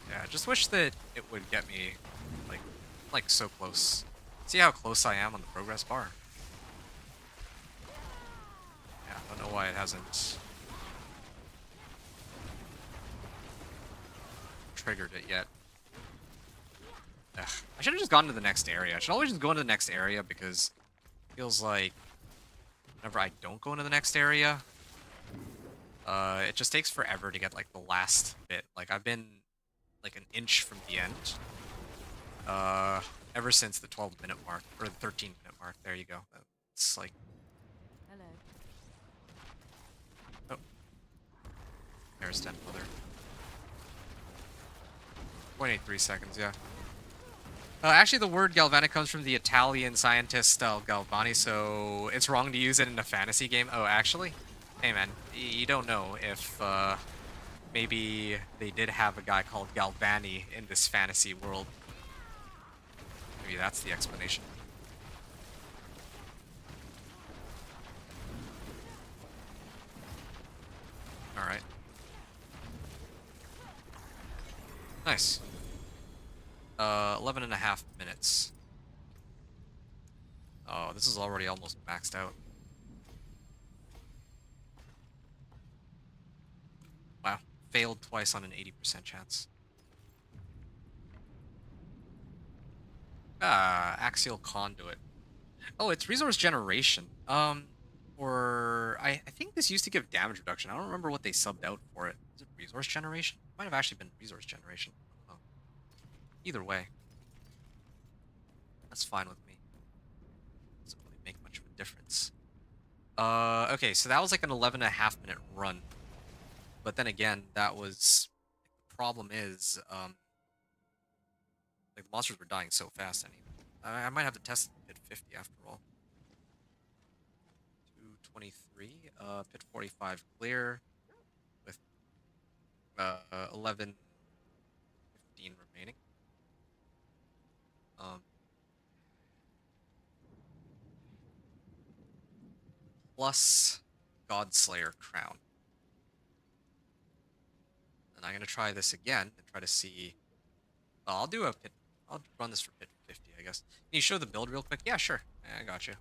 Speaker 1: I just wish that it would get me, like so close. See how close I am on the progress bar? Yeah, I don't know why it hasn't triggered it yet. Ugh. I should have just gone to the next area. I should always just go into the next area because it feels like whenever I don't go into the next area, it just takes forever to get like the last bit. Like I've been like an inch from the end. Ever since the 12-minute mark or the 13-minute mark. There you go. It's like
Speaker 3: Hello.
Speaker 1: oh, there's 10 mother. 0.83 seconds, yeah. Actually, the word galvanic comes from the Italian scientist Galvani, so it's wrong to use it in a fantasy game. Oh, actually? Hey, man, you don't know if maybe they did have a guy called Galvani in this fantasy world. Maybe that's the explanation. Alright. Nice. 11 and a half minutes. Oh, this is already almost maxed out. Wow. Failed twice on an 80% chance. Axial conduit. Oh, it's resource generation. Or I think this used to give damage reduction. I don't remember what they subbed out for it. Is it resource generation? Might have actually been resource generation. I don't know. Either way, that's fine with me. Doesn't really make much of a difference. Okay, so that was like an 11.5-minute run. But then again, that was the problem is, like the monsters were dying so fast. I might have to test pit 50 after all. 223, pit 45 clear with 11, 15 remaining. Plus Godslayer crown. And I'm gonna try this again and try to see. I'll do a pit. I'll run this for pit 50, I guess. Can you show the build real quick? Yeah, sure. I got you.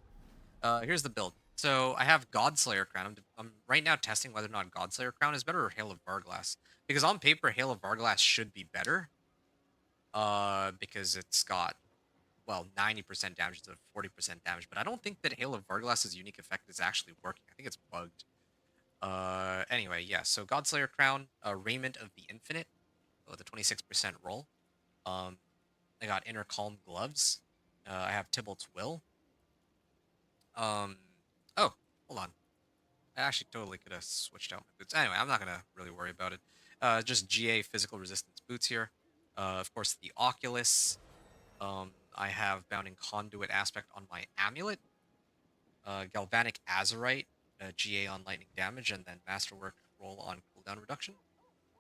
Speaker 1: Here's the build. So I have Godslayer crown. I'm right now testing whether or not Godslayer crown is better or Hail of Varglass. Because on paper, Hail of Varglass should be better. Because it's got, well, 90% damage instead of 40% damage. But I don't think that Hail of Varglass's unique effect is actually working. I think it's bugged. Anyway, yeah. So Godslayer crown, Raiment of the Infinite with a 26% roll. I got Inner Calm gloves. I have Tybalt's Will. Oh, hold on. I actually totally could have switched out my boots. Anyway, I'm not gonna really worry about it. Just GA physical resistance boots here. Of course, the Oculus. I have Bounding Conduit aspect on my amulet. Galvanic Azurite, GA on lightning damage, and then Masterwork roll on cooldown reduction.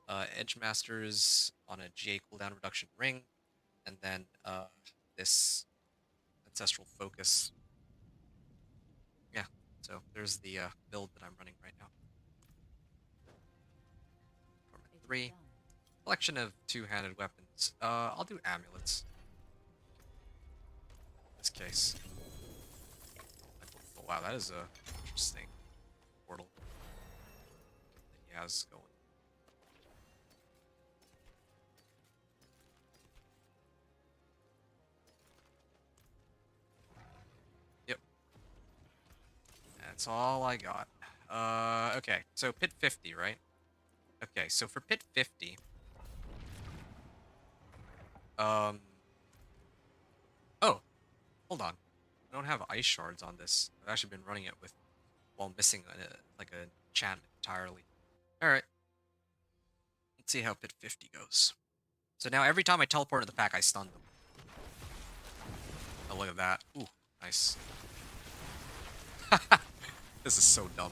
Speaker 1: Edge Masters on a GA cooldown reduction ring, and then this Ancestral Focus. Yeah, so there's the build that I'm running right now. Torment 3. Collection of two-handed weapons. I'll do amulets. In this case. Oh, wow, that is a interesting portal that he has going. Yep. And That's all I got. Okay, so pit 50, right? Okay, so for pit 50, um, oh, hold on. I don't have ice shards on this. I've actually been running it with, while missing like a enchantment entirely. All right, let's see how pit 50 goes. So now every time I teleport into the pack, I stun them. Oh, look at that. Ooh, nice. This is so dumb.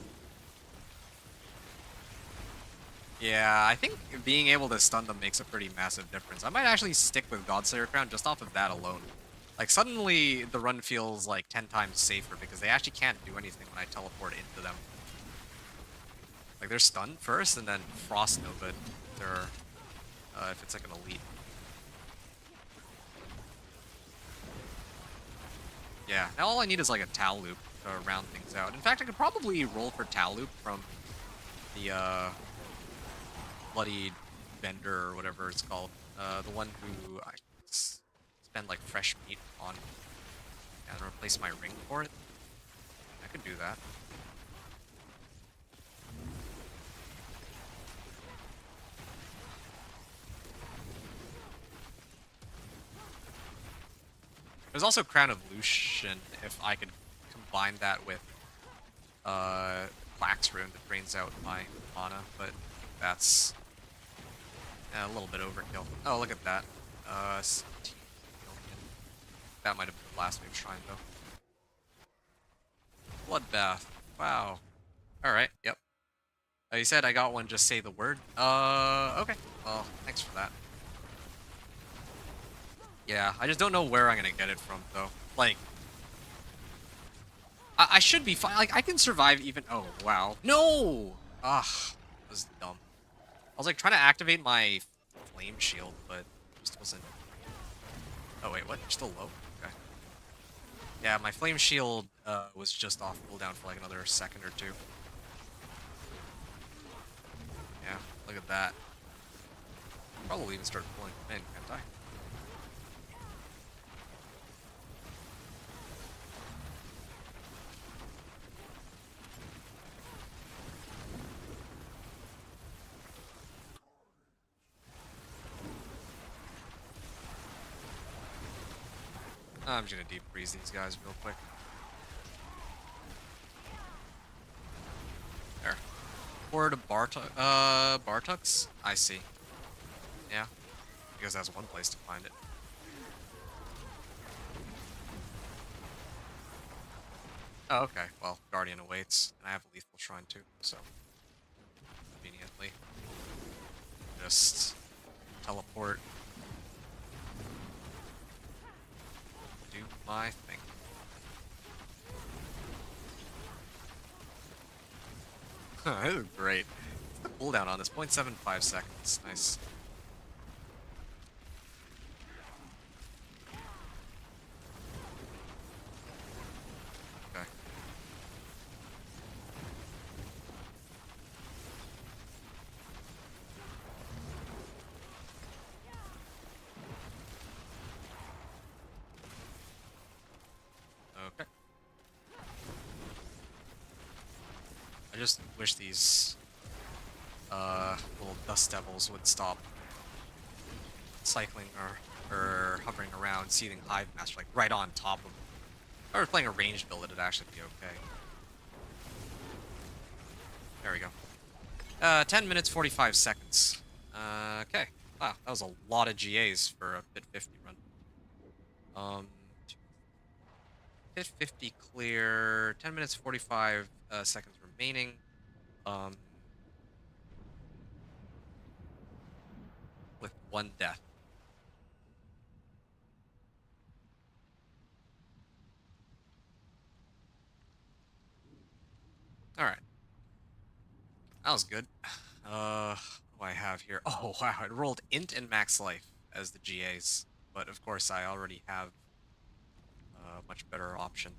Speaker 1: Yeah, I think being able to stun them makes a pretty massive difference. I might actually stick with Godslayer Crown just off of that alone. Like, suddenly the run feels like 10 times safer because they actually can't do anything when I teleport into them. Like, they're stunned first, and then Frost Nova they're, if it's like an elite. Yeah, now all I need is like a Tal Loop to round things out. In fact, I could probably roll for Tal Loop from the, Bloody Vendor or whatever it's called. The one who I spend like fresh meat on and replace my ring for it. I could do that. There's also Crown of Lucian if I could combine that with Plax Rune that drains out my mana, but that's a little bit overkill. Oh, look at that. 17 million. That might have been the last wave shrine though. Bloodbath. Wow. Alright, yep. You said I got one, just say the word. Okay. Well, thanks for that. Yeah, I just don't know where I'm gonna get it from, though. Like, I should be fine. Like, I can survive even... Oh, wow. No! Ah, that was dumb. I was, like, trying to activate my flame shield, but it just wasn't... Oh, wait, what? You're still low? Okay. Yeah, my flame shield was just off cooldown for, like, another second or two. Yeah, look at that. Probably even start pulling in, can't I? I'm just gonna deep freeze these guys real quick. There. Or to Bartux? I see. Yeah. Because that's one place to find it. Oh, okay. Well, Guardian awaits, and I have a lethal shrine too, so conveniently. Just teleport. Do my thing. This is great. What's the cooldown on this? 0.75 seconds. Nice. Okay. Okay. I just wish these little dust devils would stop cycling or hovering around Seething Hive Master, like right on top of them. If I were playing a ranged build, it'd actually be okay. There we go. 10 minutes, 45 seconds. Okay. Wow, that was a lot of GAs for a pit 50 run. Pit 50 clear, 10 minutes, 45 seconds remaining. With one death. Alright. That was good. What do I have here? Oh, wow, I rolled Int and Max Life as the GAs. But, of course, I already have a much better option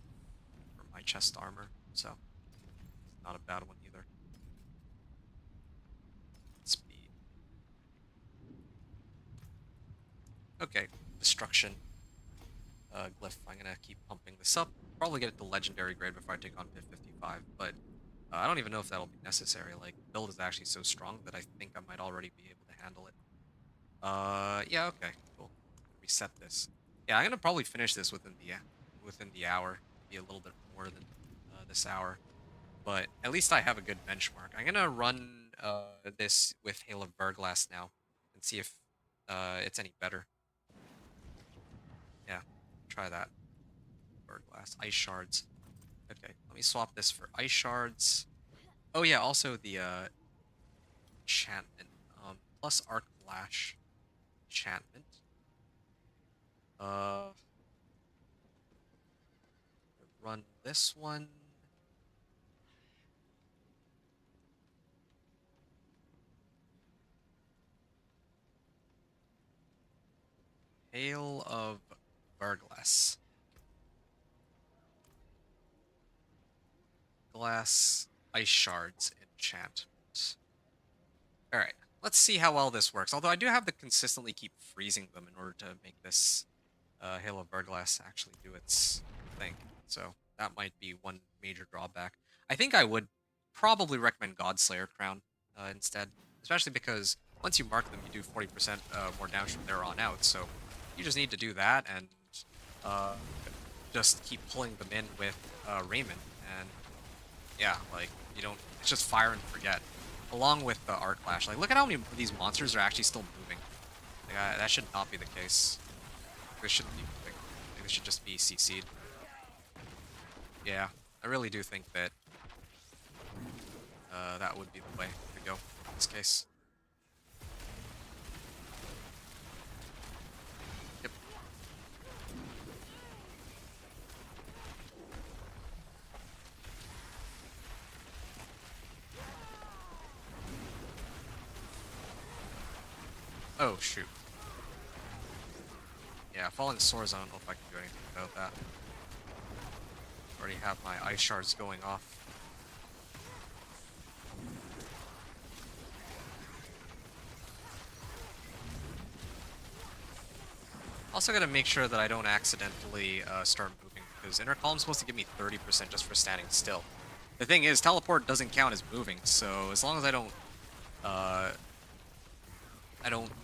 Speaker 1: for my chest armor, so not a bad one either. Speed. Okay, Destruction. glyph. I'm gonna keep pumping this up. Probably get it to legendary grade before I take on pit 55, but I don't even know if that'll be necessary. Like, the build is actually so strong that I think I might already be able to handle it. Yeah, okay, cool. Reset this. Yeah, I'm gonna probably finish this within the hour. Maybe a little bit more than this hour. But at least I have a good benchmark. I'm gonna run this with Hail of Verglass now and see if it's any better. Yeah, try that. Verglass, Ice Shards. Okay, let me swap this for Ice Shards. Oh yeah, also the enchantment. Plus Arc Lash enchantment. Uh, run this one. Hail of Verglass. Glass, Ice Shards, enchantment. Alright, let's see how well this works. Although I do have to consistently keep freezing them in order to make this Hail of Verglass actually do its thing. So that might be one major drawback. I think I would probably recommend Godslayer Crown instead. Especially because once you mark them, you do 40% more damage from there on out. So you just need to do that and uh, just keep pulling them in with Raymond. And yeah, like, you don't, it's just fire and forget. Along with the Arc Lash. Like, look at how many of these monsters are actually still moving. Like, that should not be the case. This shouldn't be moving. Like, this should just be CC'd. Yeah, I really do think that that would be the way to go in this case. Yep. Oh, shoot. Yeah, Falling Swords, I don't know if I can do anything about that. Already have my Ice Shards going off. Also gotta make sure that I don't accidentally start moving, because Inner Column's supposed to give me 30% just for standing still. The thing is, Teleport doesn't count as moving, so as long as I don't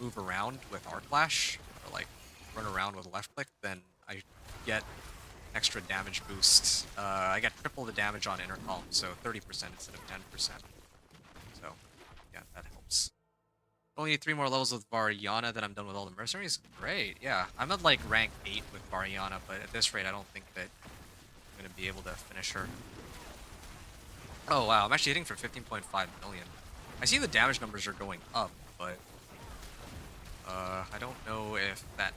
Speaker 1: move around with Arc Lash, or like run around with left click, then I get extra damage boost. I get triple the damage on Inner Column, so 30% instead of 10%. So, yeah, that helps. Only need 3 more levels with Variana, then I'm done with all the mercenaries. Great, yeah. I'm at like rank 8 with Variana, but at this rate I don't think that I'm going to be able to finish her. Oh wow, I'm actually hitting for 15.5 million. I see the damage numbers are going up, but I don't know if that,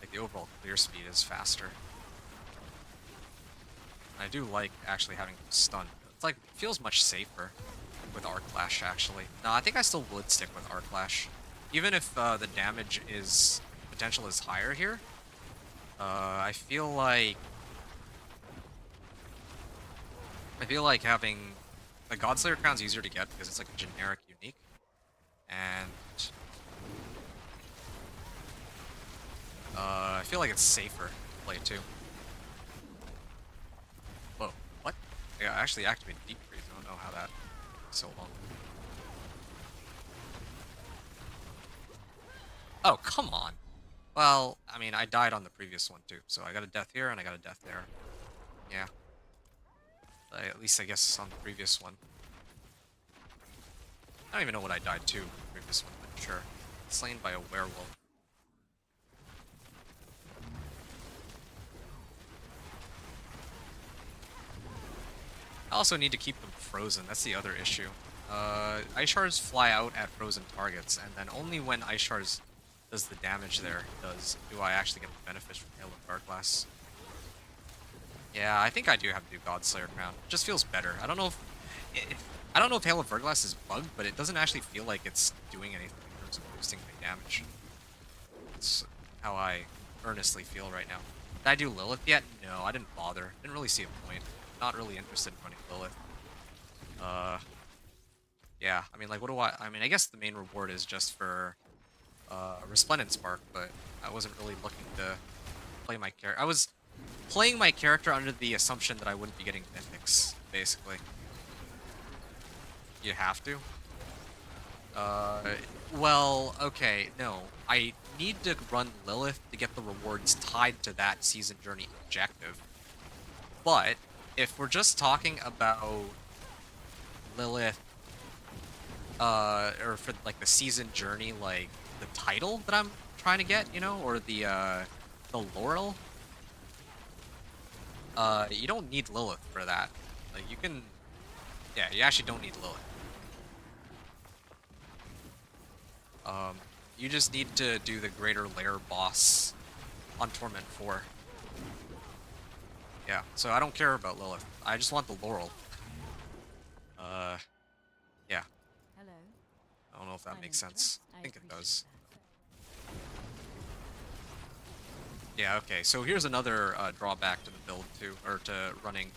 Speaker 1: like, the overall clear speed is faster. I do like actually having them stunned. It's like, feels much safer with Arc Lash, actually. No, I think I still would stick with Arc Lash. Even if the damage potential is higher here, I feel like having the Godslayer Crown's easier to get because it's like a generic unique, and I feel like it's safer to play too. Whoa, what? Yeah, I actually activated Deep Freeze. I don't know how that took so long. Oh, come on. Well, I mean, I died on the previous one too, so I got a death here and I got a death there. Yeah. At least I guess on the previous one. I don't even know what I died to, the previous one, but sure. Slain by a werewolf. I also need to keep them frozen, that's the other issue. Ice Shards fly out at frozen targets, and then only when Ice Shards does the damage there do I actually get the benefits from Hail of Verglass. Yeah, I think I do have to do Godslayer Crown. It just feels better. I don't know if Hail of Verglass is bugged, but it doesn't actually feel like it's doing anything in terms of boosting my damage. It's how I earnestly feel right now. Did I do Lilith yet? No, I didn't bother. Didn't really see a point. Not really interested in running Lilith. Yeah, I mean, like, I mean, I guess the main reward is just for Resplendent Spark, but I wasn't really looking to play my character. I was playing my character under the assumption that I wouldn't be getting mythics, basically. You have to? Well, okay, no. I need to run Lilith to get the rewards tied to that season journey objective. But, if we're just talking about Lilith, or for, like, the season journey, like, the title that I'm trying to get, you know, or the laurel, you don't need Lilith for that. Like, you can... Yeah, you actually don't need Lilith. You just need to do the Greater Lair boss on Torment 4. Yeah, so I don't care about Lilith. I just want the laurel. Yeah.
Speaker 3: Hello.
Speaker 1: I don't know if that
Speaker 3: I'm
Speaker 1: makes sense.
Speaker 3: impressed.
Speaker 1: I think it
Speaker 3: appreciate
Speaker 1: does.
Speaker 3: that.
Speaker 1: Yeah, okay, so here's another drawback to the build, too, or to running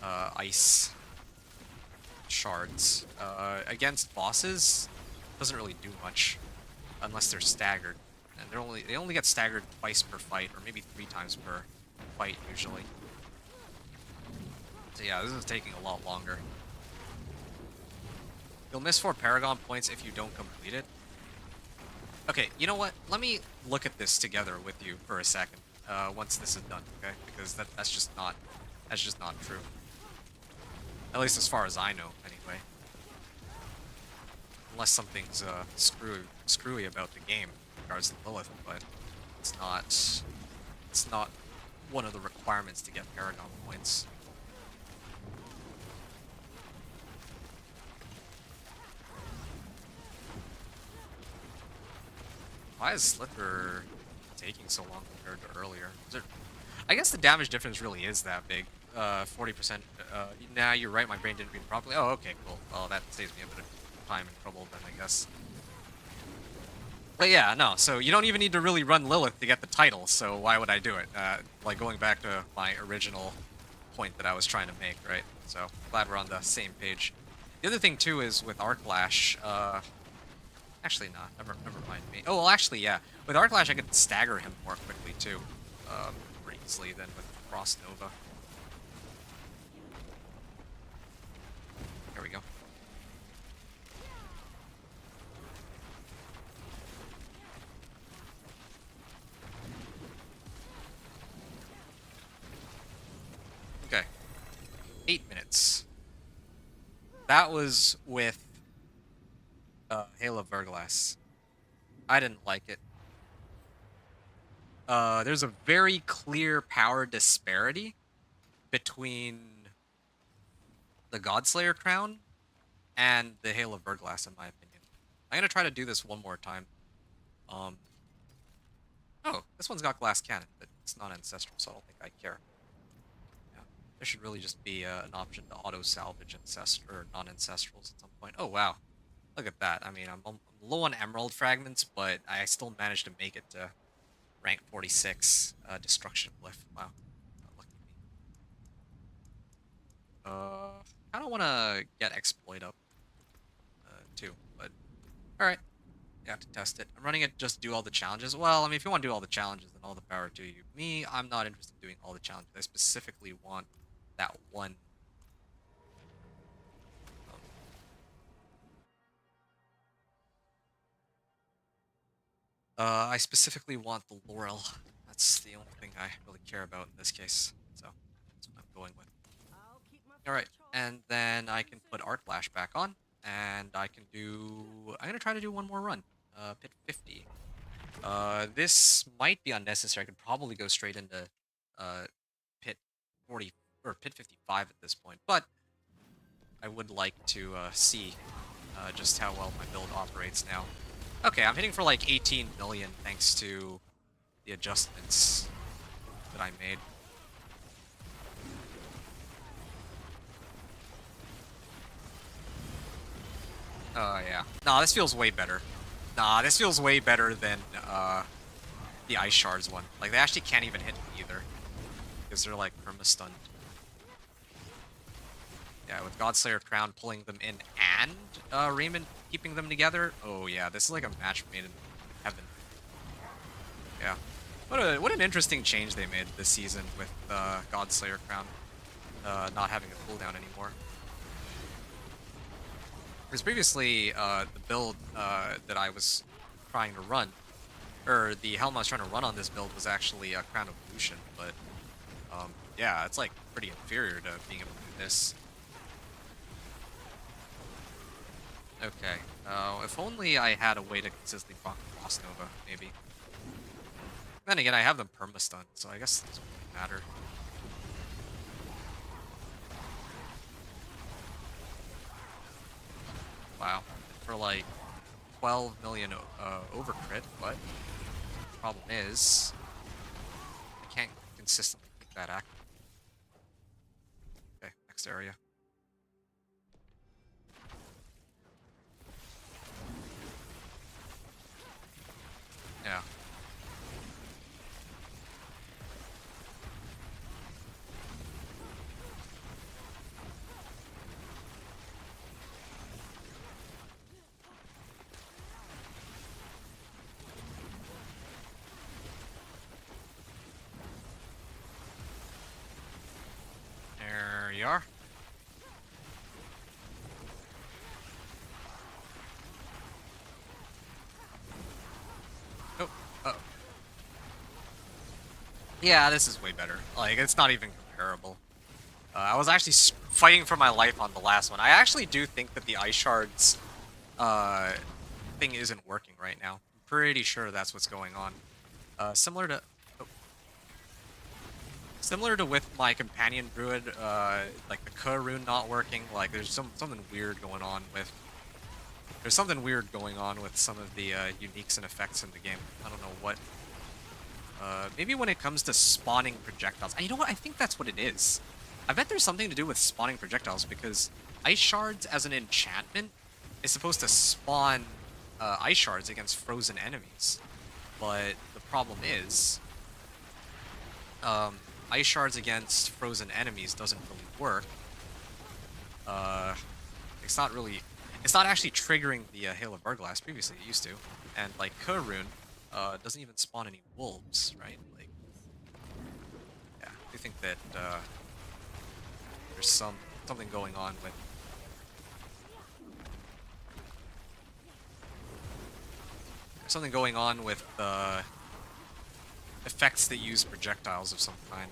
Speaker 1: ice shards. Against bosses, doesn't really do much, unless they're staggered. And they only get staggered twice per fight, or maybe 3 times per fight, usually. So yeah, this is taking a lot longer. You'll miss 4 Paragon points if you don't complete it. Okay, you know what? Let me look at this together with you for a second, once this is done, okay? Because that's just not true. At least as far as I know, anyway. Unless something's screwy about the game in regards to Lilith, but it's not one of the requirements to get Paragon points. Why is Slither taking so long compared to earlier? I guess the damage difference really is that big. 40%. Nah, you're right, my brain didn't read it properly. Oh, okay, cool. Well, that saves me a bit of time and trouble then, I guess. But yeah, no, so you don't even need to really run Lilith to get the title, so why would I do it? Like, going back to my original point that I was trying to make, right? So, glad we're on the same page. The other thing, too, is with Arclash, actually, not. Never mind me. Oh, well, actually, yeah. With Arclash, I could stagger him more quickly, too. Pretty easily than with Frost Nova. There we go. Okay. 8 minutes. That was with Hail of Verglass. I didn't like it. There's a very clear power disparity between the Godslayer crown and the Hail of Verglass, in my opinion. I'm gonna try to do this one more time. Oh, this one's got glass cannon, but it's not ancestral, so I don't think I care. Yeah, there should really just be an option to auto-salvage ancestral or non-ancestrals at some point. Oh, wow. Look at that. I mean, I'm low on emerald fragments, but I still managed to make it to rank 46 destruction glyph. Wow. Lucky me. I don't want to get exploit up too, but alright. You have to test it. I'm running it just do all the challenges. Well, I mean, if you want to do all the challenges, then all the power to you. Me, I'm not interested in doing all the challenges. I specifically want that one. I specifically want the laurel. That's the only thing I really care about in this case. So that's what I'm going with.
Speaker 3: I'll keep my
Speaker 1: Alright,
Speaker 3: focus
Speaker 1: and then I can put Arclash back on. And I can do... I'm gonna try to do one more run. Pit 50. This might be unnecessary. I could probably go straight into Pit 40... or Pit 55 at this point. But I would like to see just how well my build operates now. Okay, I'm hitting for like 18 million thanks to the adjustments that I made. Oh, yeah. Nah, this feels way better. Nah, this feels way better than the Ice Shards one. Like, they actually can't even hit me either. Because they're, like, perma-stunned. Yeah, with Godslayer Crown pulling them in and Raymond keeping them together. Oh, yeah, this is like a match made in heaven. Yeah. What an interesting change they made this season with Godslayer Crown not having a cooldown anymore. Because previously, the build that I was trying to run, or the helm I was trying to run on this build was actually a Crown of Pollution, but yeah, it's like pretty inferior to being able to do this. Okay, if only I had a way to consistently proc Frost Nova, maybe. Then again, I have them perma-stun, so I guess it doesn't really matter. Wow, for like 12 million overcrit, but the problem is I can't consistently keep that active. Okay, next area. Yeah. There you are. Oh, uh-oh. Yeah, this is way better. Like, it's not even comparable. I was actually fighting for my life on the last one. I actually do think that the Ice Shards thing isn't working right now. I'm pretty sure that's what's going on. Similar to... Oh. Similar to with my Companion Druid, like the Ka rune not working, like there's something weird going on with... There's something weird going on with some of the uniques and effects in the game. I don't know what. Maybe when it comes to spawning projectiles. You know what? I think that's what it is. I bet there's something to do with spawning projectiles because Ice Shards as an enchantment is supposed to spawn Ice Shards against frozen enemies. But the problem is, Ice Shards against frozen enemies doesn't really work. It's not really... It's not actually triggering the Hail of Burglass. Previously it used to. And like Ka rune doesn't even spawn any wolves, right? Like, yeah, I think that there's something going on with... There's something going on with effects that use projectiles of some kind.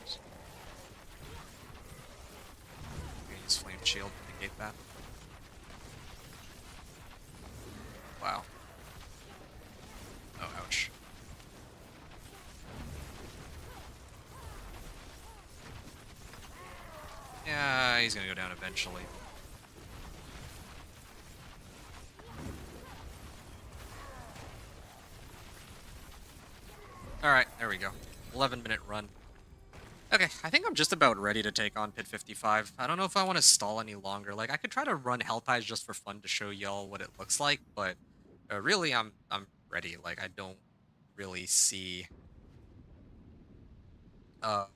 Speaker 1: I'm gonna use Flame Shield to negate that. Wow. Oh, ouch. Yeah, he's gonna go down eventually. Alright, there we go. 11-minute run. Okay, I think I'm just about ready to take on Pit 55. I don't know if I want to stall any longer. Like, I could try to run Helltides just for fun to show y'all what it looks like, but really, I'm ready. Like, I don't really see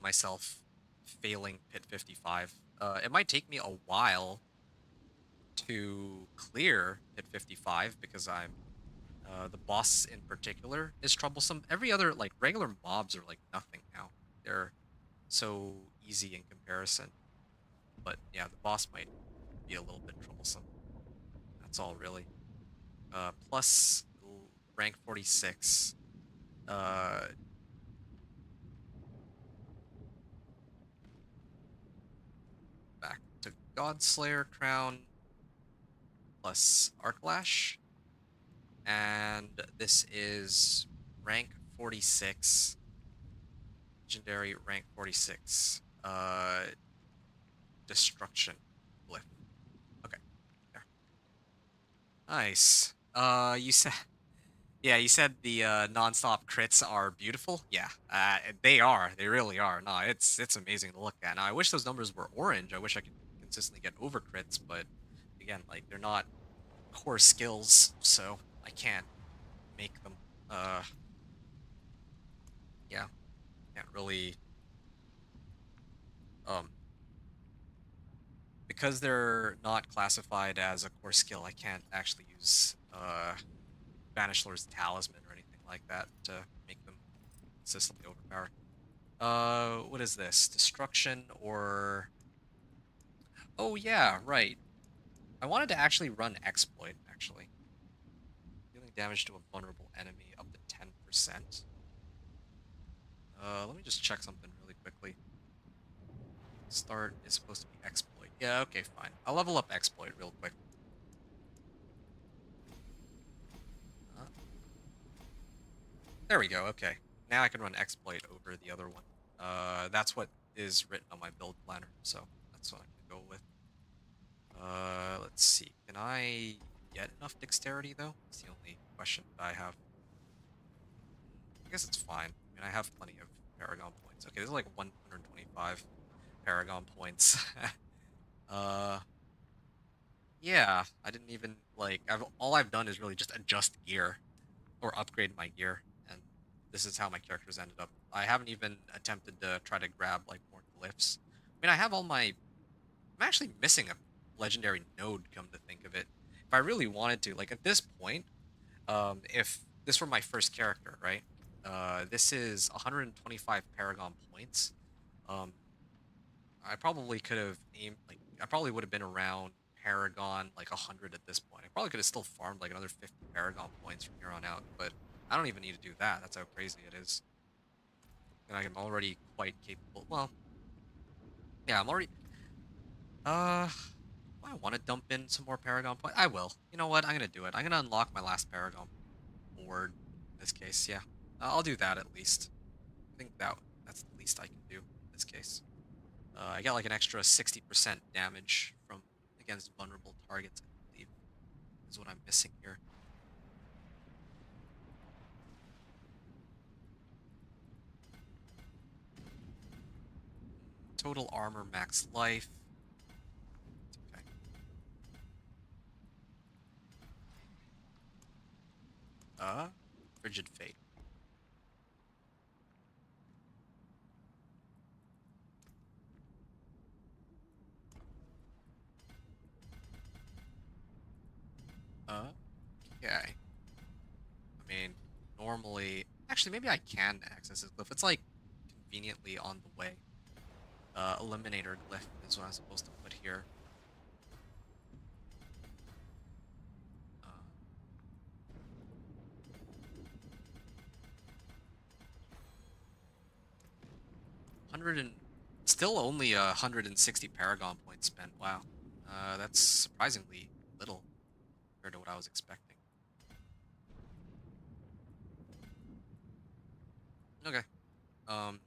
Speaker 1: myself failing Pit 55. It might take me a while to clear Pit 55 because I'm the boss in particular is troublesome. Every other like regular mobs are like nothing now. They're so easy in comparison. But yeah, the boss might be a little bit troublesome. That's all really. Plus rank 46. Back to Godslayer Crown plus Arclash. And this is rank 46. Legendary rank 46. Destruction glyph. Okay. There. Nice. You said yeah, you said the non-stop crits are beautiful. Yeah, they are. They really are. No, it's amazing to look at. Now, I wish those numbers were orange. I wish I could consistently get over crits, but again, like they're not core skills, so I can't make them. Yeah, can't really. Because they're not classified as a core skill, I can't actually use Banished Lord's Talisman or anything like that to make them consistently overpowered. What is this? Destruction or... Oh yeah, right. I wanted to actually run Exploit, actually. Dealing damage to a vulnerable enemy up to 10%. Let me just check something really quickly. Start is supposed to be Exploit. Yeah, okay, fine. I'll level up Exploit real quick. Uh, there we go, okay. Now I can run Exploit over the other one. That's what is written on my build planner, so that's what I'm gonna go with. Let's see. Can I get enough dexterity, though? That's the only question that I have. I guess it's fine. I mean, I have plenty of Paragon points. Okay, there's like 125 Paragon points. uh, yeah, I didn't even, like, all I've done is really just adjust gear or upgrade my gear, and this is how my characters ended up. I haven't even attempted to try to grab, like, more glyphs. I mean, I have all my... I'm actually missing a legendary node, come to think of it. If I really wanted to, like, at this point, if this were my first character, right? This is 125 Paragon points. Um, I probably could have aimed, like, I probably would have been around Paragon, like, 100 at this point. I probably could have still farmed, like, another 50 Paragon points from here on out, but I don't even need to do that. That's how crazy it is. And I'm already quite capable. Well, yeah, I'm already... I want to dump in some more Paragon points. I will. You know what? I'm gonna do it. I'm gonna unlock my last Paragon board. In this case, yeah. I'll do that at least. I think that's the least I can do in this case. I got like an extra 60% damage from against vulnerable targets, I believe, is what I'm missing here. Total armor, max life. Okay. Frigid Fate. Okay. I mean, normally, actually, maybe I can access this glyph. It's like conveniently on the way. Eliminator glyph is what I'm supposed to put here. 100 and still only 160 Paragon points spent. Wow, that's surprisingly little compared to what I was expecting. Okay. Um,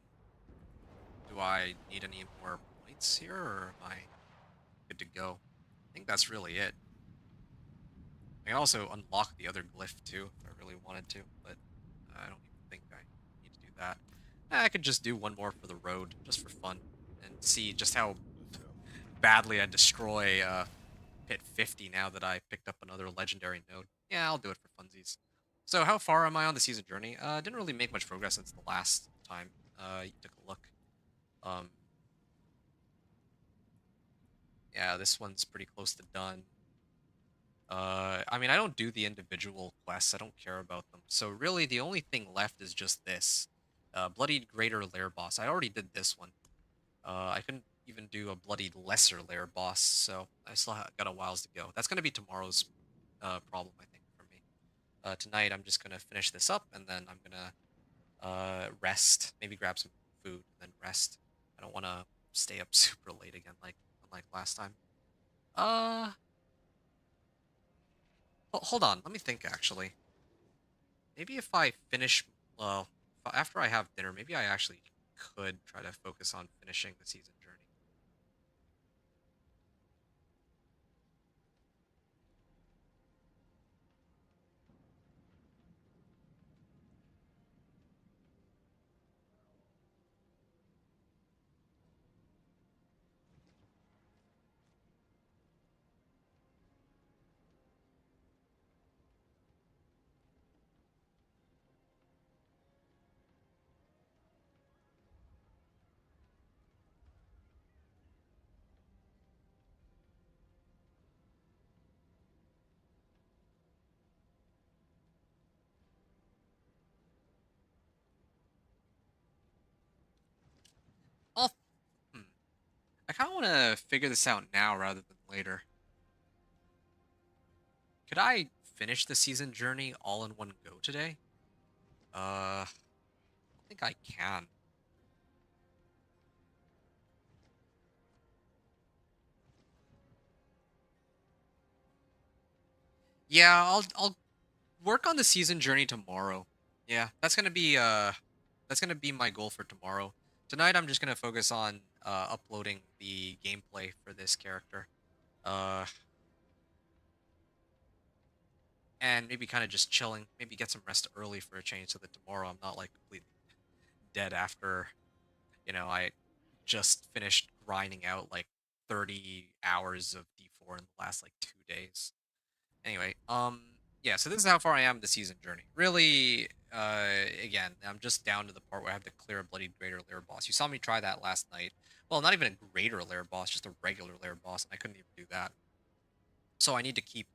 Speaker 1: do I need any more points here, or am I good to go? I think that's really it. I can also unlock the other glyph too if I really wanted to, but I don't even think I need to do that. I could just do one more for the road, just for fun, and see just how badly I destroy Pit 50 now that I picked up another legendary node. Yeah, I'll do it for funsies. So how far am I on the season journey? Didn't really make much progress since the last time you took a look. Um, yeah, this one's pretty close to done. I mean, I don't do the individual quests. I don't care about them. So really, the only thing left is just this. Bloodied Greater Lair Boss. I already did this one. I couldn't even do a Bloodied Lesser Lair Boss, so I still got a whiles to go. That's going to be tomorrow's problem, I think, for me. Tonight, I'm just going to finish this up, and then I'm going to rest. Maybe grab some food, and then rest. I don't want to stay up super late again, like last time. Hold on. Let me think, actually. Maybe if I finish, well, after I have dinner, maybe I actually could try to focus on finishing the season journey. kind of want to figure this out now rather than later. Could I finish the season journey all in one go today? I don't think I can. Yeah, I'll work on the season journey tomorrow. Yeah, that's gonna be my goal for tomorrow. Tonight I'm just gonna focus on uploading the gameplay for this character. Uh and maybe kind of just chilling, maybe get some rest early for a change so that tomorrow I'm not like completely dead after, I just finished grinding out like 30 hours of D4 in the last like 2 days. Anyway, yeah, so this is how far I am in the season journey. Really, again, I'm just down to the part where I have to clear a bloody greater lair boss. You saw me try that last night. Well, not even a greater lair boss, just a regular lair boss, and I couldn't even do that. So I need to keep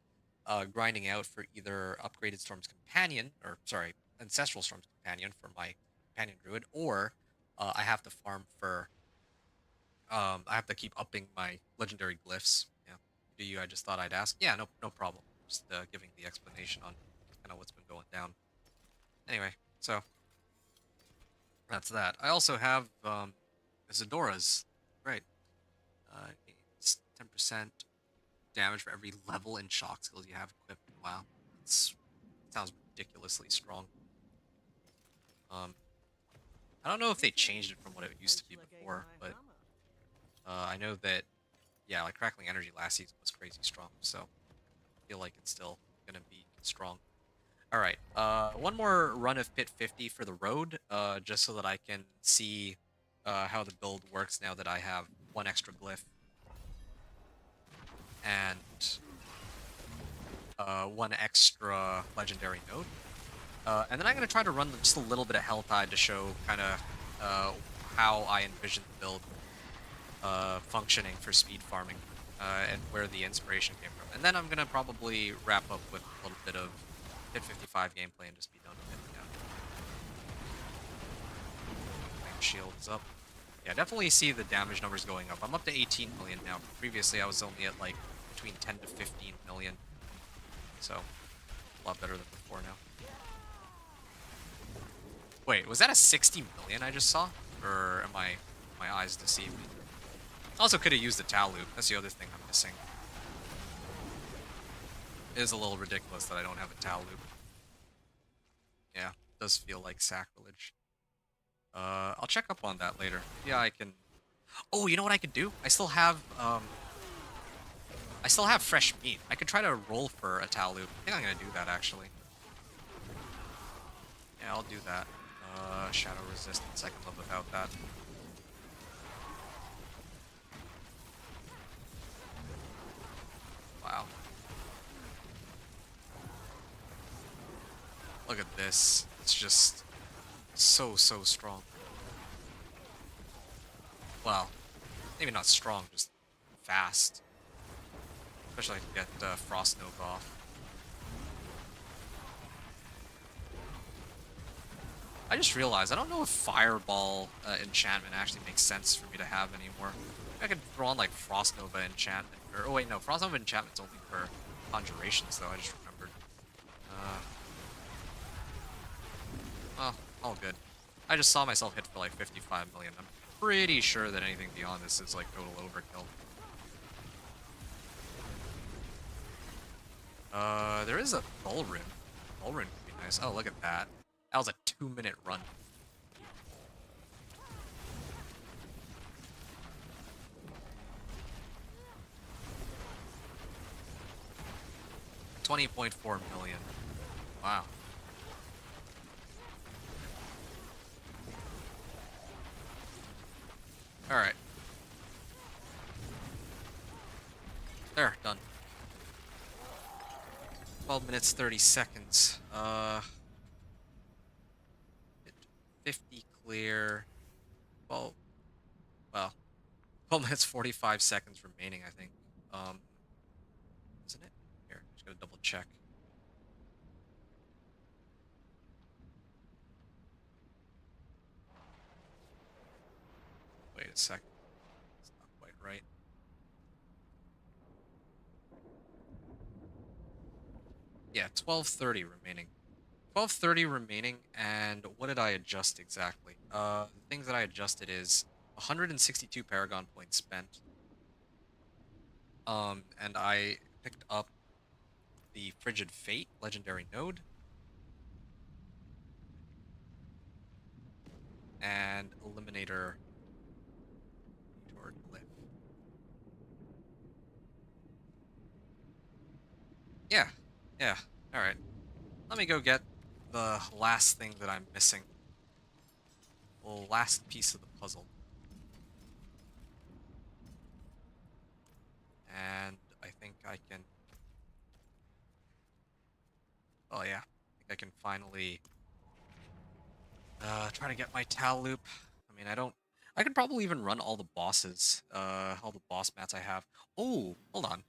Speaker 1: grinding out for either upgraded Storm's Companion, or sorry, Ancestral Storm's Companion for my Companion Druid, or I have to farm for, I have to keep upping my legendary glyphs. Yeah, do you? I just thought I'd ask. Yeah, no problem. Just giving the explanation on kind of what's been going down. Anyway, so that's that. I also have Isadora's. Right. It's 10% damage for every level and shock skills you have equipped. Wow, sounds ridiculously strong. Um, I don't know if they changed it from what it used to be before, but I know that, yeah, like Crackling Energy last season was crazy strong, so I feel like it's still gonna be strong. All right, one more run of Pit 50 for the road, just so that I can see how the build works now that I have one extra glyph and one extra legendary node. And then I'm going to try to run just a little bit of Helltide to show kind of how I envision the build functioning for speed farming and where the inspiration came from. And then I'm going to probably wrap up with a little bit of Hit 55 gameplay and just be done with it. Yeah. Flame shield is up. Yeah, definitely see the damage numbers going up. I'm up to 18 million now. Previously, I was only at like between 10 to 15 million. So, a lot better than before now. Wait, was that a 60 million I just saw? Or am my eyes deceived me? Also could have used the Tau loop. That's the other thing I'm missing. It is a little ridiculous that I don't have a Tau loop. Yeah, it does feel like sacrilege. I'll check up on that later. Yeah, I can... Oh, you know what I could do? I still have fresh meat. I could try to roll for a Tau loop. I think I'm gonna do that, actually. Yeah, I'll do that. Shadow resistance, I can live without that. Wow. Look at this. It's just so strong. Well, maybe not strong, just fast. Especially to get Frost Nova off. I just realized, I don't know if Fireball enchantment actually makes sense for me to have anymore. I could throw on like Frost Nova enchantment, or oh wait, no, Frost Nova enchantment's only for conjurations though, I just remembered. Well, all good. I just saw myself hit for like 55 million. I'm pretty sure that anything beyond this is like total overkill. There is a Bullrun. Bullrun would be nice. Oh, look at that. That was a 2-minute run. $20.4 million. Wow. All right. There, done. 12 minutes, 30 seconds. 50 clear. Well, 12 minutes, 45 seconds remaining, I think. Isn't it? Here, just gotta double check. Wait a second. It's not quite right? Yeah, 1230 remaining. 1230 remaining, and what did I adjust exactly? The things that I adjusted is 162 Paragon points spent. And I picked up the Frigid Fate legendary node and Eliminator Detour Glyph. Yeah, yeah. All right. Let me go get the last thing that I'm missing. The last piece of the puzzle. And I think I can... Oh yeah. I think I can finally try to get my Tal loop. I mean, I could probably even run all the bosses, all the boss mats I have. Oh, hold on.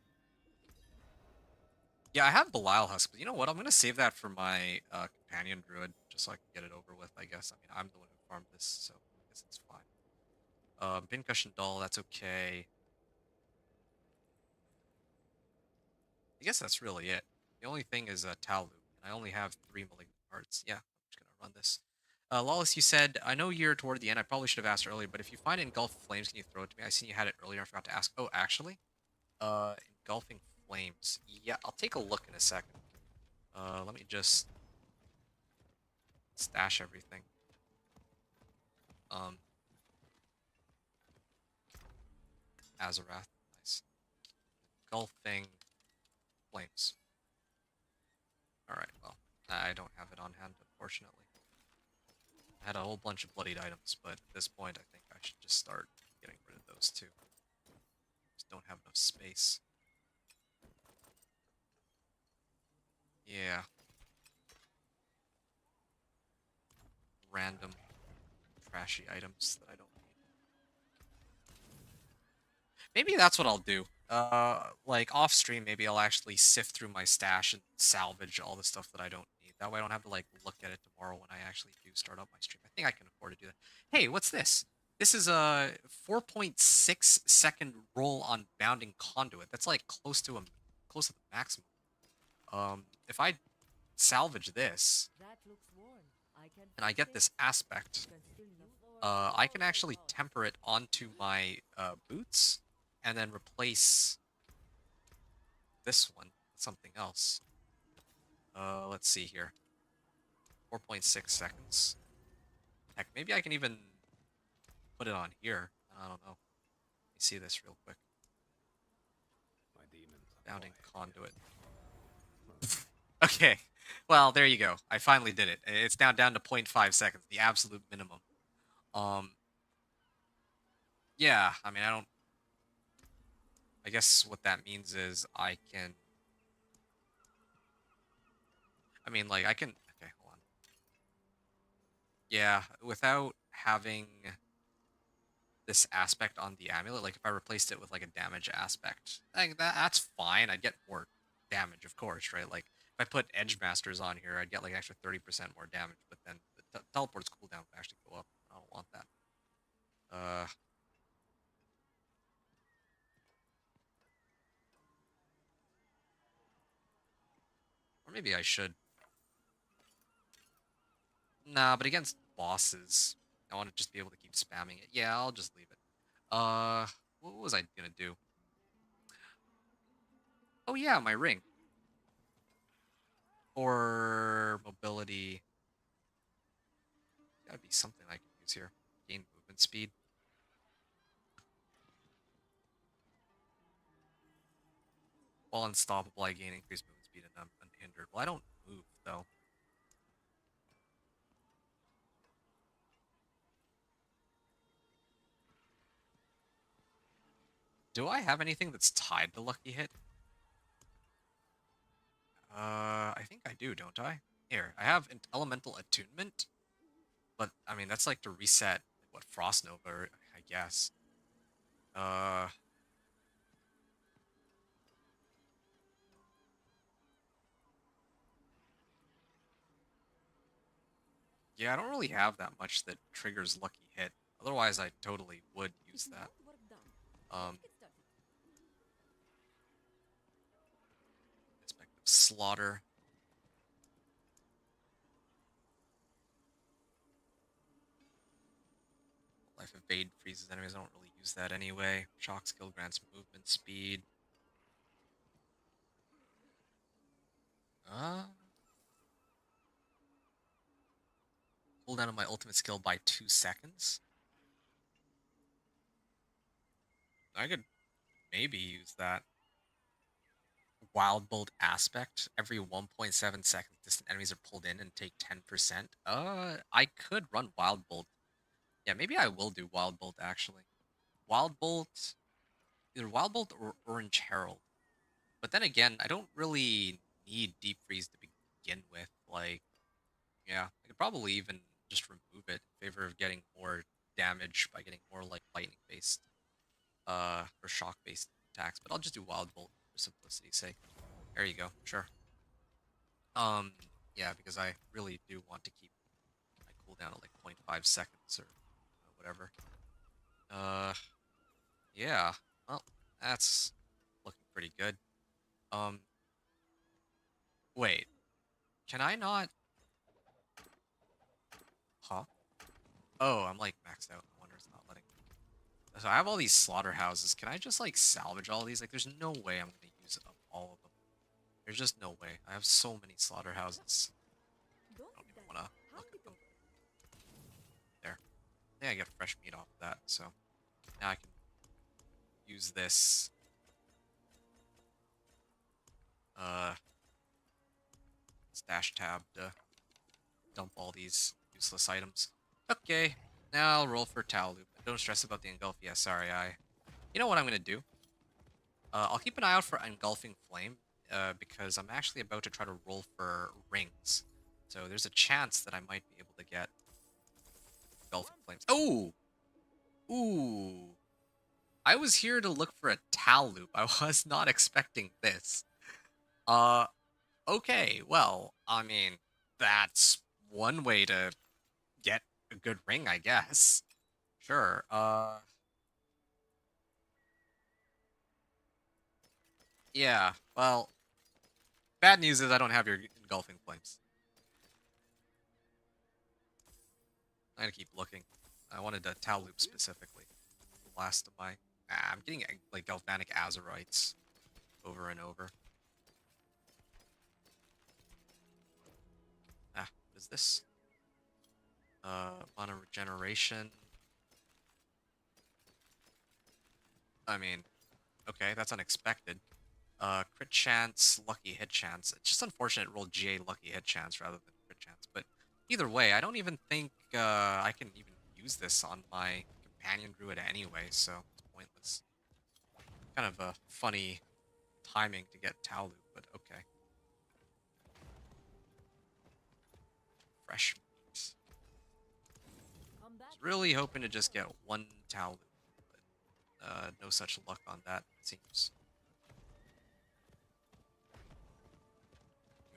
Speaker 1: Yeah, I have Belial Husk, but you know what? I'm gonna save that for my companion druid, just so I can get it over with, I guess. I mean, I'm the one who farmed this, so I guess it's fine. Pincushion Doll, that's okay. I guess that's really it. The only thing is Tal loop, and I only have 3 Malignant Hearts. Yeah, I'm just gonna run this. Lawless, you said, I know you're toward the end. I probably should have asked earlier, but if you find Engulf Flames, can you throw it to me? I seen you had it earlier. I forgot to ask. Oh, actually, Engulfing Flames. Yeah, I'll take a look in a second. Let me just stash everything. Um, Azarath, nice. Engulfing Flames. All right, well, I don't have it on hand, unfortunately. I had a whole bunch of bloodied items, but at this point, I think I should just start getting rid of those too. Just don't have enough space. Yeah. Random trashy items that I don't need. Maybe that's what I'll do. Like off stream, maybe I'll actually sift through my stash and salvage all the stuff that I don't need. That way I don't have to like look at it tomorrow when I actually do start up my stream. I think I can afford to do that. Hey, what's this? This is a 4.6-second roll on Bounding Conduit. That's like close to the maximum. If I salvage this
Speaker 3: That looks worn. I can
Speaker 1: and I
Speaker 3: fix
Speaker 1: get
Speaker 3: it.
Speaker 1: this aspect,
Speaker 3: You can still use
Speaker 1: I can actually temper it onto my boots and then replace this one with something else. Let's see here. 4.6 seconds. Heck, maybe I can even put it on here. I don't know. Let me see this real quick.
Speaker 2: My demons are
Speaker 1: Bounding
Speaker 2: quiet.
Speaker 1: Conduit. Okay. Well, there you go. I finally did it. It's now down to 0.5 seconds, the absolute minimum. Um, yeah, I mean, I guess what that means is I can, like, okay, hold on. Yeah, without having this aspect on the amulet, like if I replaced it with like a damage aspect, like that's fine. I'd get more damage, of course, right? Like if I put Edge Masters on here, I'd get like an extra 30% more damage, but then the teleport's cooldown would actually go up. I don't want that. Or maybe I should. Nah, but against bosses, I want to just be able to keep spamming it. Yeah, I'll just leave it. What was I gonna do? Oh yeah, my ring. Or mobility. Gotta be something I can use here. Gain movement speed. While unstoppable, I gain increased movement speed and I'm unhindered. Well, I don't move, though. Do I have anything that's tied to Lucky Hit? I think I do, don't I? Here, I have an Elemental Attunement, but, I mean, that's like to reset, what, Frost Nova, I guess. Uh... Yeah, I don't really have that much that triggers Lucky Hit. Otherwise, I totally would use that.
Speaker 4: Work done.
Speaker 1: Um, slaughter. Life evade freezes enemies. I don't really use that anyway. Shock skill grants movement speed. Cooldown of my ultimate skill by 2 seconds. I could maybe use that. Wild Bolt aspect. Every 1.7 seconds, distant enemies are pulled in and take 10%. I could run Wild Bolt. Yeah, maybe I will do Wild Bolt actually. Wild Bolt, either Wild Bolt or Orange Herald. But then again, I don't really need Deep Freeze to begin with. Like, yeah, I could probably even just remove it in favor of getting more damage by getting more like lightning based, or shock based attacks. But I'll just do Wild Bolt for simplicity's sake. There you go. Sure. Yeah, because I really do want to keep my cooldown at like 0.5 seconds or whatever. Yeah. Well, that's looking pretty good. Wait. Can I not? Huh? Oh, I'm like maxed out. No wonder it's not letting me. So I have all these slaughterhouses. Can I just like salvage all these? Like, there's no way I'm gonna use up all of them. There's just no way. I have so many slaughterhouses. I don't even want to look at them. There. Yeah, I get fresh meat off of that, so now I can use this stash tab to dump all these useless items. Okay, now I'll roll for Tau Loop. Don't stress about the engulf. Yeah, sorry, You know what I'm gonna do? I'll keep an eye out for Engulfing Flame, because I'm actually about to try to roll for rings. So there's a chance that I might be able to get Engulfing Flames. Oh! Ooh! I was here to look for a Tal Loop. I was not expecting this. Okay, well, I mean, that's one way to get a good ring, I guess. Sure, yeah, well, bad news is I don't have your Engulfing Flames. I'm gonna keep looking. I wanted a Tal Loop specifically. The last of my... I'm getting, like, Galvanic Azurites over and over. What is this? Mana regeneration. I mean, okay, that's unexpected. Crit chance, lucky hit chance. It's just unfortunate it rolled GA lucky hit chance rather than crit chance. But either way, I don't even think I can even use this on my companion druid anyway, so it's pointless. Kind of a funny timing to get Talu, but okay. Fresh meat. I was really hoping to just get one Talu, but no such luck on that, it seems.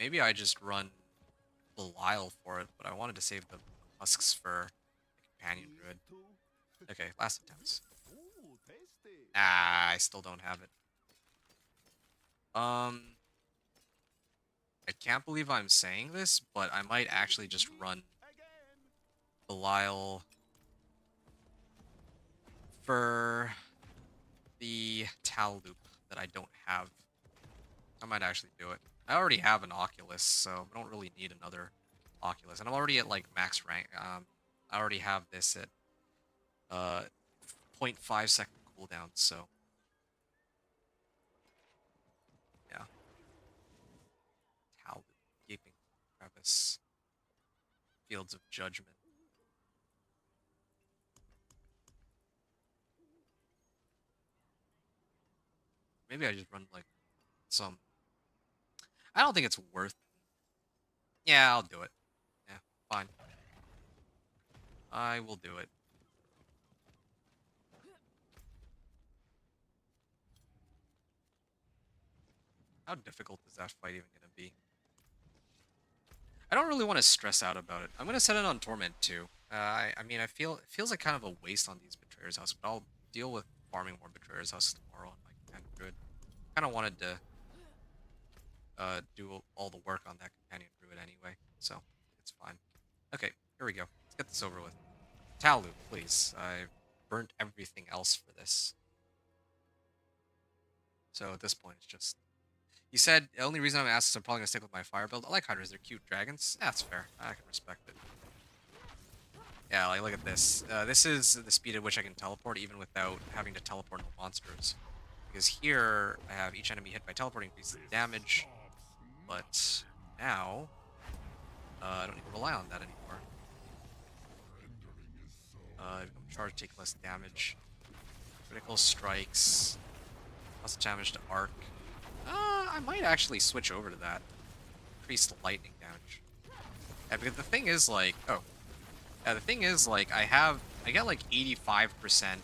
Speaker 1: Maybe I just run Belial for it, but I wanted to save the husks for the companion druid. Okay, last attempts. I still don't have it. I can't believe I'm saying this, but I might actually just run Belial for the Tal loop that I don't have. I might actually do it. I already have an Oculus, so I don't really need another Oculus. And I'm already at like max rank. I already have this at 0.5 second cooldown, so yeah. Tal, Gaping Crevice, Fields of Judgment. Maybe I just run like some. I don't think it's worth. Yeah, I'll do it. Yeah, fine. I will do it. How difficult is that fight even going to be? I don't really want to stress out about it. I'm going to set it on Torment too. I mean, it feels like kind of a waste on these Betrayer's House, but I'll deal with farming more Betrayer's House tomorrow on my command druid. Kind of wanted to do all the work on that companion druid anyway, so it's fine. Okay, here we go. Let's get this over with. Talu, please. I've burnt everything else for this. So at this point, it's just... You said the only reason I'm asked is I'm probably going to stick with my fire build. I like Hydras. They're cute dragons. That's fair. I can respect it. Yeah, like, look at this. This is the speed at which I can teleport even without having to teleport no monsters. Because here, I have each enemy hit by teleporting increases the damage. But now, I don't need to rely on that anymore. Become charged, take less damage. Critical strikes. Plus damage to arc. I might actually switch over to that. Increased lightning damage. Yeah, because the thing is like, the thing is like I get like 85%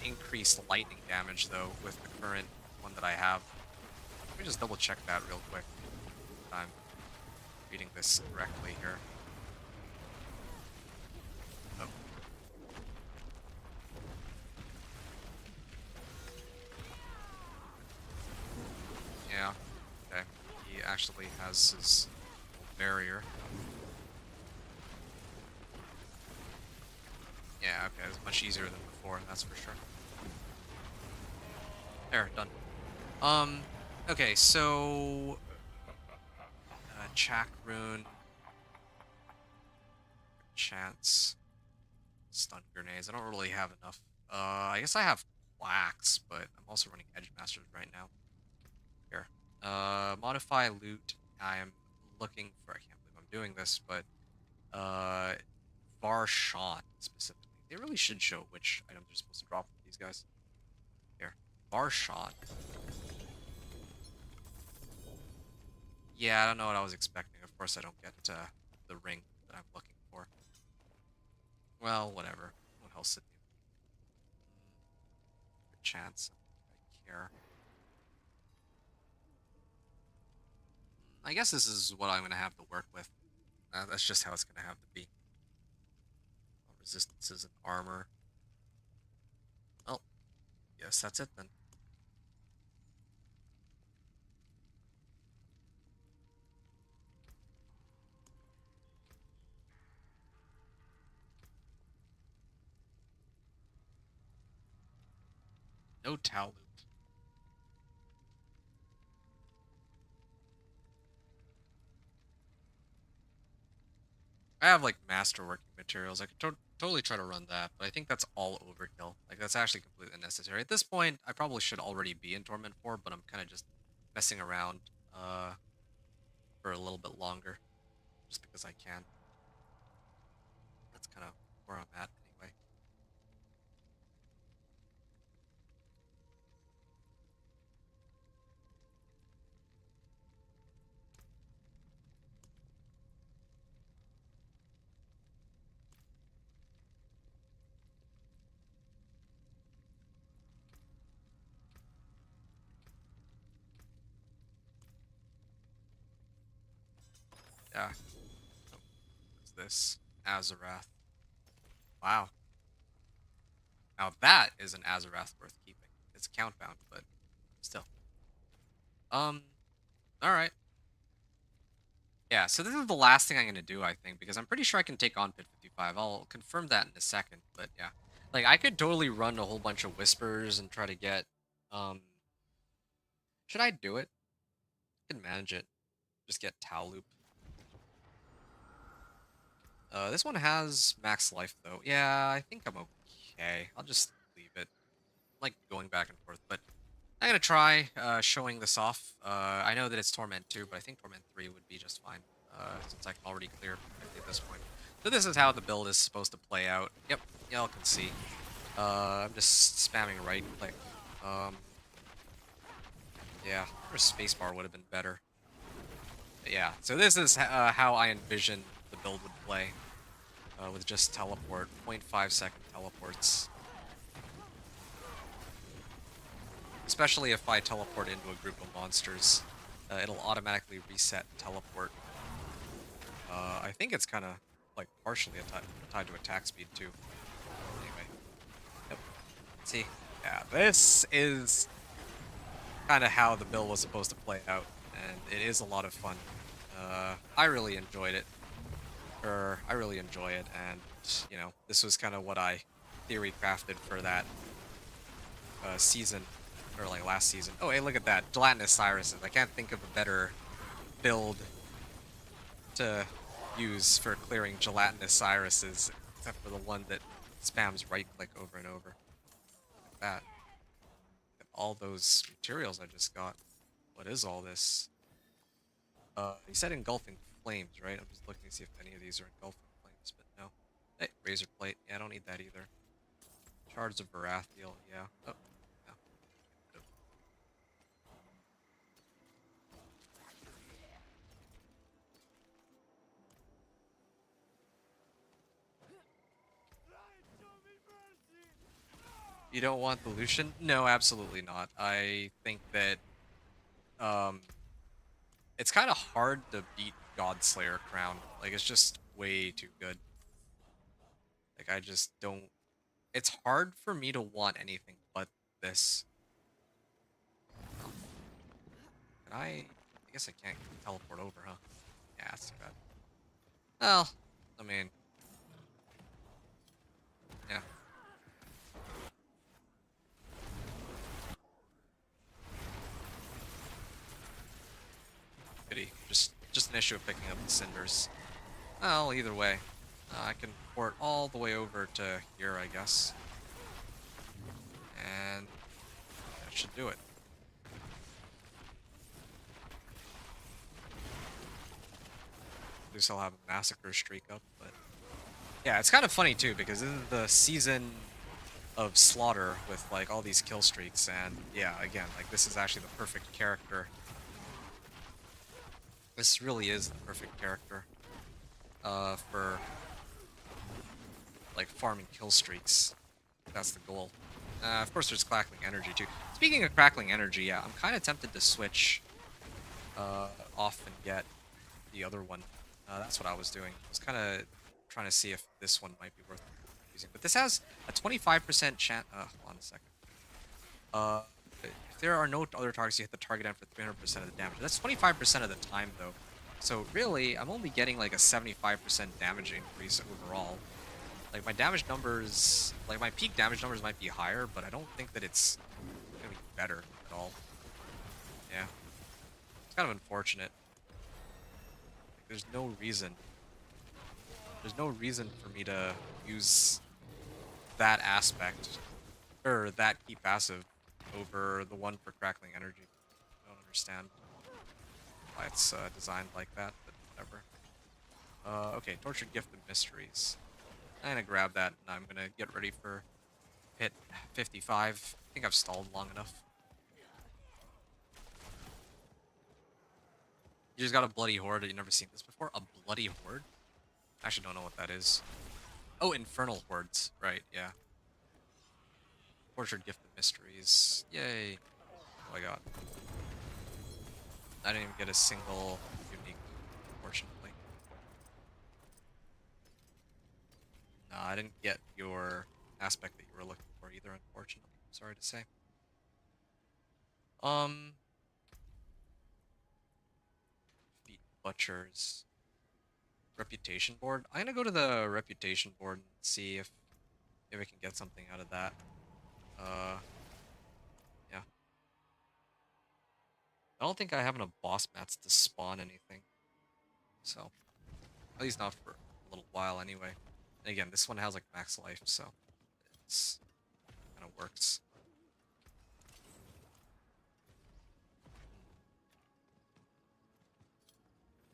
Speaker 1: increased lightning damage though with the current one that I have. Let me just double check that real quick. I'm reading this correctly here. Oh. Yeah, okay. He actually has his barrier. Yeah, okay, it's much easier than before, that's for sure. There, done. Okay, so... Chak rune. Chance. Stun grenades. I don't really have enough. I guess I have wax, but I'm also running Edge Masters right now. Here. Modify loot. I am looking for... I can't believe I'm doing this, but... Varshan, specifically. They really should show which items are supposed to drop from these guys. Here. Varshan. Yeah, I don't know what I was expecting. Of course I don't get the ring that I'm looking for. Well, whatever. What else did you? Good chance. I care. I guess this is what I'm going to have to work with. That's just how it's going to have to be. Resistances and armor. Well, yes, that's it then. No Tau loot. I have like masterworking materials. I could totally try to run that, but I think that's all overkill. Like that's actually completely unnecessary. At this point, I probably should already be in Torment 4, but I'm kind of just messing around for a little bit longer, just because I can. That's kind of where I'm at anyway. Yeah. Oh, what's this? Azarath. Wow. Now that is an Azarath worth keeping. It's count bound, but still. Alright. Yeah, so this is the last thing I'm going to do, I think, because I'm pretty sure I can take on Pit 55. I'll confirm that in a second, but yeah. Like, I could totally run a whole bunch of Whispers and try to get, Should I do it? I can manage it. Just get Tau Loop. This one has max life, though. Yeah, I think I'm okay. I'll just leave it. I like going back and forth, but I'm gonna try showing this off. I know that it's Torment 2, but I think Torment 3 would be just fine, since I can already clear at this point. So this is how the build is supposed to play out. Yep, y'all can see. I'm just spamming right click. Yeah, or spacebar would have been better. But yeah, so this is how I envision the build would play, with just teleport, 0.5-second teleports. Especially if I teleport into a group of monsters, it'll automatically reset teleport. I think it's kind of like partially tied to attack speed too. Anyway, yep. See, yeah, this is kind of how the build was supposed to play out, and it is a lot of fun. I really enjoyed it. I really enjoy it, and you know, this was kind of what I theory crafted for that season, or like last season. Oh, hey, look at that, gelatinous irises. I can't think of a better build to use for clearing gelatinous irises, except for the one that spams right click over and over. Like that. Look at all those materials I just got. What is all this? He said engulfing flames, right? I'm just looking to see if any of these are engulfing flames, but no. Hey, razor plate. Yeah, I don't need that either. Shards of Baratheon, yeah. Oh, no. You don't want the Lucian? No, absolutely not. I think that um it's kind of hard to beat Godslayer Crown. Like, it's just way too good. Like, I just don't... It's hard for me to want anything but this. Oh. Can I... I guess I can't teleport over, huh? Yeah, that's too bad. Well, I mean... Yeah. Pity. Just an issue of picking up the cinders. Well, either way. I can port all the way over to here, I guess. And that should do it. At least I'll have a massacre streak up, but... Yeah, it's kind of funny too, because this is the season of slaughter with like all these kill streaks, and yeah, again, like this is actually the perfect character. This really is the perfect character for like farming kill streaks. That's the goal. Of course, there's crackling energy too. Speaking of crackling energy, yeah, I'm kind of tempted to switch off and get the other one. That's what I was doing. I was kind of trying to see if this one might be worth using. But this has a 25% chance... hold on a second. If there are no other targets, you hit the target end for 300% of the damage. That's 25% of the time, though. So really, I'm only getting like a 75% damage increase overall. Like, my damage numbers... Like, my peak damage numbers might be higher, but I don't think that it's going to be better at all. Yeah. It's kind of unfortunate. There's no reason. There's no reason for me to use that aspect, or that key passive, over the one for crackling energy. I don't understand why it's designed like that, but whatever. Okay, Tortured Gift of Mysteries. I'm gonna grab that, and I'm gonna get ready for hit 55. I think I've stalled long enough. You just got a bloody horde. You've never seen this before? A bloody horde? I actually don't know what that is. Oh, infernal hordes. Right, yeah. Tortured Gift of Mysteries. Yay. Oh, I got. I didn't even get a single unique, unfortunately. No, I didn't get your aspect that you were looking for either, unfortunately. Sorry to say. Feet Butchers. Reputation board. I'm gonna go to the reputation board and see if I can get something out of that. Yeah. I don't think I have enough boss mats to spawn anything. So, at least not for a little while anyway. And again, this one has like max life, so it's kind of works.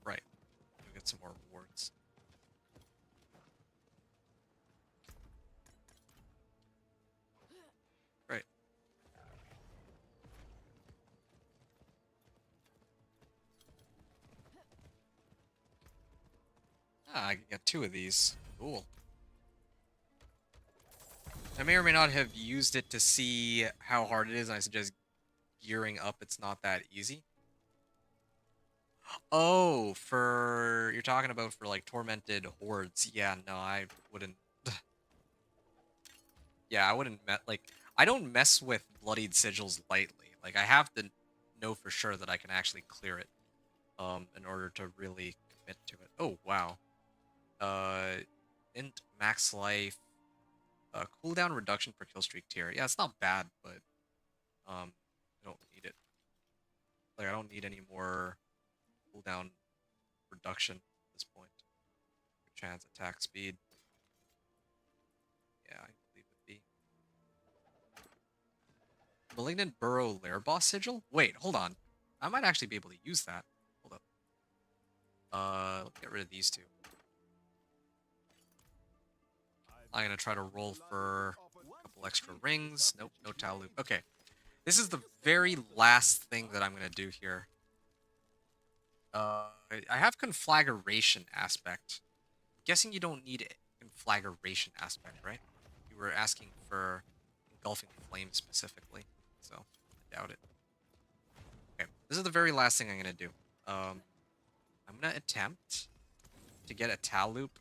Speaker 1: Right. We'll get some more rewards. Right. Ah, I can get 2 of these. Cool. I may or may not have used it to see how hard it is, and I suggest gearing up. It's not that easy. Oh, for... You're talking about for, like, tormented hordes. Yeah, no, I wouldn't... Yeah, I wouldn't... Like, I don't mess with bloodied sigils lightly. Like, I have to know for sure that I can actually clear it in order to really commit to it. Oh, wow. Int max life, cooldown reduction per kill streak tier. Yeah, it's not bad, but I don't need it. Like, I don't need any more cooldown reduction at this point. Chance attack speed. Yeah, I believe it be. Malignant Burrow Lair Boss Sigil? Wait, hold on. I might actually be able to use that. Hold up. Let's get rid of these two. I'm gonna try to roll for a couple extra rings. Nope, no towel loop. Okay. This is the very last thing that I'm gonna do here. I have conflagration aspect. I'm guessing you don't need conflagration aspect, right? You were asking for engulfing flame specifically, so I doubt it. Okay, this is the very last thing I'm gonna do. I'm gonna attempt to get a towel loop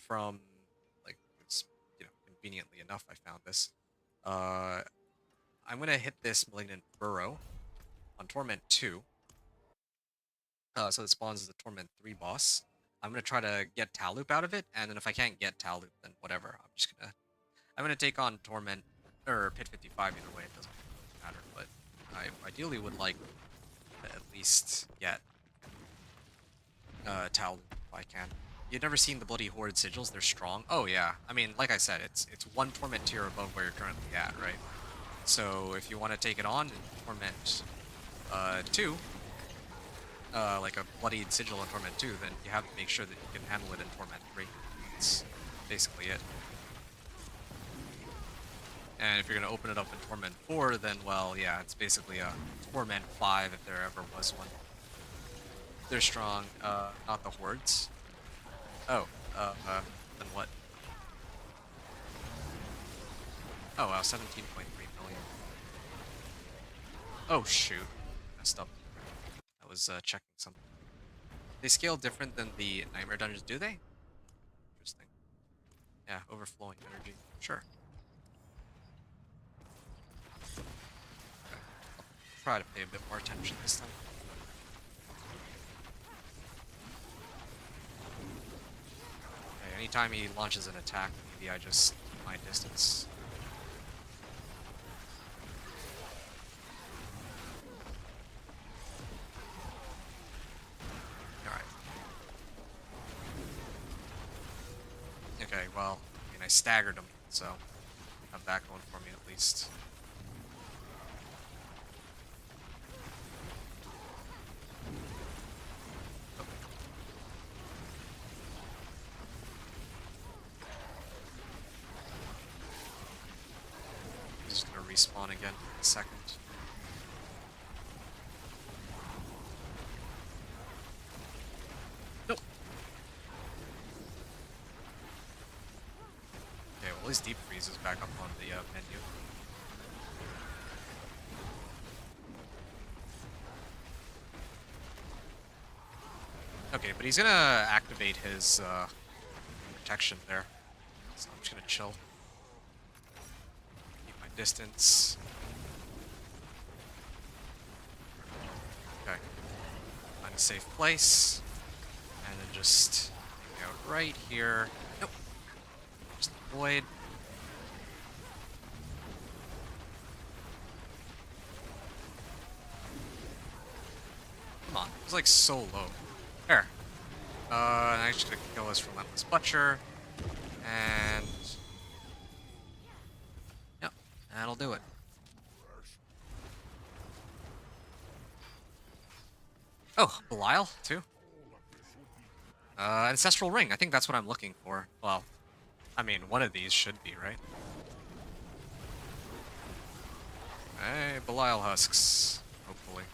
Speaker 1: from, like, it's, conveniently enough I found this. I'm gonna hit this Malignant Burrow on Torment 2. So it spawns as the Torment 3 boss. I'm gonna try to get towel loop out of it, and then if I can't get towel loop, then whatever. I'm gonna take on Torment or Pit 55 either way. It doesn't really matter, but I ideally would like to at least get towel loop if I can. You've never seen the Bloody Horde sigils? They're strong. Oh yeah. I mean, like I said, it's one Torment tier above where you're currently at, right? So if you want to take it on in Torment 2, like a Bloodied Sigil in Torment 2, then you have to make sure that you can handle it in Torment 3. That's basically it. And if you're going to open it up in Torment 4, then, well, yeah, it's basically a Torment 5 if there ever was one. They're strong, not the Hordes. Oh, then what? Oh, wow, 17.3 million. Oh, shoot. Messed up. I was checking something. They scale different than the Nightmare Dungeons, do they? Interesting. Yeah, overflowing energy. Sure. Okay. I'll try to pay a bit more attention this time. Okay, anytime he launches an attack, maybe I just keep my distance. Okay, well, I mean, I staggered him, so I have that going for me at least. He's just gonna respawn again in a second. Nope. Okay, well, his deep freeze is back up on the menu. Okay, but he's gonna activate his protection there, so I'm just gonna chill. Keep my distance. Okay. Find a safe place, and then just hang out right here. Nope. Just avoid. Come on, it was like so low. There. And I'm just gonna kill this Relentless Butcher. And yep, that'll do it. Oh, Belial, too. Ancestral Ring, I think that's what I'm looking for. Well, I mean, one of these should be, right? Hey, Belial Husks, hopefully.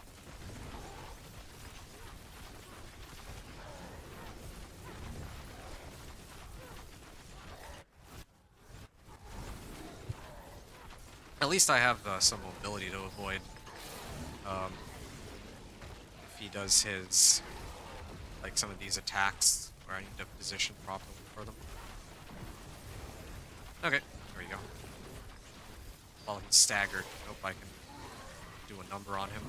Speaker 1: At least I have some mobility to avoid. If he does his, like, some of these attacks where I need to position properly for them. Okay, there we go. While he's staggered, I hope I can do a number on him.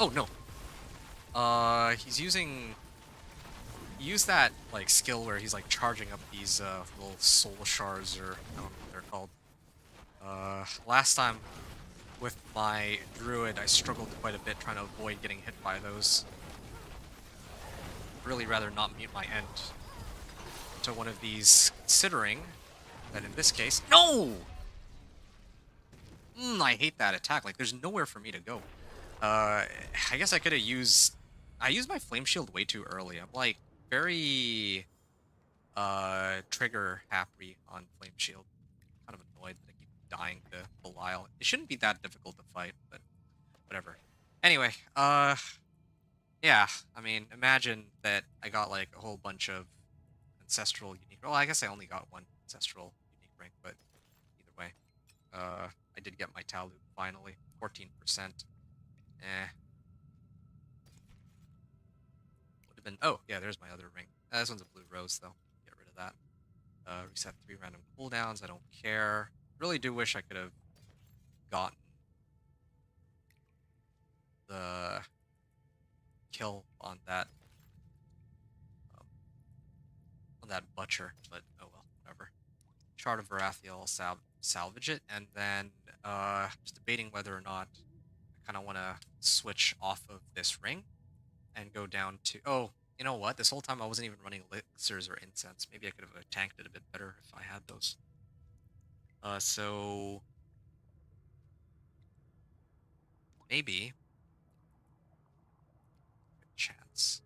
Speaker 1: Oh no. He's using. He used that like skill where he's like charging up these little soul shards, or I don't know what they're called. Last time with my druid, I struggled quite a bit trying to avoid getting hit by those. Really rather not mute my end to one of these, considering that in this case, no! I hate that attack. Like, there's nowhere for me to go. I guess I could have used... I used my flame shield way too early. I'm, like, very, trigger happy on flame shield. Kind of annoyed that I keep dying to Belial. It shouldn't be that difficult to fight, but whatever. Anyway, yeah, I mean, imagine that I got, like, a whole bunch of ancestral unique... Well, I guess I only got one ancestral unique ring, but either way. I did get my Talu finally. 14%. Eh. Would have been... Oh, yeah, there's my other ring. This one's a blue rose, though. Get rid of that. Reset 3 random cooldowns. I don't care. Really do wish I could have gotten the kill on that butcher, but oh well, whatever. Shard of Varathia, I'll salvage it, and then just debating whether or not I kind of want to switch off of this ring and go down to... Oh, you know what? This whole time I wasn't even running elixirs or incense. Maybe I could have tanked it a bit better if I had those. So maybe a chance.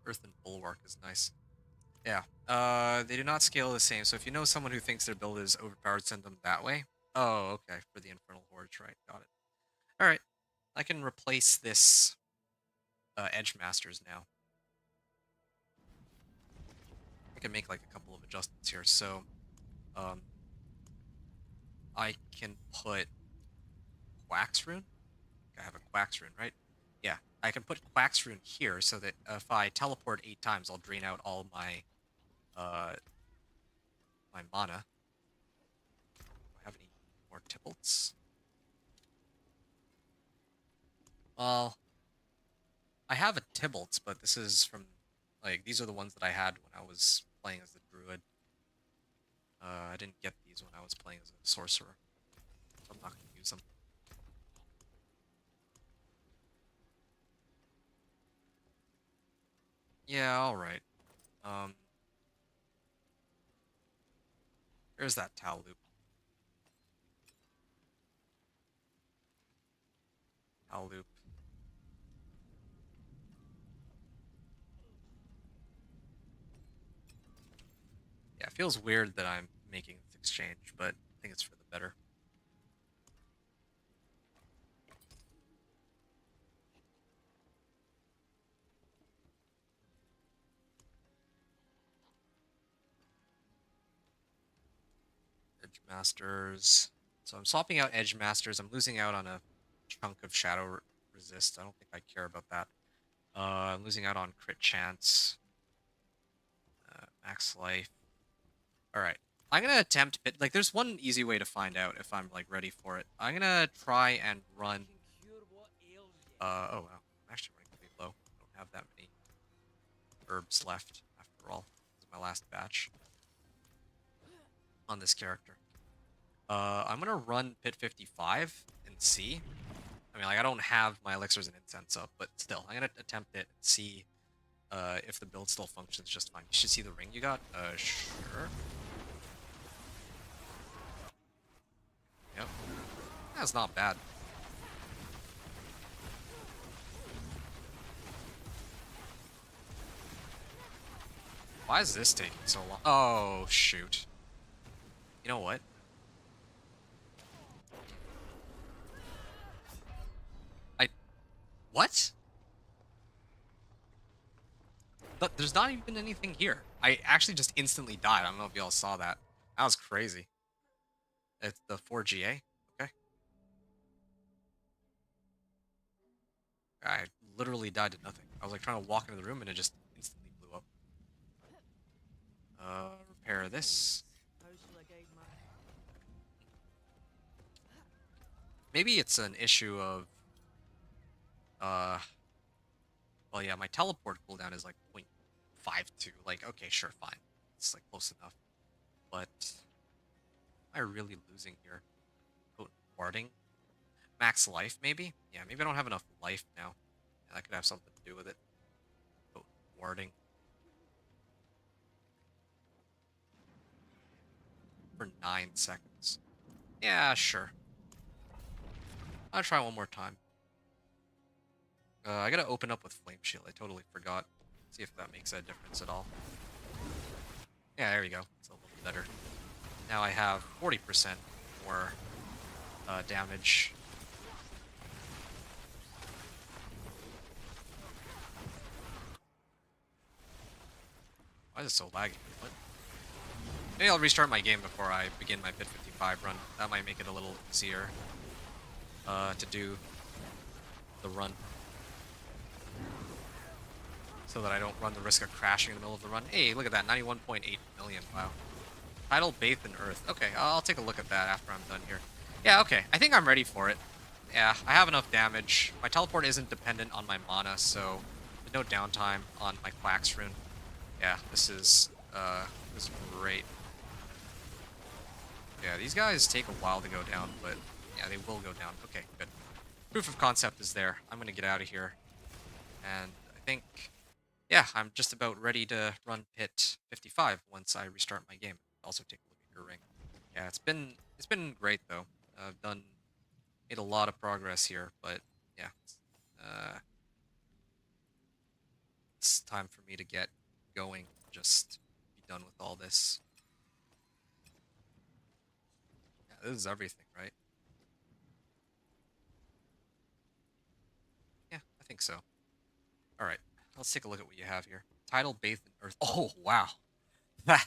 Speaker 1: Earthen Bulwark is nice. Yeah. They do not scale the same, so if you know someone who thinks their build is overpowered, send them that way. Oh, okay, for the Infernal Hordes, right, got it. Alright, I can replace this Edge Masters now. I can make like a couple of adjustments here, so I can put Quax Rune. I have a Quax Rune, right? Yeah, I can put Quax Rune here so that if I teleport 8 times, I'll drain out all my my mana. Do I have any more Tibalts? Well, I have a Tibalts, but this is from, like, these are the ones that I had when I was playing as the Druid. I didn't get these when I was playing as a Sorcerer, so I'm not going to use them. Yeah, alright. There's that Tal loop. Tal loop. Yeah, it feels weird that I'm making this exchange, but I think it's for the better. Edge Masters. So I'm swapping out Edge Masters. I'm losing out on a chunk of Shadow Resist. I don't think I care about that. I'm losing out on crit chance. Max life. Alright. I'm gonna attempt it. Like, there's one easy way to find out if I'm, like, ready for it. I'm gonna try and run... oh, wow. I'm actually running pretty low. I don't have that many herbs left, after all. This is my last batch on this character. I'm gonna run Pit 55 and see. I mean, like, I don't have my elixirs and incense up, but still, I'm gonna attempt it and see if the build still functions just fine. You should see the ring you got. Sure. Yep. That's not bad. Why is this taking so long? Oh, shoot. You know what? What? But there's not even anything here. I actually just instantly died. I don't know if y'all saw that. That was crazy. It's the 4GA? Okay. I literally died to nothing. I was like trying to walk into the room and it just instantly blew up. Repair this. maybe it's an issue of uh well yeah, my teleport cooldown is like 0.52. Like, okay, sure, fine. It's like close enough. But am I really losing here? Potent warding? Max life, maybe? Yeah, maybe I don't have enough life now. Yeah, that could have something to do with it. Potent warding. For 9 seconds. Yeah, sure. I'll try one more time. I gotta open up with Flame Shield. I totally forgot. See if that makes a difference at all. Yeah, there you go. It's a little better. Now I have 40% more damage. Why is it so laggy? What? Maybe I'll restart my game before I begin my Pit 55 run. That might make it a little easier to do the run. So that I don't run the risk of crashing in the middle of the run. Hey, look at that, 91.8 million, wow. Tidal Bathed in Earth. Okay, I'll take a look at that after I'm done here. Yeah, okay, I think I'm ready for it. Yeah, I have enough damage. My teleport isn't dependent on my mana, so there's no downtime on my Quax rune. Yeah, this is great. Yeah, these guys take a while to go down, but yeah, they will go down. Okay, good. Proof of concept is there. I'm gonna get out of here. And I think, yeah, I'm just about ready to run Pit 55 once I restart my game. Also take a look at your ring. Yeah, it's been great though. I've made a lot of progress here, but yeah, it's time for me to get going. Just be done with all this. Yeah, this is everything, right? Yeah, I think so. All right, let's take a look at what you have here. Tidal Bathed in Earth. Oh wow, that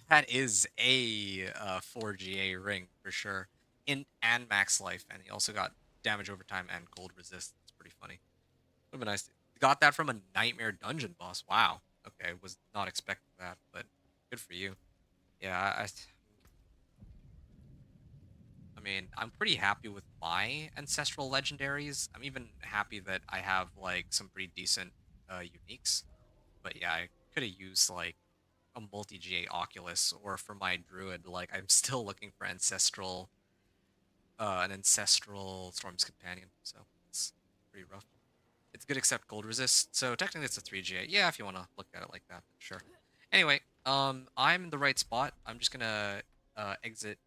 Speaker 1: that is a 4GA ring for sure. In and max life, and he also got damage over time and cold resist. It's pretty funny. Would have been nice. Got that from a nightmare dungeon boss. Wow. Okay, was not expecting that, but good for you. Yeah, I mean, I'm pretty happy with my ancestral legendaries. I'm even happy that I have like some pretty decent uniques. But yeah, I could have used like a multi-GA Oculus, or for my druid, like I'm still looking for an ancestral Storm's Companion. So it's pretty rough. It's good except gold resist, so technically it's a 3GA. Yeah, if you want to look at it like that, sure. Anyway, I'm in the right spot. I'm just gonna exit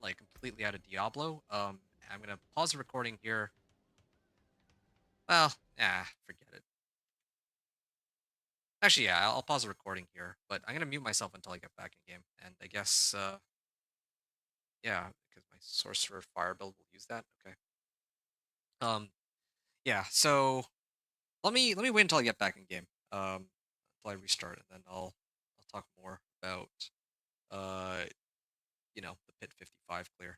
Speaker 1: like completely out of Diablo. I'm gonna pause the recording here. Well, forget it. Actually, yeah, I'll pause the recording here, but I'm gonna mute myself until I get back in game. And I guess, yeah, because my Sorcerer Fire build will use that. Okay. Um, yeah. So let me wait until I get back in game. Until I restart, and then I'll talk more about uh, the Pit 55 clear.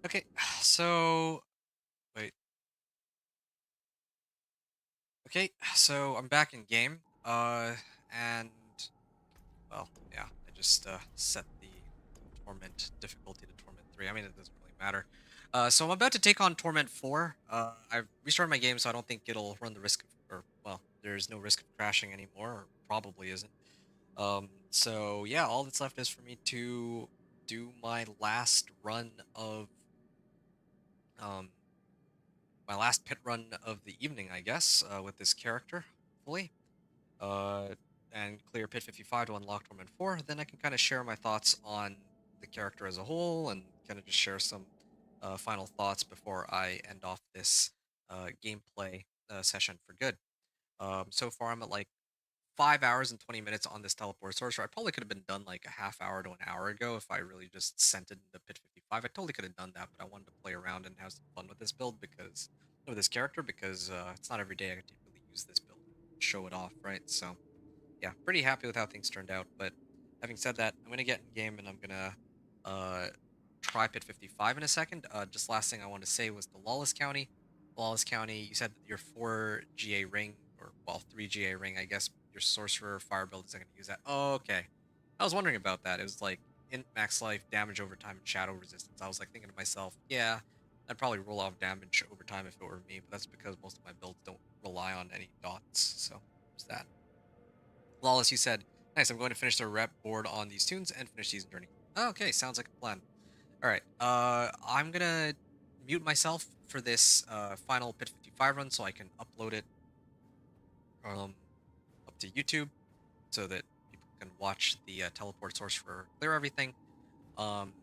Speaker 1: Okay, so wait. Okay, so I'm back in game. And well, yeah, I just set the Torment difficulty to Torment 3. I mean, it doesn't really matter. So I'm about to take on Torment 4. I've restarted my game, so I don't think it'll run the risk of, or well, there's no risk of crashing anymore, or probably isn't. So yeah, all that's left is for me to do my last run of um my last pit run of the evening, I guess, with this character, hopefully. Uh, and clear pit 55 to unlock Torment 4. Then I can kind of share my thoughts on the character as a whole and kind of just share some final thoughts before I end off this gameplay session for good. So far, I'm at like 5 hours and 20 minutes on this teleport sorcerer. I probably could have been done like a half hour to an hour ago if I really just sent it into pit 55. I totally could have done that, but I wanted to play around and have some fun with this build because with this character because it's not every day I get to really use this build, show it off, right? So yeah, pretty happy with how things turned out. But having said that, I'm gonna get in game and I'm gonna uh, try pit 55 in a second. Just last thing I wanted to say was the Lawless County. Lawless County, you said that your 4 GA ring, or well, 3 GA ring, I guess your Sorcerer fire build isn't gonna use that. Oh, okay. I was wondering about that. It was like int max life, damage over time, and shadow resistance. I was like thinking to myself, yeah, I'd probably roll off damage over time if it were me, but that's because most of my builds don't rely on any dots. So there's that. Lawless, you said, nice, I'm going to finish the rep board on these tunes and finish season journey. Okay, sounds like a plan. All right, I'm gonna mute myself for this final Pit 55 run so I can upload it um, up to YouTube so that people can watch the teleport source for clear everything. Um,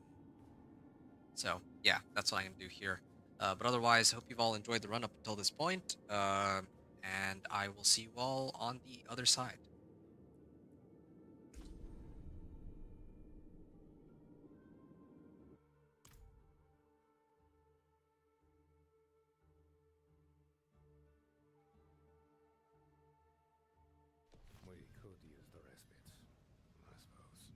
Speaker 1: so yeah, that's what I'm gonna do here. But otherwise, hope you've all enjoyed the run up until this point, and I will see you all on the other side.
Speaker 2: We could use the respite, I suppose.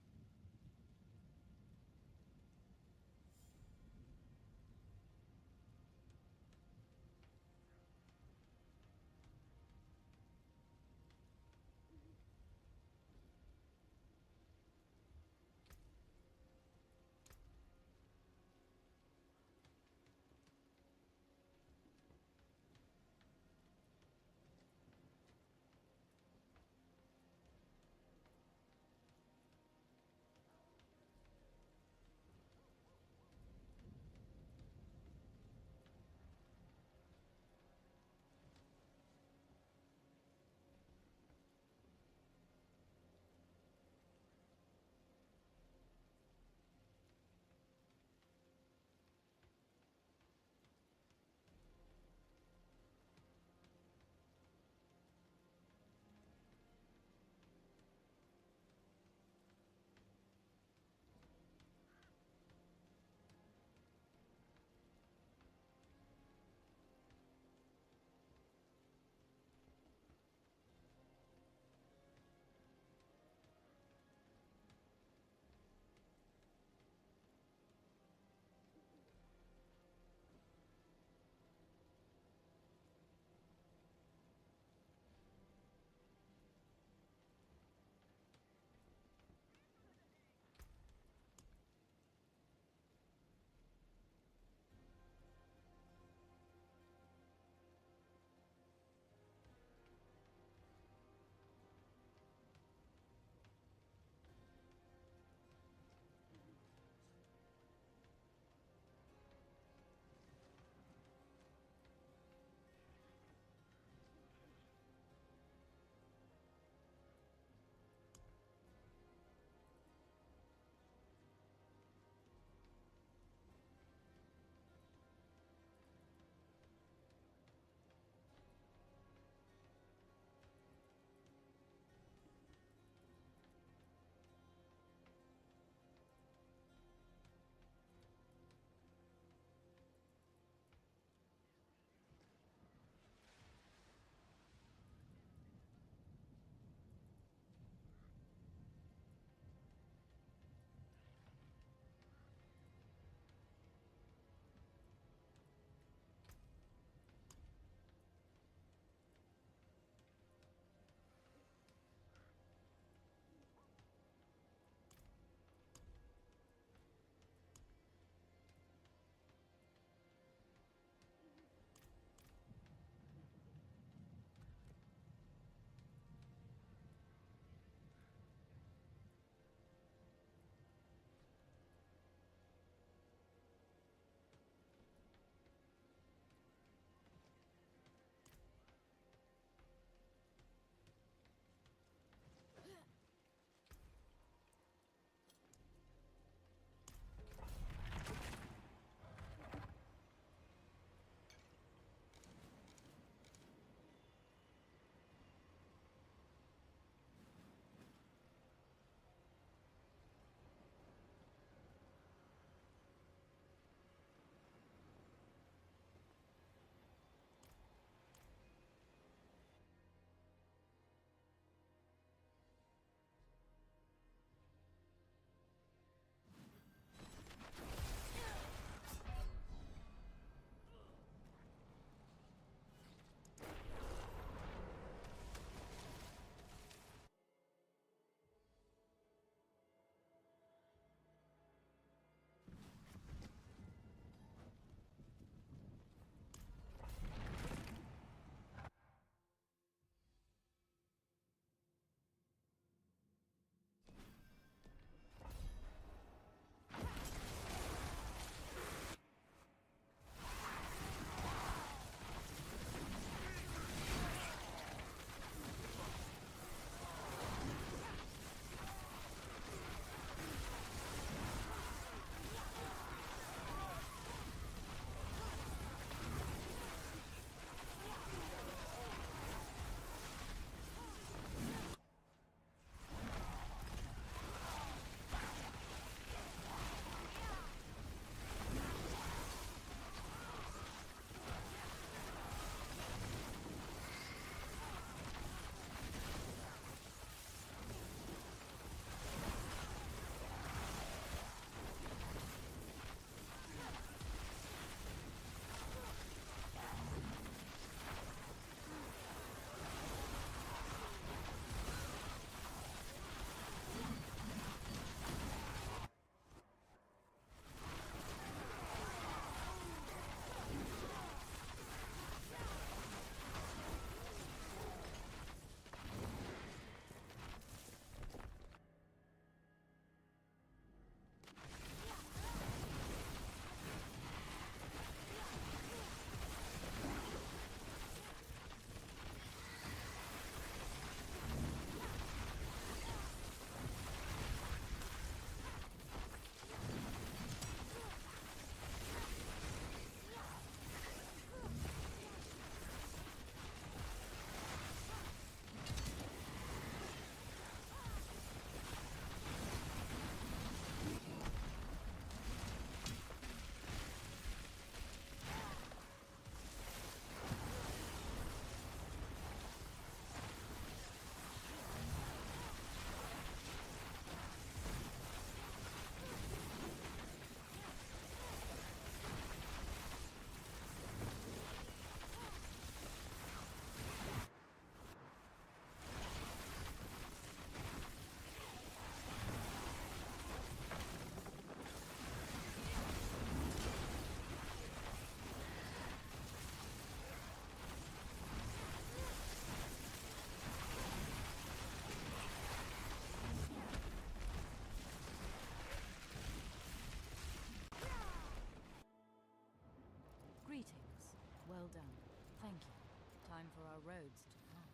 Speaker 3: are roads to not.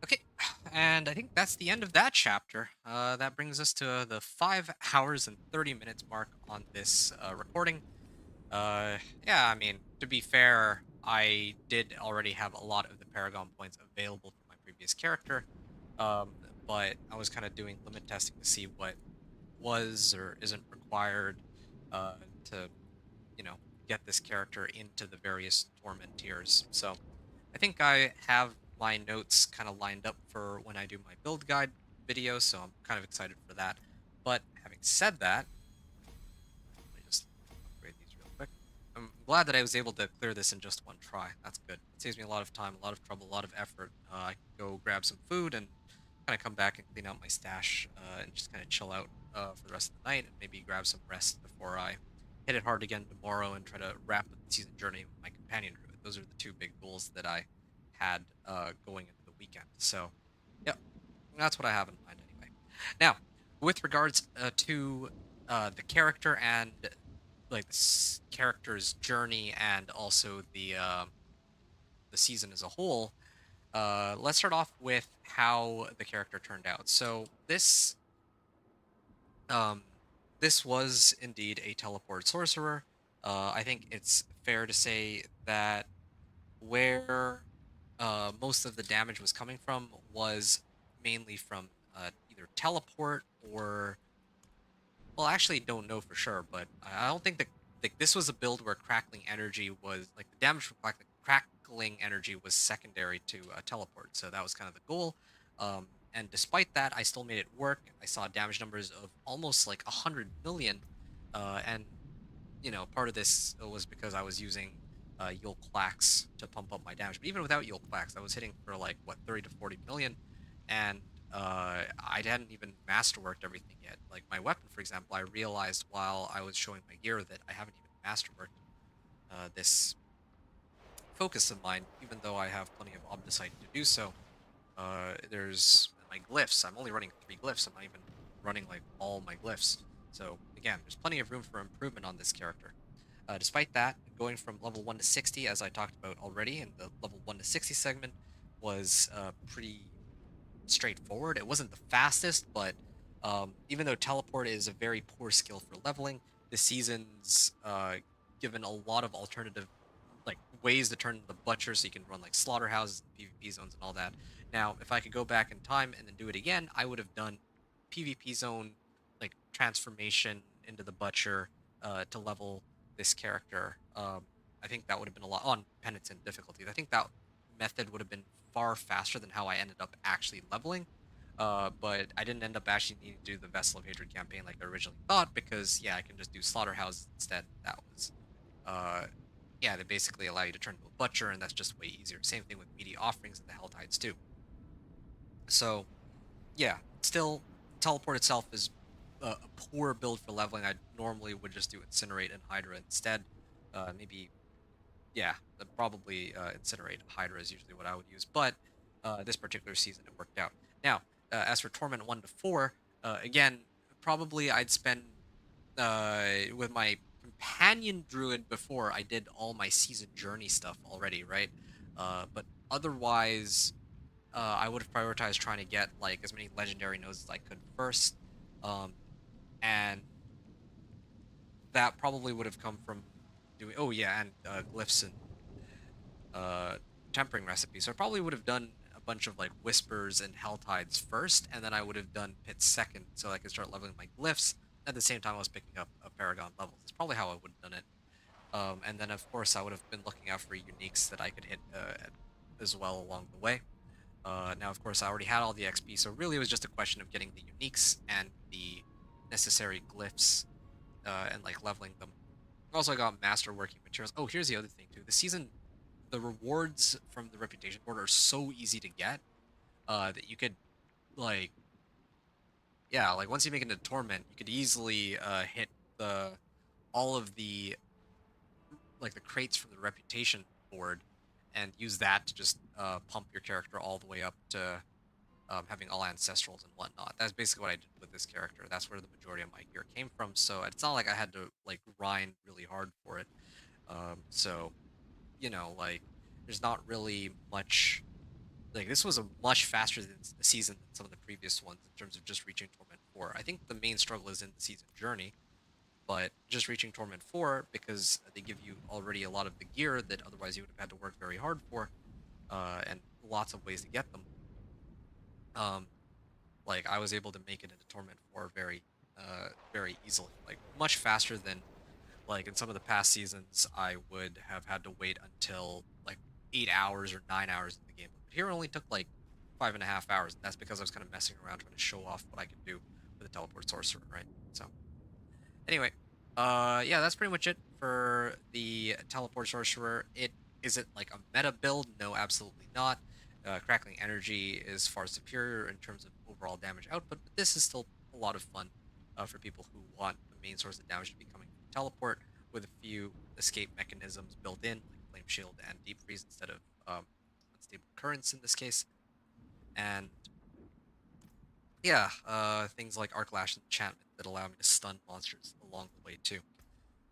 Speaker 1: Okay, and I think that's the end of that chapter. That brings us to the 5 hours and 30 minutes mark on this recording. Yeah, I mean, to be fair, I did already have a lot of the Paragon points available for my previous character, um, but I was kind of doing limit testing to see what was or isn't required uh, to, you know, get this character into the various Torment tiers. So I think I have my notes kind of lined up for when I do my build guide video, so I'm kind of excited for that. But having said that, let me just upgrade these real quick. I'm glad that I was able to clear this in just one try. That's good. It saves me a lot of time, a lot of trouble, a lot of effort. I can go grab some food and kind of come back and clean out my stash and just kind of chill out for the rest of the night and maybe grab some rest before I hit it hard again tomorrow and try to wrap up the season journey with my companion druid. Those are the two big goals that I had going into the weekend. So, yeah, that's what I have in mind anyway. Now, with regards to the character and like this character's journey and also the season as a whole, let's start off with how the character turned out. So um, this was indeed a teleport sorcerer. I think it's fair to say that where most of the damage was coming from was mainly from either teleport or, well, I actually don't know for sure, but I don't think that like this was a build where crackling energy was like the damage from crackling energy was secondary to teleport, so that was kind of the goal. And despite that, I still made it work. I saw damage numbers of almost like 100 million, and part of this was because I was using Yule Quacks to pump up my damage. But even without Yule Quacks, I was hitting for like what 30 to 40 million, and I hadn't even masterworked everything yet. Like my weapon, for example, I realized while I was showing my gear that I haven't even masterworked this focus of mine, even though I have plenty of Obdicite to do so. There's my glyphs. I'm only running 3 glyphs. I'm not even running like all my glyphs. So again, there's plenty of room for improvement on this character. Despite that, going from level 1 to 60, as I talked about already in the level 1 to 60 segment, was pretty straightforward. It wasn't the fastest, but even though teleport is a very poor skill for leveling, the season's given a lot of alternative like ways to turn the butcher, so you can run like slaughterhouses and PvP zones and all that. Now, if I could go back in time and then do it again, I would have done PvP zone like transformation into the butcher to level this character. I think that would have been a lot on penitent difficulties. I think that method would have been far faster than how I ended up actually leveling. But I didn't end up actually needing to do the Vessel of Hatred campaign like I originally thought because, yeah, I can just do Slaughterhouse instead. That was, yeah, they basically allow you to turn into a butcher, and that's just way easier. Same thing with meaty offerings and the Hell Tides too. So, yeah, still, teleport itself is a poor build for leveling. I normally would just do Incinerate and Hydra instead. Maybe, yeah, probably Incinerate. Hydra is usually what I would use, but this particular season it worked out. Now, as for Torment 1 to 4, again, probably I'd spend with my companion druid before I did all my season journey stuff already, right? But Otherwise, I would have prioritized trying to get like as many legendary nodes as I could first, um, and that probably would have come from doing. Oh yeah, and glyphs and uh, tempering recipes. So I probably would have done a bunch of like whispers and hell tides first, and then I would have done pits second, so I could start leveling my glyphs at the same time I was picking up a paragon levels. That's probably how I would have done it. And then of course I would have been looking out for uniques that I could hit as well along the way. Now of course I already had all the XP, so really it was just a question of getting the uniques and the necessary glyphs and like leveling them. Also, I got master working materials. Oh, here's the other thing too. The rewards from the reputation board are so easy to get that you could like, yeah, like once you make it into Torment, you could easily hit the all of the like the crates from the reputation board and use that to just pump your character all the way up to having all ancestrals and whatnot. That's basically what I did with this character. That's where the majority of my gear came from. So it's not like I had to like grind really hard for it. So like there's not really much. Like this was a much faster than season than some of the previous ones in terms of just reaching Torment 4. I think the main struggle is in the season journey, but just reaching Torment 4 because they give you already a lot of the gear that otherwise you would have had to work very hard for, and lots of ways to get them. Um, like I was able to make it into Torment 4 very easily, like much faster than like in some of the past seasons I would have had to wait until like 8 hours or 9 hours in the game. But here it only took like 5.5 hours. And that's because I was kind of messing around trying to show off what I could do with a teleport sorcerer, right? So anyway, yeah, that's pretty much it for the teleport sorcerer. Is it like a meta build? No, absolutely not. Crackling energy is far superior in terms of overall damage output, but this is still a lot of fun for people who want the main source of damage to be coming from teleport with a few escape mechanisms built in, like flame shield and deep freeze instead of unstable currents in this case. And yeah, things like arc lash enchantment that allow me to stun monsters along the way too.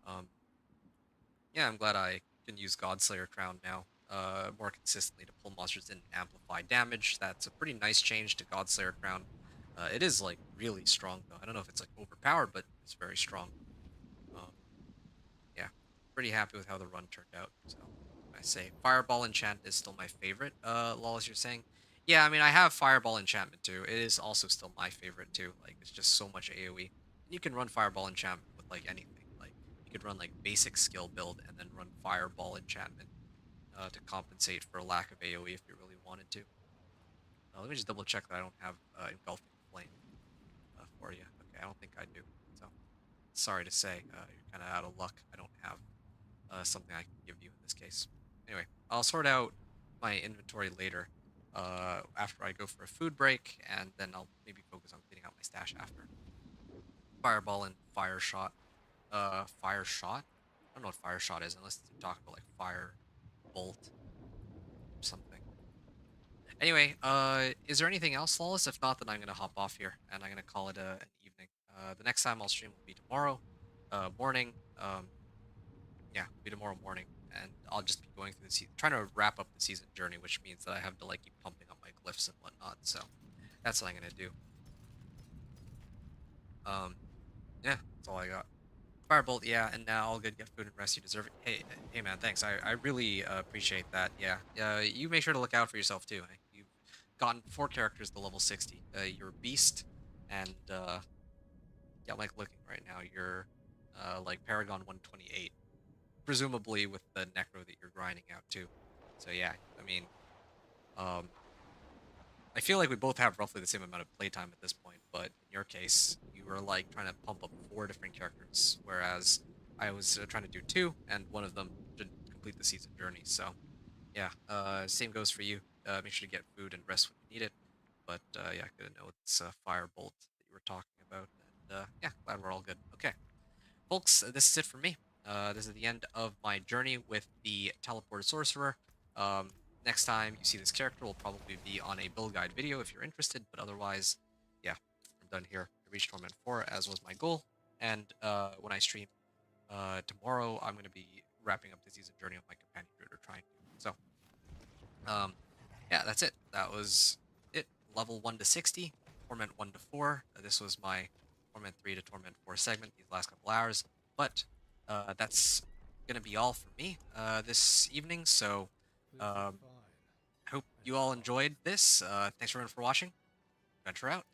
Speaker 1: Um, yeah, I'm glad I can use Godslayer Crown now more consistently to pull monsters in and amplify damage. That's a pretty nice change to Godslayer Crown. It is like really strong though. I don't know if it's like overpowered, but it's very strong. Um, yeah, pretty happy with how the run turned out. So I say Fireball Enchant is still my favorite. Lawless, you're saying? Yeah, I mean I have Fireball Enchantment too. It is also still my favorite too. Like it's just so much AoE. And you can run Fireball Enchantment with like anything. Like you could run like basic skill build and then run Fireball Enchantment to compensate for a lack of AoE if you really wanted to. Let me just double check that I don't have Engulfing Flame for you. Okay, I don't think I do. So sorry to say, you're kind of out of luck. I don't have something I can give you in this case. Anyway, I'll sort out my inventory later after I go for a food break, and then I'll maybe focus on cleaning out my stash after. Fireball and Fire Shot. Fire Shot? I don't know what Fire Shot is unless you're talking about like Fire Bolt or something. Anyway, is there anything else, Lawless? If not, then I'm gonna hop off here and I'm gonna call it an evening. The next time I'll stream will be tomorrow morning. Yeah, it'll be tomorrow morning, and I'll just be going through the season, trying to wrap up the season journey, which means that I have to like keep pumping up my glyphs and whatnot. So that's what I'm gonna do. Um, yeah, that's all I got. Firebolt, yeah, and now all good. Get food and rest. You deserve it. Hey, man, thanks. I really appreciate that. Yeah, you make sure to look out for yourself too. Eh? You've gotten 4 characters to level 60. You're a beast, and yeah, like looking right now, you're like Paragon 128, presumably with the Necro that you're grinding out too. So yeah, I mean, um, I feel like we both have roughly the same amount of playtime at this point, but in your case, you were like trying to pump up 4 different characters, whereas I was trying to do 2, and one of them didn't complete the season journey. So, yeah, same goes for you. Make sure to get food and rest when you need it. But yeah, good to know it's Firebolt that you were talking about, and yeah, glad we're all good. Okay, folks, this is it for me. This is the end of my journey with the teleported sorcerer. Next time you see this character will probably be on a build guide video if you're interested, but otherwise, yeah, I'm done here. I reached Torment 4 as was my goal, and when I stream tomorrow, I'm going to be wrapping up the season journey of my companion or trying to. So, yeah, that's it. That was it. Level 1 to 60, Torment 1 to 4. This was my Torment 3 to Torment 4 segment these last couple hours. But that's gonna be all for me this evening. So
Speaker 2: This is
Speaker 1: um,
Speaker 2: fine.
Speaker 1: I hope you all enjoyed this. Thanks everyone for watching. Venture out.